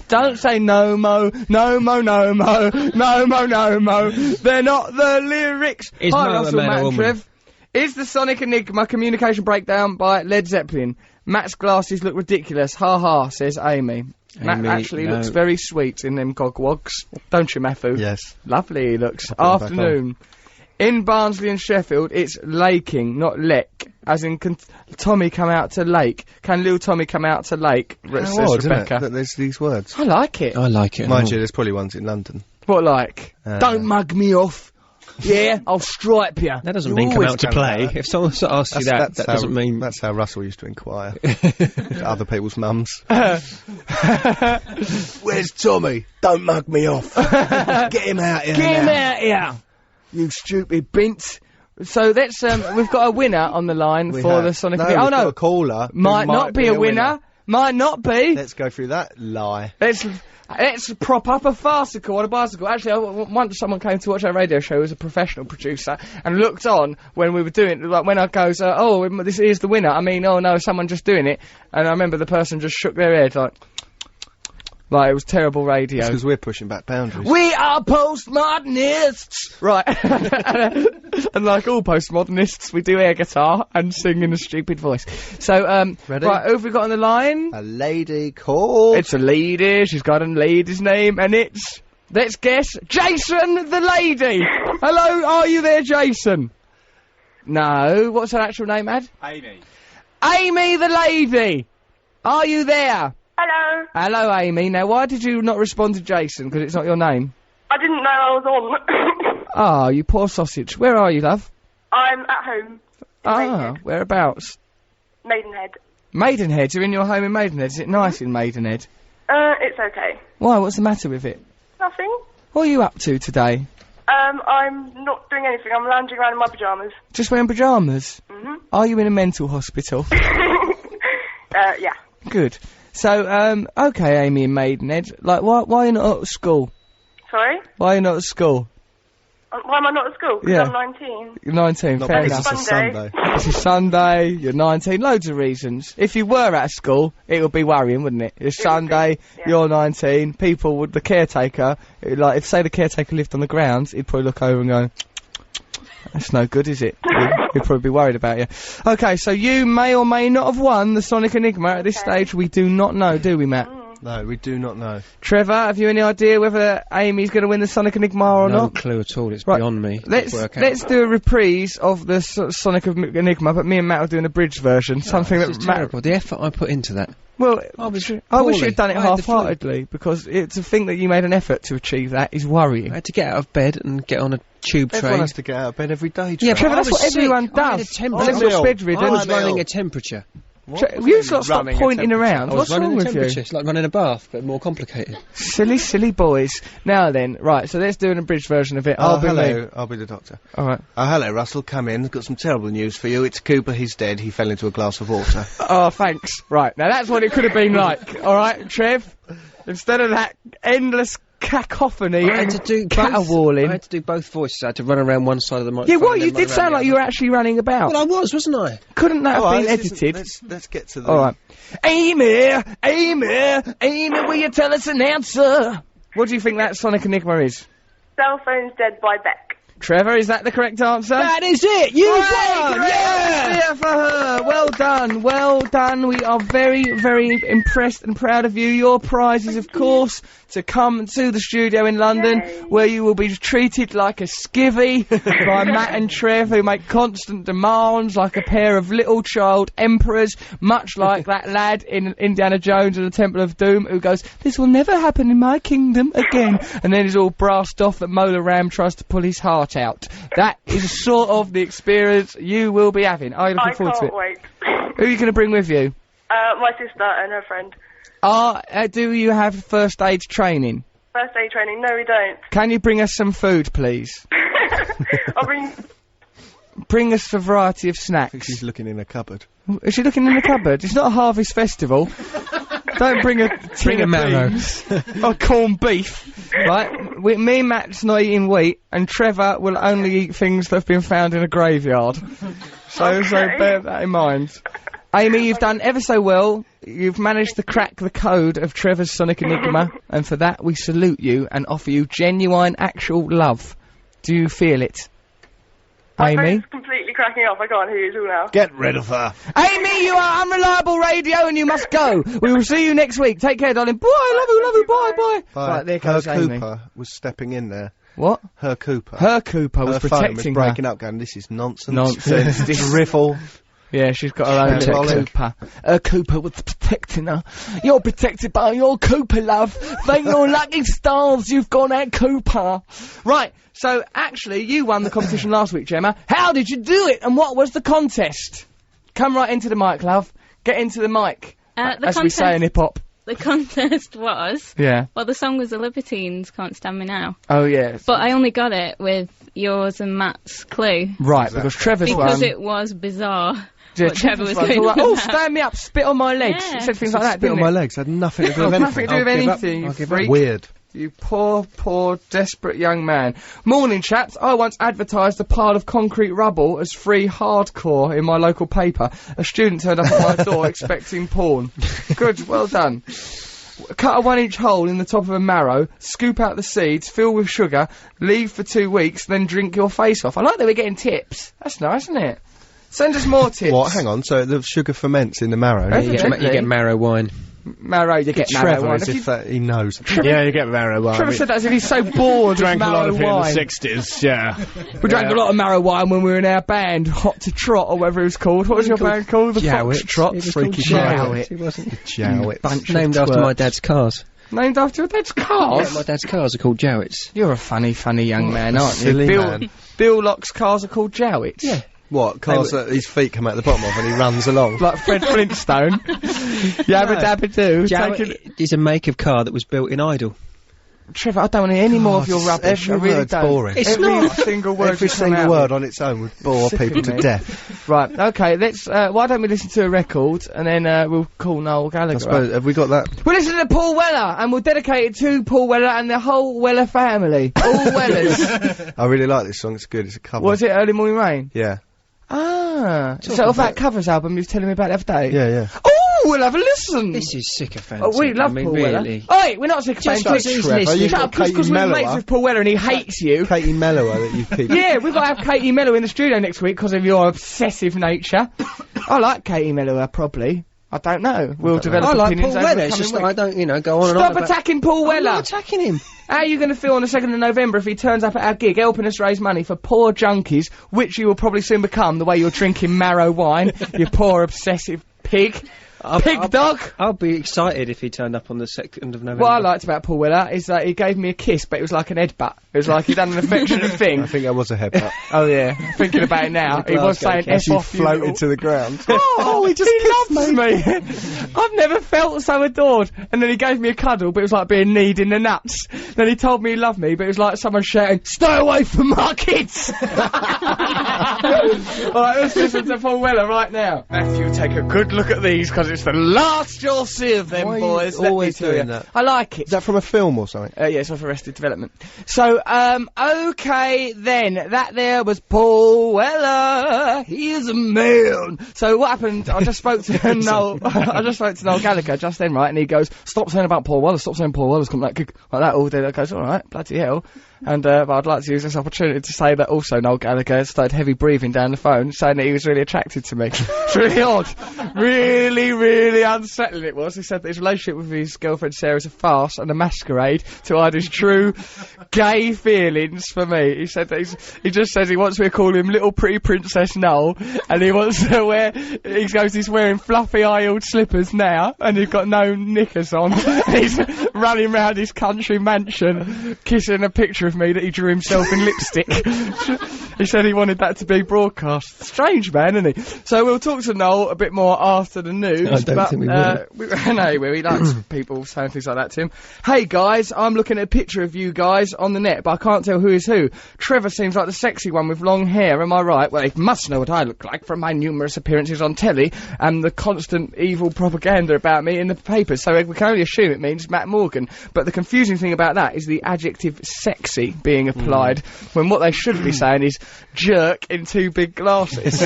Don't say no, Mo. No, Mo, no, Mo. No, Mo, no, Mo. They're not the lyrics. Is Hi, Mo a Russell, man or Matt and woman? Trev. Is the Sonic Enigma communication breakdown by Led Zeppelin? Matt's glasses look ridiculous. Ha ha, says Amy. Matt actually looks very sweet in them gogwogs. Don't you, Matthew? Yes. Lovely he looks. Afternoon. In Barnsley and Sheffield, it's laking, not lek. As in, can Tommy come out to lake? Can little Tommy come out to lake? Says How odd, isn't Rebecca. it, that there's these words. I like it. I like it. Mind you, there's probably ones in London. What like? Don't mug me off. Yeah, I'll stripe you. That doesn't mean come out to play. If someone asks you that doesn't mean... That's how Russell used to inquire. Other people's mums. Where's Tommy? Don't mug me off. Get him out here. Get him out here, you stupid bint. So that's we've got a winner on the line for the Sonic. No, oh we've no, got a caller. might not be a winner. Might not be. Let's go through that lie. Let's prop up a farcical on a bicycle. Actually, once someone came to watch our radio show as a professional producer and looked on when we were doing it, like when I goes, oh, this is the winner. I mean, oh no, someone just doing it. And I remember the person just shook their head like it was terrible radio. Because we're pushing back boundaries. We are postmodernists! Right. And like all postmodernists, we do air guitar and sing in a stupid voice. So, Ready? Right, who have we got on the line? A lady called... It's a lady, she's got a lady's name, and it's, let's guess, Jason the lady! Hello, are you there, Jason? No, what's her actual name, Ad? Amy. Amy the lady! Are you there? Hello. Hello, Amy. Now, why did you not respond to Jason? Because it's not your name. I didn't know I was on. Ah, you poor sausage. Where are you, love? I'm at home. Ah, whereabouts? Maidenhead. Maidenhead. You're in your home in Maidenhead. Is it nice in Maidenhead? It's okay. Why? What's the matter with it? Nothing. What are you up to today? I'm not doing anything. I'm lounging around in my pyjamas. Just wearing pyjamas? Mhm. Are you in a mental hospital? Yeah. Good. So, okay, Amy in Maidenhead. Like, why are you not at school? Sorry? Why are you not at school? Why am I not at school? Because Yeah. I'm 19. You're 19, Not fair because enough. it's a Sunday. It's a Sunday, you're 19, loads of reasons. If you were at school, it would be worrying, wouldn't it? It's Sunday, yeah. you're 19, people would, the caretaker, like, if say the caretaker lived on the grounds, he'd probably look over and go, that's no good, is it? He'd probably be worried about you. Okay, so you may or may not have won the Sonic Enigma. At this stage, we do not know, do we, Matt? No, we do not know. Trevor, have you any idea whether Amy's going to win the Sonic Enigma or No not? clue at all. It's Right. beyond me. to Let's work out. do a reprise of the Sonic Enigma, but me and Matt will do an abridged version. Something This that is Matt. terrible. The effort I put into that. Well, I was I wish poorly. you'd done it I had the flu. half-heartedly because it's a thing that you made an effort to achieve. That is worrying. I had to get out of bed and get on a tube Everyone train. has to get out of bed every day. Yeah, Trevor, I that's was what everyone sick. I had does. a temperature. Unless you're bedridden. I was I'm running ill. a temperature. You lot stop pointing around. I was What's running wrong a with temperature. you? It's like running a bath, but more complicated. Silly, silly boys. Now then, right, so let's do an abridged version of it. I'll be hello. me. I'll be the doctor. Alright. Oh, hello, Russell. Come in. Got some terrible news for you. It's Cooper. He's dead. He fell into a glass of water. Oh, thanks. Right, now that's what it could have been like. Alright, Trev? Instead of that endless cacophony I had and to do caterwauling. I had to do both voices. I had to run around one side of the Yeah, microphone. what? and You then run did sound around the like you other. were actually running about. Well, I was, wasn't I? Couldn't that have been Alright, edited? Let's get to the... Alright. Amy, will you tell us an answer? What do you think that Sonic Enigma is? Cell phone's dead by Beck. Trevor, is that the correct answer? That is it! You won! Yeah, for her. Well done, well done. We are very, very impressed and proud of you. Your prize is, of course, to come to the studio in London, where you will be treated like a skivvy by Matt and Trev, who make constant demands like a pair of little child emperors, much like that lad in Indiana Jones and the Temple of Doom, who goes, "This will never happen in my kingdom again," and then he's all brassed off that Mola Ram tries to pull his heart out. That is sort of the experience you will be having. Are you looking I forward to can't it? wait. Who are you going to bring with you? My sister and her friend. Do you have first aid training? First aid training. No, we don't. Can you bring us some food, please? I'll bring... Bring us a variety of I think snacks. she's looking in a cupboard. Is she looking in the cupboard? It's not a harvest festival. Don't bring a tin of marrow. beans or corned beef, right? Me and Matt's not eating wheat, and Trevor will only eat things that have been found in a graveyard. So bear that in mind. Amy, you've done ever so well. You've managed to crack the code of Trevor's Sonic Enigma, and for that we salute you and offer you genuine, actual love. Do you feel it? My Amy? phone's completely You're cracking off. I can't hear you at all now. Get rid of her. Amy, you are unreliable radio and you must go. We will see you next week. Take care, darling. Bye, love you, bye, bye. Right, there goes Her Amy. Cooper was stepping in there. What? Her Cooper. Her Cooper was Her phone was protecting her. breaking up, going, this is nonsense. Nonsense. This drivel. Yeah, she's got her own little Protector. Cooper. Her Cooper was protecting her. You're protected by your Cooper, love. Thank your lucky stars you've got that Cooper. Right, so actually you won the competition last week, Gemma. How did you do it and what was the contest? Come right into the mic, love. Get into the mic. As we say in hip-hop. The contest was... Yeah. Well, the song was The Libertines, Can't Stand Me Now. Oh, yeah. But I only got it with yours and Matt's clue. Right, because Trevor's Because one... it was bizarre. Yeah, what Trevor was one going like, on oh, about. stand me up, spit on my legs. Yeah. He said things like that, Spit didn't on my legs. Had nothing to do with anything. Nothing to do with anything, you freak. Weird. You poor, poor, desperate young man. Morning, chaps. I once advertised a pile of concrete rubble as free hardcore in my local paper. A student turned up at my door expecting porn. Good, well done. Cut a 1-inch hole in the top of a marrow, scoop out the seeds, fill with sugar, leave for 2 weeks, then drink your face off. I like that we're getting tips. That's nice, isn't it? Send us more tips. What? Hang on. So the sugar ferments in the marrow. Yeah, You get marrow wine. Marrow, you get marrow Trevor wine. as If if that he knows. Yeah, you get marrow wine. Trevor said that as if he's so bored Drank of a marrow lot of it wine. in the 60s, yeah. We drank a lot of marrow wine when we were in our band, Hot to Trot, or whatever it was called. What was your band called? The Foxtrot? Freaky Jowett. It wasn't. Jowett. Bunch named after my dad's cars. Named after your dad's cars? Yeah, my dad's cars are called Jowetts. You're a funny, funny young man, aren't you? Silly man. Bill Locke's cars are called Jowetts. Yeah. What? Cars that his feet come out the bottom of and he runs along. Like Fred Flintstone. Yabba dabba doo. Jowett is a make of car that was built in Idle. Trevor, I don't want to hear any more of your rubbish. Every I really word's don't. boring. It's Every not. single word. Every that's come single out. word on its own would bore Sick people of to me. death. Right, okay, let's, why don't we listen to a record, and then, we'll call Noel I Gallagher suppose, up. have we got that? We'll listen to Paul Weller, and we'll dedicate it to Paul Weller and the whole Weller family. All Wellers. I really like this song. It's good. It's a cover. Was it Early Morning Rain? Yeah. Ah. Is that off that covers album you was telling me about the other day? Yeah, yeah. Oh, we'll have a listen! This is sycophantic. Oh, we love I mean, Paul really. Weller. Oi, we're not sycophantic. Just 'cause he's listening. Shut up, just because we're mates with Paul Weller and he hates you. Katie Mellower that you keep. Yeah, we've got to have Katie Mello in the studio next week because of your obsessive nature. I like Katie Mello, probably. I don't know. We'll develop I like opinions Paul over Weller. the It's coming just week. I don't, go on and on Stop about... attacking Paul I'm Weller! not attacking him. How are you going to feel on the 2nd of November if he turns up at our gig helping us raise money for poor junkies, which you will probably soon become the way you're drinking marrow wine, you poor obsessive pig? Pig dog! I'll be excited if he turned up on the 2nd of November. What I liked about Paul Weller is that he gave me a kiss, but it was like an headbutt. It was like he'd done an affectionate thing. I think that was a headbutt. Oh yeah, thinking about it now, he was saying F She off you floated little- to the ground. Oh, he loves me. I've never felt so adored. And then he gave me a cuddle, but it was like being kneed in the nuts. Then he told me he loved me, but it was like someone shouting, "Stay away from my kids!" Alright, let's listen to Paul Weller right now. Matthew, take a good look at these, because it's the last you'll see of them, Why are you boys. Let me always tell doing you. that? I like it. Is that from a film or something? Yeah, it's off Arrested Development. So, okay then, that there was Paul Weller. He is a man. So what happened, I just spoke to Noel, I just spoke to Noel Gallagher just then, right, and he goes, "Stop saying about Paul Weller, stop saying Paul Weller's come like that all day." I goes, "Alright, bloody hell." And, but I'd like to use this opportunity to say that also Noel Gallagher started heavy breathing down the phone, saying that he was really attracted to me. It's really odd. Really, really unsettling it was. He said that his relationship with his girlfriend Sarah is a farce and a masquerade to hide his true gay feelings for me. He said that he just says he wants me to call him Little Pretty Princess Noel, and he wants to wear, he goes, he's wearing fluffy high-heeled slippers now, and he's got no knickers on. He's running round his country mansion, kissing a picture of me that he drew himself in lipstick. He said he wanted that to be broadcast. Strange man, isn't he? So we'll talk to Noel a bit more after the news. I don't think we will. No, he likes people saying things like that to him. Hey guys, I'm looking at a picture of you guys on the net, but I can't tell who is who. Trevor seems like the sexy one with long hair, am I right? Well, he must know what I look like from my numerous appearances on telly and the constant evil propaganda about me in the papers, so we can only assume it means Matt Morgan. But the confusing thing about that is the adjective sexy being applied, when what they should be saying is jerk in 2 big glasses.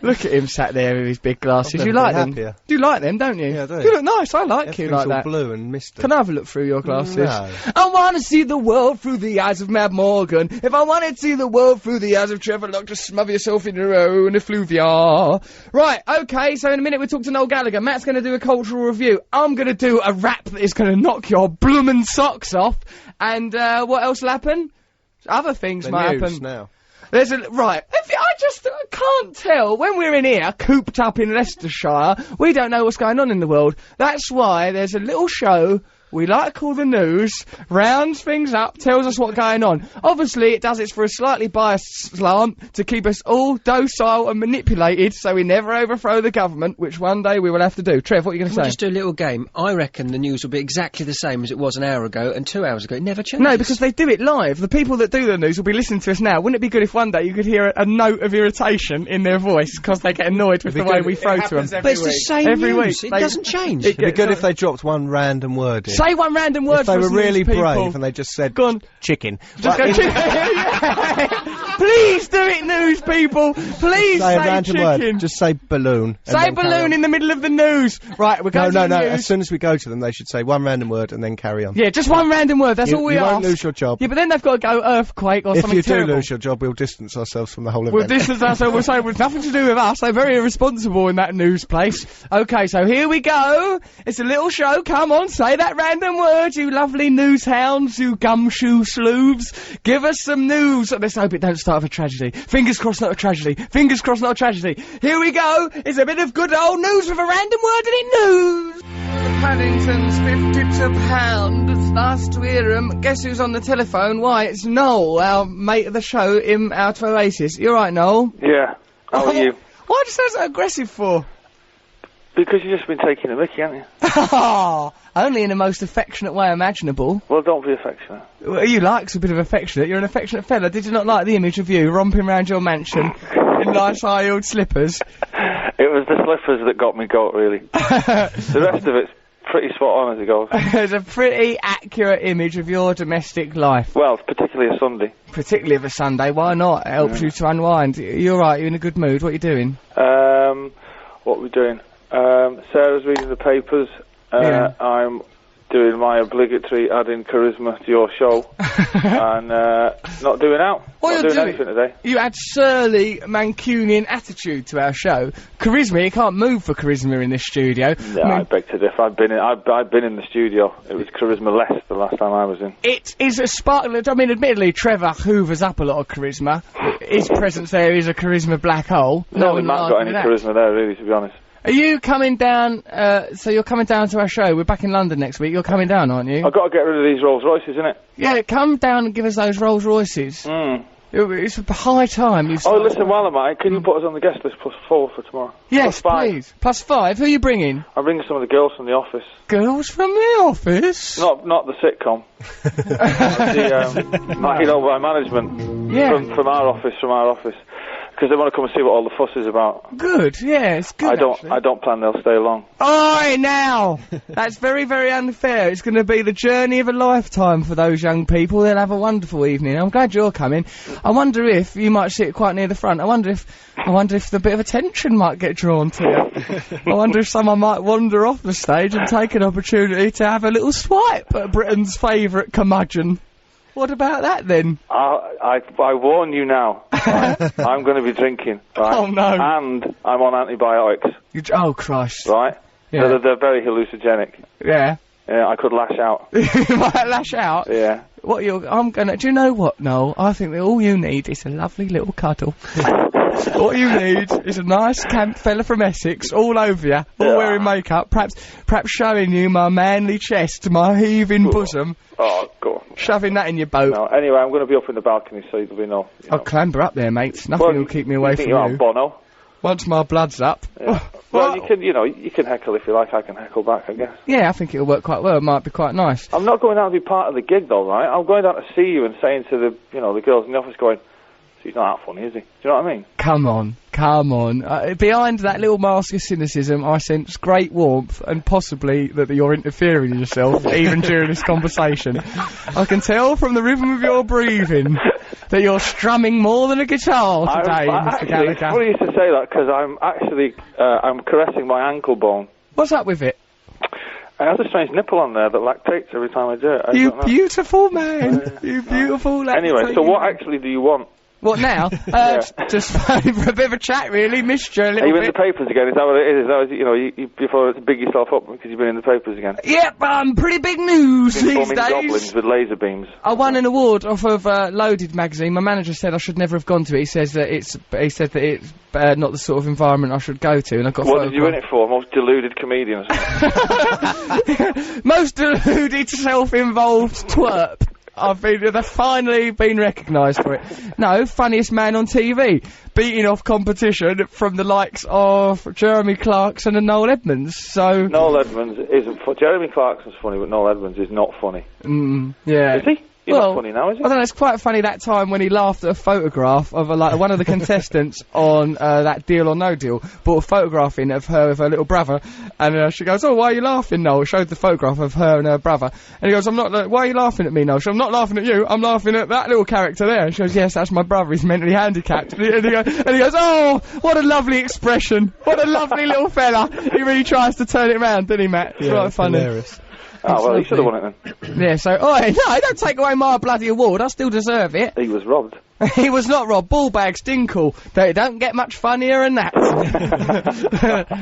Look at him sat there with his big glasses. I've You never like been them? happier. Do you like them, don't you? Yeah, I do. You look nice. I like you Everything's like all that. blue and misty. Can I have a look through your glasses? No. I wanna see the world through the eyes of Mab Morgan. If I wanted to see the world through the eyes of Trevor Lock, just smother yourself in your own effluvia. Right, okay, so in a minute we'll talk to Noel Gallagher. Matt's gonna do a cultural review. I'm gonna do a rap that is gonna knock your bloomin' socks off. And, what else will happen? Other things The might news happen. now. There's a, right, I just can't tell. When we're in here, cooped up in Leicestershire, we don't know what's going on in the world. That's why there's a little show we like to call the news, rounds things up, tells us what's going on. Obviously, it does it for a slightly biased slant to keep us all docile and manipulated so we never overthrow the government, which one day we will have to do. Trev, what are you going to Can we say? just do a little game? I reckon the news will be exactly the same as it was an hour ago and 2 hours ago. It never changes. No, because they do it live. The people that do the news will be listening to us now. Wouldn't it be good if one day you could hear a note of irritation in their voice because they get annoyed with the way we throw to them? But it's the same Every news. week. It doesn't change. It'd be good if they dropped one random word in. Say one random word If they for were us really news people. brave and they just said Go on. chicken. Just go chicken. Yeah. Please do it, news people. Please Say say a random chicken. word. Just say balloon. and Say then carry balloon on. in the middle of the news. Right, we're going No, to the no. news. As soon as we go to them, they should say one random word and then carry on. Yeah, just one random word. That's all we you ask. won't lose your job. Yeah, but then they've got to go earthquake or If something you do terrible. lose your job, we'll distance ourselves from the whole Well, event. this is us, so we'll say it's nothing to do with us. They're very irresponsible in that news place. Okay, so here we go. It's a little show. Come on, say that random word, you lovely news hounds, you gumshoe sleuths. Give us some news. Let's hope it don't start with a tragedy. Fingers crossed not a tragedy. Fingers crossed not a tragedy. Here we go. It's a bit of good old news with a random word in it. News. Paddington's £52. It's nice to hear 'em. Guess who's on the telephone? Why, it's Noel, our mate of the show, out of Oasis. You alright, Noel? Yeah. How are you? Why do you sound so aggressive for? Because you've just been taking a mickey, haven't you? Only in the most affectionate way imaginable. Well, don't be affectionate. Well, you like a bit of affectionate. You're an affectionate fella. Did you not like the image of you romping round your mansion in nice high-heeled slippers? It was the slippers that got me goat, really. The rest of it's pretty spot on as it goes. It's a pretty accurate image of your domestic life. Well, particularly a Sunday. Particularly of a Sunday. Why not? It helps you to unwind. You're right. You're in a good mood. What are you doing? What are we doing? Sarah's reading the papers. Yeah. I'm doing my obligatory adding charisma to your show. And not doing out. What not you're doing anything today. You add surly Mancunian attitude to our show. Charisma, you can't move for charisma in this studio. No, I beg to differ. I've been in the studio. It was charisma less the last time I was in. It is a sparkle. I mean, admittedly, Trevor hoovers up a lot of charisma. His presence there is a charisma black hole. No, one Matt will got argue any with that. charisma there, really, to be honest. Are you coming down, so you're coming down to our show? We're back in London next week. You're coming down, aren't you? I've got to get rid of these Rolls Royces, innit? Yeah, come down and give us those Rolls Royces. It's a high time. Oh, listen, while I'm at it, can you put us on the guest list +4 for tomorrow? Yes, +5. please. +5. Who are you bringing? I'm bringing some of the girls from the office. Girls from the office? Not the sitcom. My management. Yeah. From our office. Because they want to come and see what all the fuss is about. Good, yeah, it's good. I don't plan they'll stay long. Oi, now! That's very, very unfair. It's going to be the journey of a lifetime for those young people. They'll have a wonderful evening. I'm glad you're coming. I wonder if you might sit quite near the front. I wonder if the bit of attention might get drawn to you. I wonder if someone might wander off the stage and take an opportunity to have a little swipe at Britain's favourite curmudgeon. What about that, then? I warn you now. Right? I'm going to be drinking, right? Oh, no. And I'm on antibiotics. Oh, Christ. Right? Yeah. They're very hallucinogenic. Yeah. Yeah, I could lash out. You might lash out? Yeah. Do you know what, Noel? I think that all you need is a lovely little cuddle. What you need is a nice camp fella from Essex all over you, all wearing makeup, perhaps showing you my manly chest, my heaving bosom. Oh, God. Shoving that in your boat. No, anyway, I'm going to be up in the balcony, so there'll be no... I'll clamber up there, mate. Nothing will keep me away from you're you. Bono? Once my blood's up. Yeah. Well, you can heckle if you like. I can heckle back, I guess. Yeah, I think it'll work quite well. It might be quite nice. I'm not going down to be part of the gig, though, right? I'm going down to see you and saying to the girls in the office, going, he's not that funny, is he? Do you know what I mean? Come on. Behind that little mask of cynicism, I sense great warmth, and possibly that you're interfering with yourself, even during this conversation. I can tell from the rhythm of your breathing that you're strumming more than a guitar today, Mr. Actually, it's Gallagher. funny you to say that, because I'm actually, I'm caressing my ankle bone. What's up with it? I have a strange nipple on there that lactates every time I do it. You beautiful man. You beautiful lad. Anyway, so what actually do you want? What now? Just for a bit of a chat, really. Missed you a little Are you in bit. the papers again? Is that what it is? Is that, you know, you before to big yourself up because you've been in the papers again? Yep, pretty big news Been these bombing days. goblins with laser beams. I won an award off of Loaded magazine. My manager said I should never have gone to it. He said that it's not the sort of environment I should go to, and I got. What did you win it for? Most deluded comedian. Most deluded, self-involved twerp. They've finally been recognised for it. No, funniest man on TV, beating off competition from the likes of Jeremy Clarkson and Noel Edmonds. So Noel Edmonds isn't funny. Jeremy Clarkson's funny, but Noel Edmonds is not funny. Yeah. Is he? He's not funny now, is he? I don't know, it's quite funny that time when he laughed at a photograph of one of the contestants on that Deal or No Deal, brought a photograph in of her with her little brother, and she goes, "Oh, why are you laughing, Noel?" Showed the photograph of her and her brother, and he goes, "I'm not, why are you laughing at me, Noel?" She goes, "I'm not laughing at you, I'm laughing at that little character there." And she goes, "Yes, that's my brother, he's mentally handicapped." and he goes, "Oh, what a lovely expression, what a lovely little fella." He really tries to turn it around, doesn't he, Matt? It's right funny. Hilarious. Oh, well, he should have won it then. Yeah, so, no, don't take away my bloody award, I still deserve it. He was robbed. He was not robbed. Ballbags Dinkle. They don't get much funnier than that.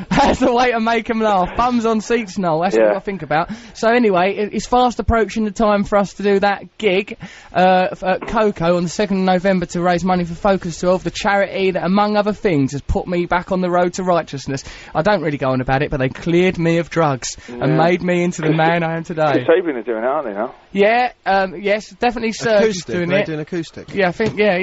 That's the way to make 'em laugh. Bums on seats, Noel. That's what I think about. So anyway, it's fast approaching the time for us to do that gig at Coco on the 2nd of November to raise money for Focus 12, the charity that, among other things, has put me back on the road to righteousness. I don't really go on about it, but they cleared me of drugs and made me into the man I am today. Kasabian are doing it, aren't they, now? Yeah, yes, definitely Serge is doing They're it. doing acoustic. Yeah, I think, yeah. I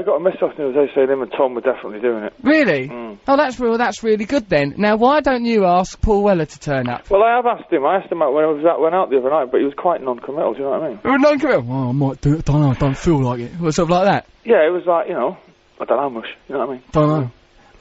got a message off the other day saying him and Tom were definitely doing it. Really? Oh, that's really good then. Now, why don't you ask Paul Weller to turn up? Well, I have asked him. I asked him when I went out the other night, but he was quite non-committal, do you know what I mean? Non-committal? Well, I might do it, don't know, I don't feel like it. Well, sort of like that? Yeah, it was like, you know, I don't know much, you know what I mean? Don't know.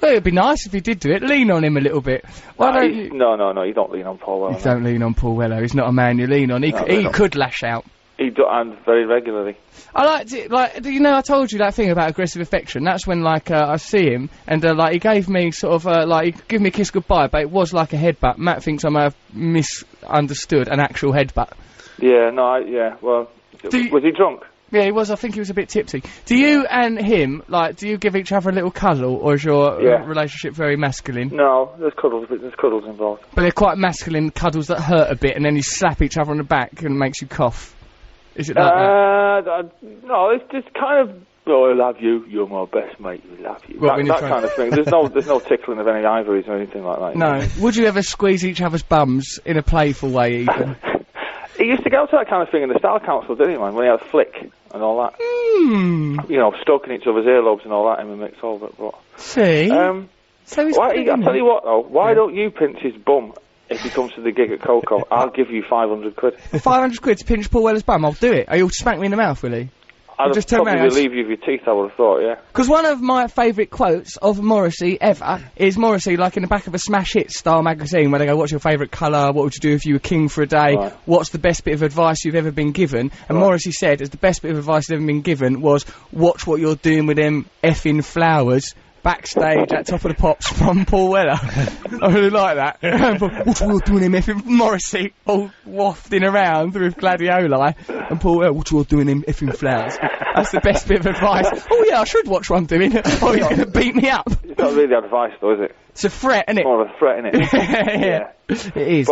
Well, it'd be nice if you did do it. Lean on him a little bit. Why don't you... No, you don't lean on Paul Weller. You don't lean on Paul Weller. He's not a man you lean on. He could lash out. He do, and very regularly. I liked it, you know, I told you that thing about aggressive affection. That's when, I see him, and, he gave me sort of, he gave me a kiss goodbye, but it was like a headbutt. Matt thinks I may have misunderstood an actual headbutt. Yeah, well, was he drunk? Yeah, he was. I think he was a bit tipsy. Do you and him, do you give each other a little cuddle, or is your relationship very masculine? No, there's cuddles involved. But they're quite masculine cuddles that hurt a bit, and then you slap each other on the back and it makes you cough. Is it like that? No, it's just kind of, oh, I love you, you're my best mate, I love you. That kind of thing. There's no tickling of any ivories or anything like that. No. Would you ever squeeze each other's bums in a playful way, even? He used to go to that kind of thing in the Style Council, didn't he, man? When he had Flick and all that. You know, stoking each other's earlobes and all that in the mix over. But see? So he's I'll tell you what, though. Why don't you pinch his bum if he comes to the gig at Coco? I'll give you 500 quid. 500 quid to pinch Paul Weller's bum? I'll do it. He'll smack me in the mouth, will he? I'd just probably relieve you of your teeth, I would have thought, yeah. Because one of my favourite quotes of Morrissey ever is Morrissey, in the back of a Smash Hits style magazine, where they go, "What's your favourite colour? What would you do if you were king for a day? Right. What's the best bit of advice you've ever been given?" And Morrissey said, as the best bit of advice he'd ever been given was, "Watch what you're doing with them effing flowers." Backstage at Top of the Pops from Paul Weller. I really like that. What you're doing him effing Morrissey all wafting around with gladioli, and Paul Weller, what you're doing him effing flowers. That's the best bit of advice. Oh yeah, I should watch what I'm doing. Oh, he's going to beat me up. It's not really advice though, is it? It's a threat, isn't it? It's more of a threat, isn't it? Yeah. It is.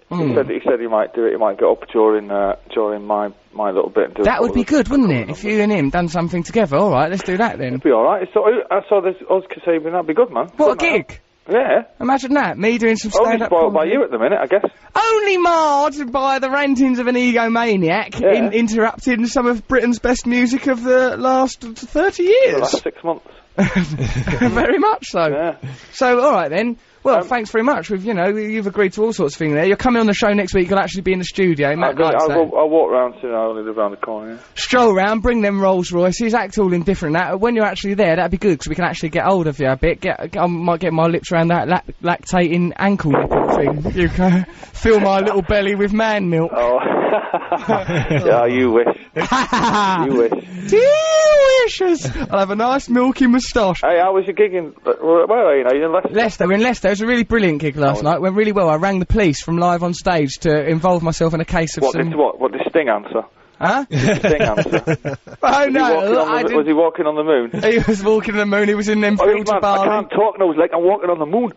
But he said he might do it. He might get up during my little bit. And do that would be good, wouldn't it? If you and him done something together. All right, let's do that then. It'd be all right. I saw this Oz Kasabian. That'd be good, man. What a gig! Yeah. Imagine that. Me doing some Only stand-up. spoiled by you at the minute, I guess. Only marred by the rantings of an egomaniac interrupting some of Britain's best music of the last 30 years. The last 6 months. Very much so. Yeah. So, all right then. Well, thanks very much. You've agreed to all sorts of things there. You're coming on the show next week. You'll actually be in the studio. Matt likes that. I'll walk round soon. I only live round the corner. Yeah. Stroll round, bring them Rolls Royces, act all indifferent. That when you're actually there, that'd be good because we can actually get hold of you a bit. I might get my lips around that lactating ankle nipple thing. You can fill my little belly with man milk. Oh, yeah, you wish. You wish. Delicious! I'll have a nice milky moustache. Hey, how was your gig in... Where are you now? You in Leicester? Leicester, we're in Leicester. It was a really brilliant gig last night. Went really well. I rang the police from live on stage to involve myself in a case of What did Sting answer? Huh? Sting answer. Oh no, Was he walking on the moon? He was walking on the moon, he was in them fields of Bali. I can't talk now, it's like I'm walking on the moon.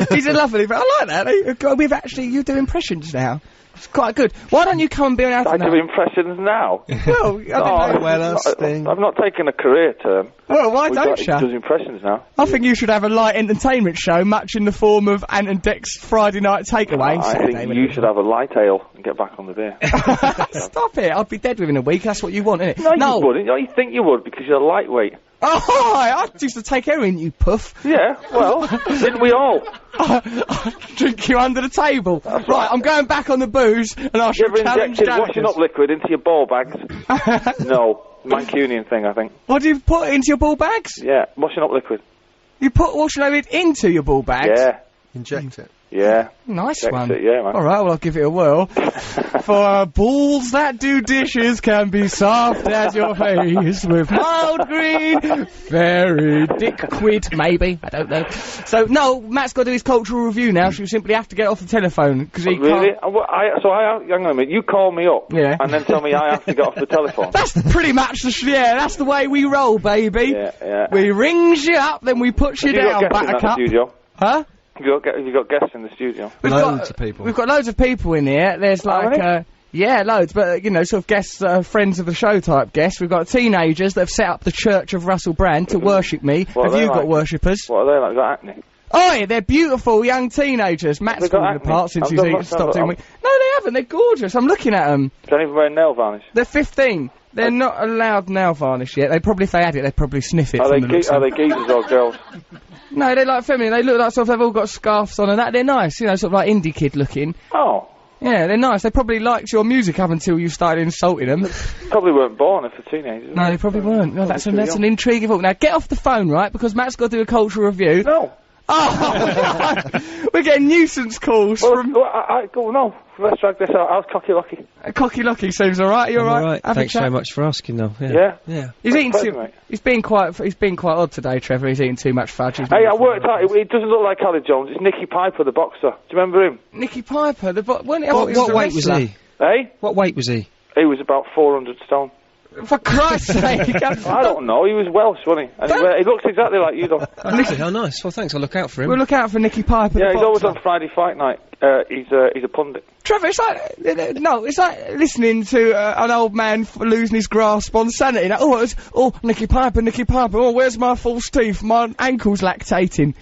He's a lovely, but I like that. You do impressions now. It's quite good. Why don't you come and be an actor? I do impressions now. Well, I'm not taking a career term. Well, why don't you? He does impressions now. I think you should have a light entertainment show, much in the form of Ant and Dec's Friday night takeaway. I think you should have a light ale and get back on the beer. Stop it! I'd be dead within a week. That's what you want, isn't No, it? you wouldn't. You think you would because you're lightweight. Oh, I used to take heroin, you puff. Yeah, well, didn't we all? I drink you under the table. Right, I'm going back on the booze, and I shall challenge injected washing up liquid into your ball bags? No, Mancunian thing, I think. What do you put into your ball bags? Yeah, washing up liquid. You put washing liquid into your ball bags? Yeah. Inject it. Yeah. Nice Inject one. It, yeah, man. Alright, well, I'll give it a whirl. For balls that do dishes can be soft as your face with mild green fairy dick quid, maybe. I don't know. So, no, Matt's got to do his cultural review now, so you simply have to get off the telephone, because he really? can't... Hang on a minute, you call me up, yeah, and then tell me I have to get off the telephone. That's pretty much that's the way we roll, baby. Yeah, yeah. We rings you up, then we put you down, buttercup. Studio? Huh? Have you got guests in the studio? Loads of people. We've got loads of people in here. There's like, yeah, loads, but, you know, sort of guests, friends of the show type guests. We've got teenagers that have set up the Church of Russell Brand to worship me. Have you got worshippers? What are they like? Got acne? Oh, yeah, they're beautiful young teenagers. Matt's falling apart since he's stopped eating weed. No, they haven't. They're gorgeous. I'm looking at them. Don't even wear nail varnish. They're 15. They're not allowed nail varnish yet. They probably, if they had it, they'd probably sniff it. Are they geezers or girls? No, they're like feminine. They look like sort of, they've all got scarves on and that. They're nice, you know, sort of like indie kid looking. Oh. Yeah, they're nice. They probably liked your music up until you started insulting them. Probably weren't born if they're teenagers. No, they probably weren't. No, that's an intriguing thought. Now, get off the phone, right? Because Matt's got to do a cultural review. No. Oh, we're getting nuisance calls from... no, let's drag this out. How's Cocky Lucky? Cocky Lucky seems alright, you alright? Thanks very much for asking, though. Yeah. Yeah? He's eating he's been quite odd today, Trevor. He's eating too much fudge. Hey, I worked out, it doesn't look like Ali Jones, it's Nicky Piper, the boxer. Do you remember him? Nicky Piper, what weight was he? Hey? What weight was he? He was about 400 stone. For Christ's sake! I don't know, he was Welsh, wasn't he? And he looks exactly like you, though. How nice. Well, thanks, I'll look out for him. We'll look out for Nicky Piper. Yeah, he's always on Friday Fight Night. He's a pundit. Trevor, it's like it's like listening to an old man losing his grasp on sanity. Like, Nicky Piper. Oh, where's my false teeth? My ankle's lactating.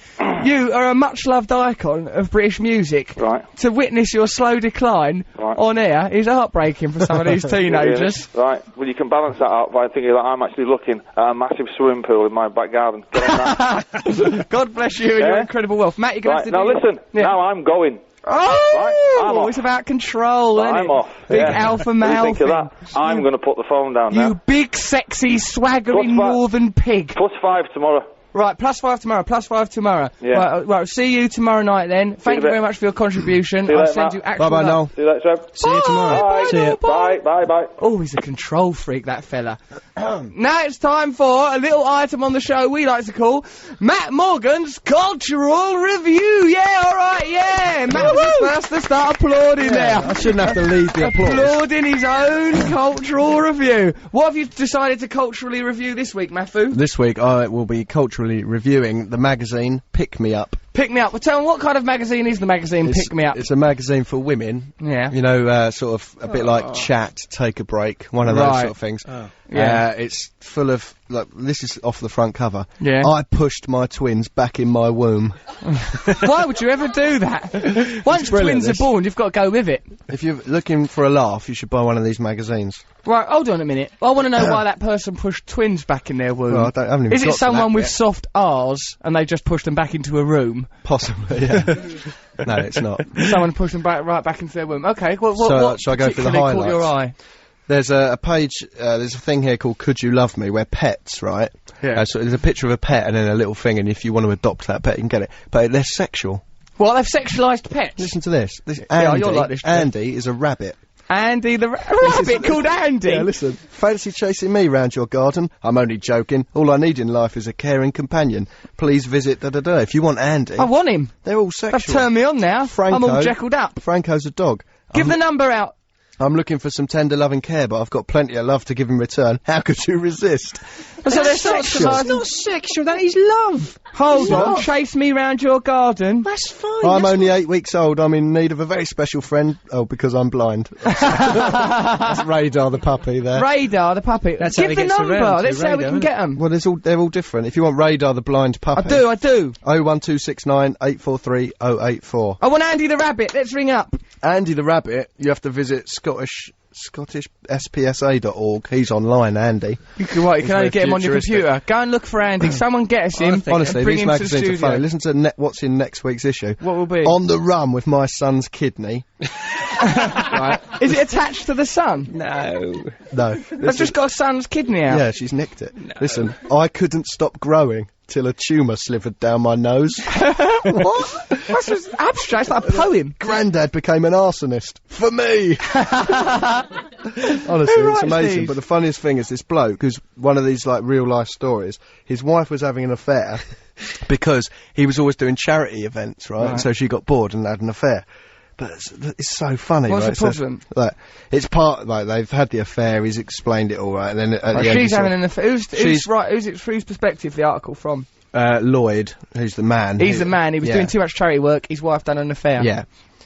You are a much-loved icon of British music. Right. To witness your slow decline on air is heartbreaking for some of these teenagers. Right. Well, you can balance that out by thinking that I'm actually looking at a massive swimming pool in my back garden. Get on that. God bless you and your incredible wealth. Matt, you're going to now listen. Yeah. Now I'm going. Oh, it's about control, isn't it? I'm off. Big alpha male. Think of that? I'm going to put the phone down now. You big, sexy, swaggering northern pig. +5 tomorrow. Right, +5 tomorrow. Yeah. Right, see you tomorrow night then. Thank you very much for your contribution. I'll send you actual... Bye-bye, Noel. See you later, Trev. See you tomorrow. Bye. See you. Bye. Oh, he's a control freak, that fella. Now it's time for a little item on the show we like to call Matt Morgan's Cultural Review. Yeah, alright, yeah. Matt was the first to start applauding there. I shouldn't have to lead the applause. Applauding his own cultural review. What have you decided to culturally review this week, Matthew? This week I will be culturally reviewing the magazine Pick Me Up. Pick Me Up. Well, tell me, what kind of magazine is the magazine Pick Me Up? It's a magazine for women. Yeah. You know, sort of a bit like Chat, Take a Break, one of those sort of things. Oh. Yeah. It's full of, like, this is off the front cover. Yeah. I pushed my twins back in my womb. Why would you ever do that? Once twins are born, you've got to go with it. If you're looking for a laugh, you should buy one of these magazines. Right, hold on a minute. I want to know why that person pushed twins back in their womb. Well, I haven't even Is it got to someone that with yet. soft R's and they just pushed them back into a room? Possibly, yeah. No, it's not. Someone pushed them right back into their womb. Okay, what shall I go for the particularly caught highlights? your eye? There's a page, there's a thing here called Could You Love Me, where pets, right? Yeah. So there's a picture of a pet and then a little thing, and if you want to adopt that pet, you can get it. But they're sexual. Well, they've sexualised pets. Listen to this. Yeah, you're like this, Jeff. Andy is a rabbit. Andy the rabbit called Andy. Yeah, listen. Fancy chasing me round your garden? I'm only joking. All I need in life is a caring companion. Please visit da-da-da. If you want Andy... I want him. They're all sexual. They've turned me on now. Franco, I'm all jackled up. Franco's a dog. Give the number out. I'm looking for some tender loving care, but I've got plenty of love to give in return. How could you resist? So they're Sexual. It's not sexual, that is love. Hold on, chase me round your garden. That's fine. I'm only 8 weeks old. I'm in need of a very special friend. Oh, because I'm blind. That's Radar the puppy there. Radar the puppy. That's how Give he the gets number. around to Let's see how we Radar, can get them. Well, they're all different. If you want Radar the blind puppy... I do. 01269 843 084. I want Andy the rabbit. Let's ring up. Andy the rabbit, you have to visit ScottishSPSA.org. He's online, Andy. You can only very get him on your futuristic. computer. Go and look for Andy. Someone get us him. Honestly, and bring these him to the magazines are studio. funny. Listen to what's in next week's issue. What will be? On the Run with My Son's Kidney. Right. Is it attached to the sun? No. No. They've just got a son's kidney out. Yeah, she's nicked it. No. Listen, I couldn't stop growing till a tumour slithered down my nose. What? That's just abstract. It's like a poem. Grandad became an arsonist. For me! Honestly, Who it's writes amazing. these? But the funniest thing is this bloke, who's one of these, like, real-life stories, his wife was having an affair because he was always doing charity events, right? And so she got bored and had an affair. But it's so funny, What's right? the problem? So, like, it's part, like, they've had the affair, he's explained it all right, and then at the end... She's having an affair. Whose perspective the article from? Lloyd, who's the man. He's the man. He was doing too much charity work. His wife done an affair. Yeah.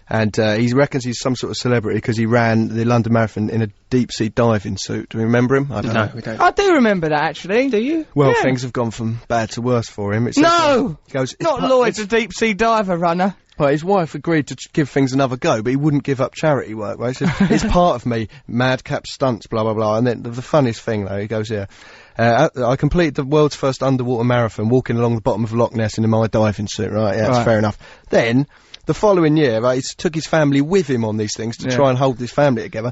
And he reckons he's some sort of celebrity because he ran the London Marathon in a deep-sea diving suit. Do we remember him? I don't know. We don't. I do remember that, actually. Do you? Well, Yeah. things have gone from bad to worse for him. It says No! he goes, Not Lloyd's a deep-sea diver runner. Well, his wife agreed to give things another go, but he wouldn't give up charity work, right? He said, it's part of me, madcap stunts, blah, blah, blah. And then the funniest thing, though, he goes here, I completed the world's first underwater marathon walking along the bottom of Loch Ness in my diving suit, right? Yeah, that's fair enough. Then... the following year, right, he took his family with him on these things to try and hold his family together.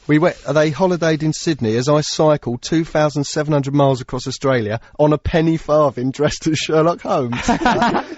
They holidayed in Sydney as I cycled 2,700 miles across Australia on a penny farthing dressed as Sherlock Holmes.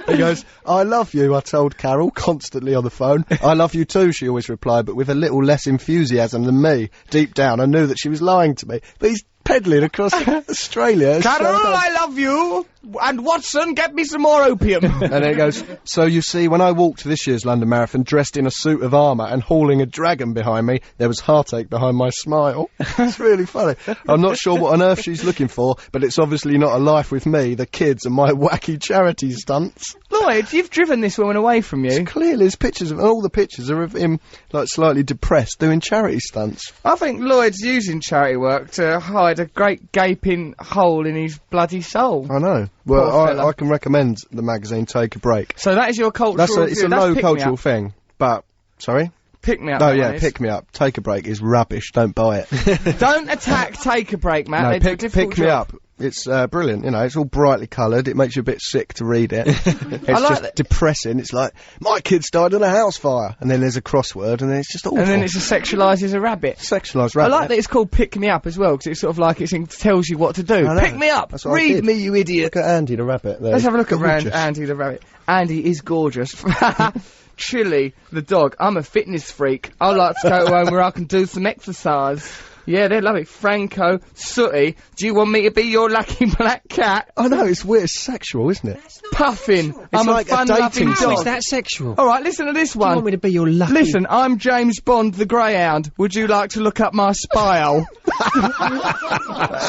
He goes, I love you, I told Carol, constantly on the phone. I love you too, she always replied, but with a little less enthusiasm than me. Deep down, I knew that she was lying to me. But he's peddling across Australia. Carol, I love you! And Watson, get me some more opium! And then it goes, so you see, when I walked to this year's London Marathon dressed in a suit of armour and hauling a dragon behind me, there was heartache behind my smile. It's really funny. I'm not sure what on earth she's looking for, but it's obviously not a life with me, the kids, and my wacky charity stunts. Lloyd, you've driven this woman away from you. It's clearly, there's pictures of, all the pictures are of him, like, slightly depressed, doing charity stunts. I think Lloyd's using charity work to hide a great gaping hole in his bloody soul. I know. Poor Well, fella. I can recommend the magazine Take a Break. So that is your cultural It's a review. That's low Pick Me cultural Up. thing, but, sorry? Pick Me Up. Oh that yeah, one is. Pick Me Up. Take a Break is rubbish. Don't buy it. Don't attack Take a Break, Matt. No, They do a difficult Pick Me job. Up. It's brilliant. You know, it's all brightly coloured. It makes you a bit sick to read it. It's I like just that- depressing. It's like my kids died in a house fire, and then there's a crossword, and then it's just awful. And then it just sexualises a rabbit. sexualised I rabbit. like that it's called Pick Me Up as well, because it's sort of like it tells you what to do. I know. Pick me up! That's what I Read did. me, you idiot! Look at Andy the rabbit there. Let's have a look at Gorgeous. Andy the rabbit. Andy is gorgeous. Chili the dog. I'm a fitness freak. I like to go home where I can do some exercise. Yeah, they love it. Franco, Sooty, do you want me to be your lucky black cat? I know, it's weird. It's sexual, isn't it? Puffin, I'm like a a fun-loving dating dog. site. How is that sexual? Alright, listen to this Do you one. want me to be your lucky... Listen, I'm James Bond the Greyhound. Would you like to look up my spile?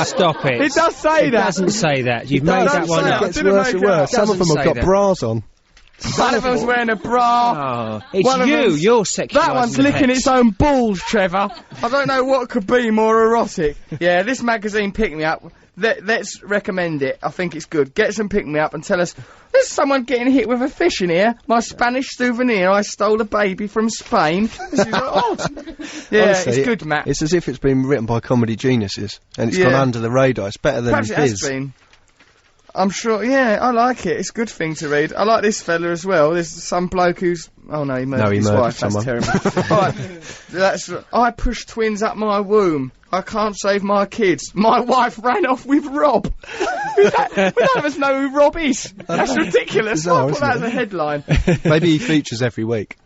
Stop it. It does say It that. doesn't say that. You've made does that one say up. it. It gets didn't worse make and it worse. up. Some of them Doesn't have say got that. bras on. One of them's wearing a bra. It's One of you. them's- You're sexualising That one's the licking pets. its own balls, Trevor. I don't know what could be more erotic. Yeah, this magazine Pick Me Up. Let's recommend it. I think it's good. Get some Pick Me Up and tell us, there's someone getting hit with a fish in here. My Spanish souvenir. I stole a baby from Spain. This is odd. Yeah, Honestly, it's good, Matt. It's as if it's been written by comedy geniuses, and it's gone Yeah. under the radar. It's better than Perhaps it has his. been. I'm sure, yeah, I like it. It's a good thing to read. I like this fella as well. There's some bloke who's... Oh no, he murdered his murdered wife. someone. That's terrible. Alright, that's... I pushed twins up my womb. I can't save my kids. My wife ran off with Rob. we none of us know who Rob is. That's ridiculous. Bizarre, I'll put isn't that it? as a headline. Maybe he features every week.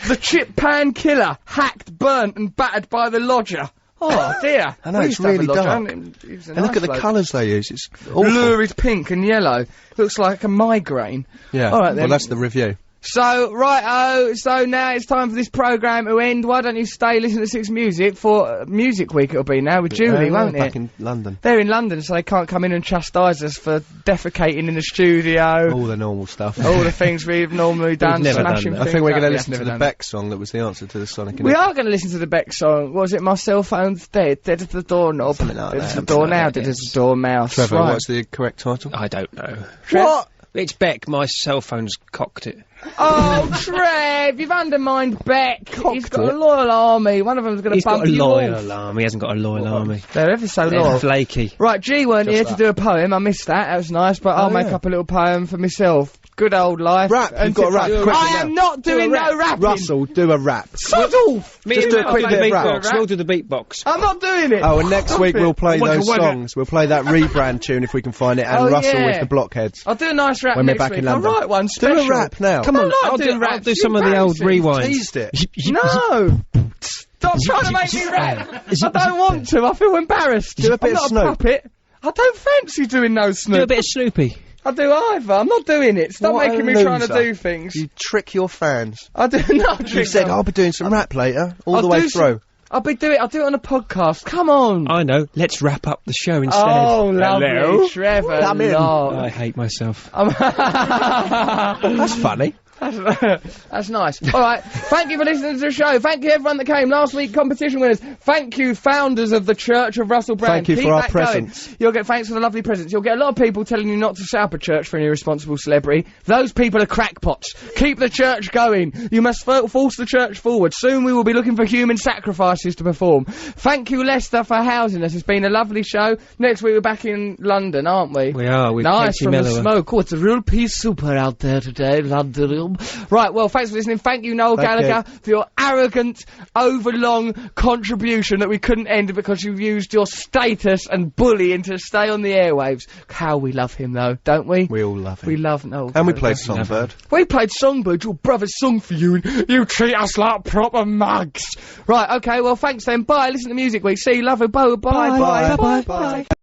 The chip pan killer, hacked, burnt and battered by the lodger. Oh dear. I know, We it's used to have really a lodger, dark. and he was a And look nice at the bloke. colours they use. It's awful. Lurid pink and yellow. Looks like a migraine. Yeah. All right, then. Well, that's the review. So, right-o, so now it's time for this programme to end. Why don't you stay listening to Six Music for Music Week it'll be now with Julie, won't back it? in London. They're in London, so they can't come in and chastise us for defecating in the studio. All the normal stuff. All the things we've normally done, never done smashing that. I things think we're up. going to Yeah, listen to never the done Beck song that was the answer to the Sonic. We are going to listen to the Beck song. Was it My Cell Phone's Dead? Dead as the Doorknob. Something like Dead as that. the door now, dead as the dormouse. Trevor, Right. what's the correct title? I don't know. What? It's Beck. My cell phone's cocked it. Oh, Trev, you've undermined Beck. He's got a it. loyal army. One of them's going to He's bump got a you loyal off. army. He hasn't got a loyal army. They're ever so They're loyal. flaky. Right, G weren't here to that. do a poem. I missed that. That was nice, but I'll make yeah. up a little poem for myself. Good old life. Rap, And you've got to rap. Quickly I now. am not doing no rapping. Russell, do a rap. Sod off! Me Just and do a Matt quick will do the bit of rap. beatbox. We'll do the beatbox. I'm not doing it. Oh, and next Stop week it. we'll play Wagga, those wagga. songs. We'll play that rebrand tune if we can find it, and Oh, Russell yeah. with the Blockheads. I'll do a nice rap When we're next back week. in London. I'll write one Do special. a rap now. Come on, like I'll doing do raps. some of the old Embarrassing. rewinds. Teased it. No! Stop trying to make me rap! I don't want to, I feel embarrassed. Do a bit I'm of not Snoop. a puppet. I don't fancy doing no Snoop. Do a bit of Snoopy. I do either. I'm not doing it. Stop What a making me trying to loser. do things. You trick your fans. I do not. You said, I'll be doing some rap later, all I'll the way do through. I'll do it on a podcast. Come on. I know. Let's wrap up the show instead. Oh, lovely. Hello? Trevor. Come in. Lord. I hate myself. That's funny. That's nice. All right. Thank you for listening to the show. Thank you everyone that came last week. Competition winners. Thank you founders of the Church of Russell Brand. Thank you Keep for our that going. presents. You'll get thanks for the lovely presents. You'll get a lot of people telling you not to set up a church for an irresponsible celebrity. Those people are crackpots. Keep the church going. You must force the church forward. Soon we will be looking for human sacrifices to perform. Thank you Leicester for housing us. It's been a lovely show. Next week we're back in London, aren't we? We are, with nice Katie from the Mellower. smoke. Oh, it's a real pea super out there today, London. Right, well, thanks for listening. Thank you, Noel Thank Gallagher, for your arrogant, overlong contribution that we couldn't end because you used your status and bullying to stay on the airwaves. How we love him, though, don't we? We all love him. We love Noel. And we Gallagher. played Songbird. We played Songbird, your brother's sung for you, and you treat us like proper mugs. Right, okay, well, thanks then. Bye. Listen to Music Week. See you, love you. Bye, bye, bye, bye, bye.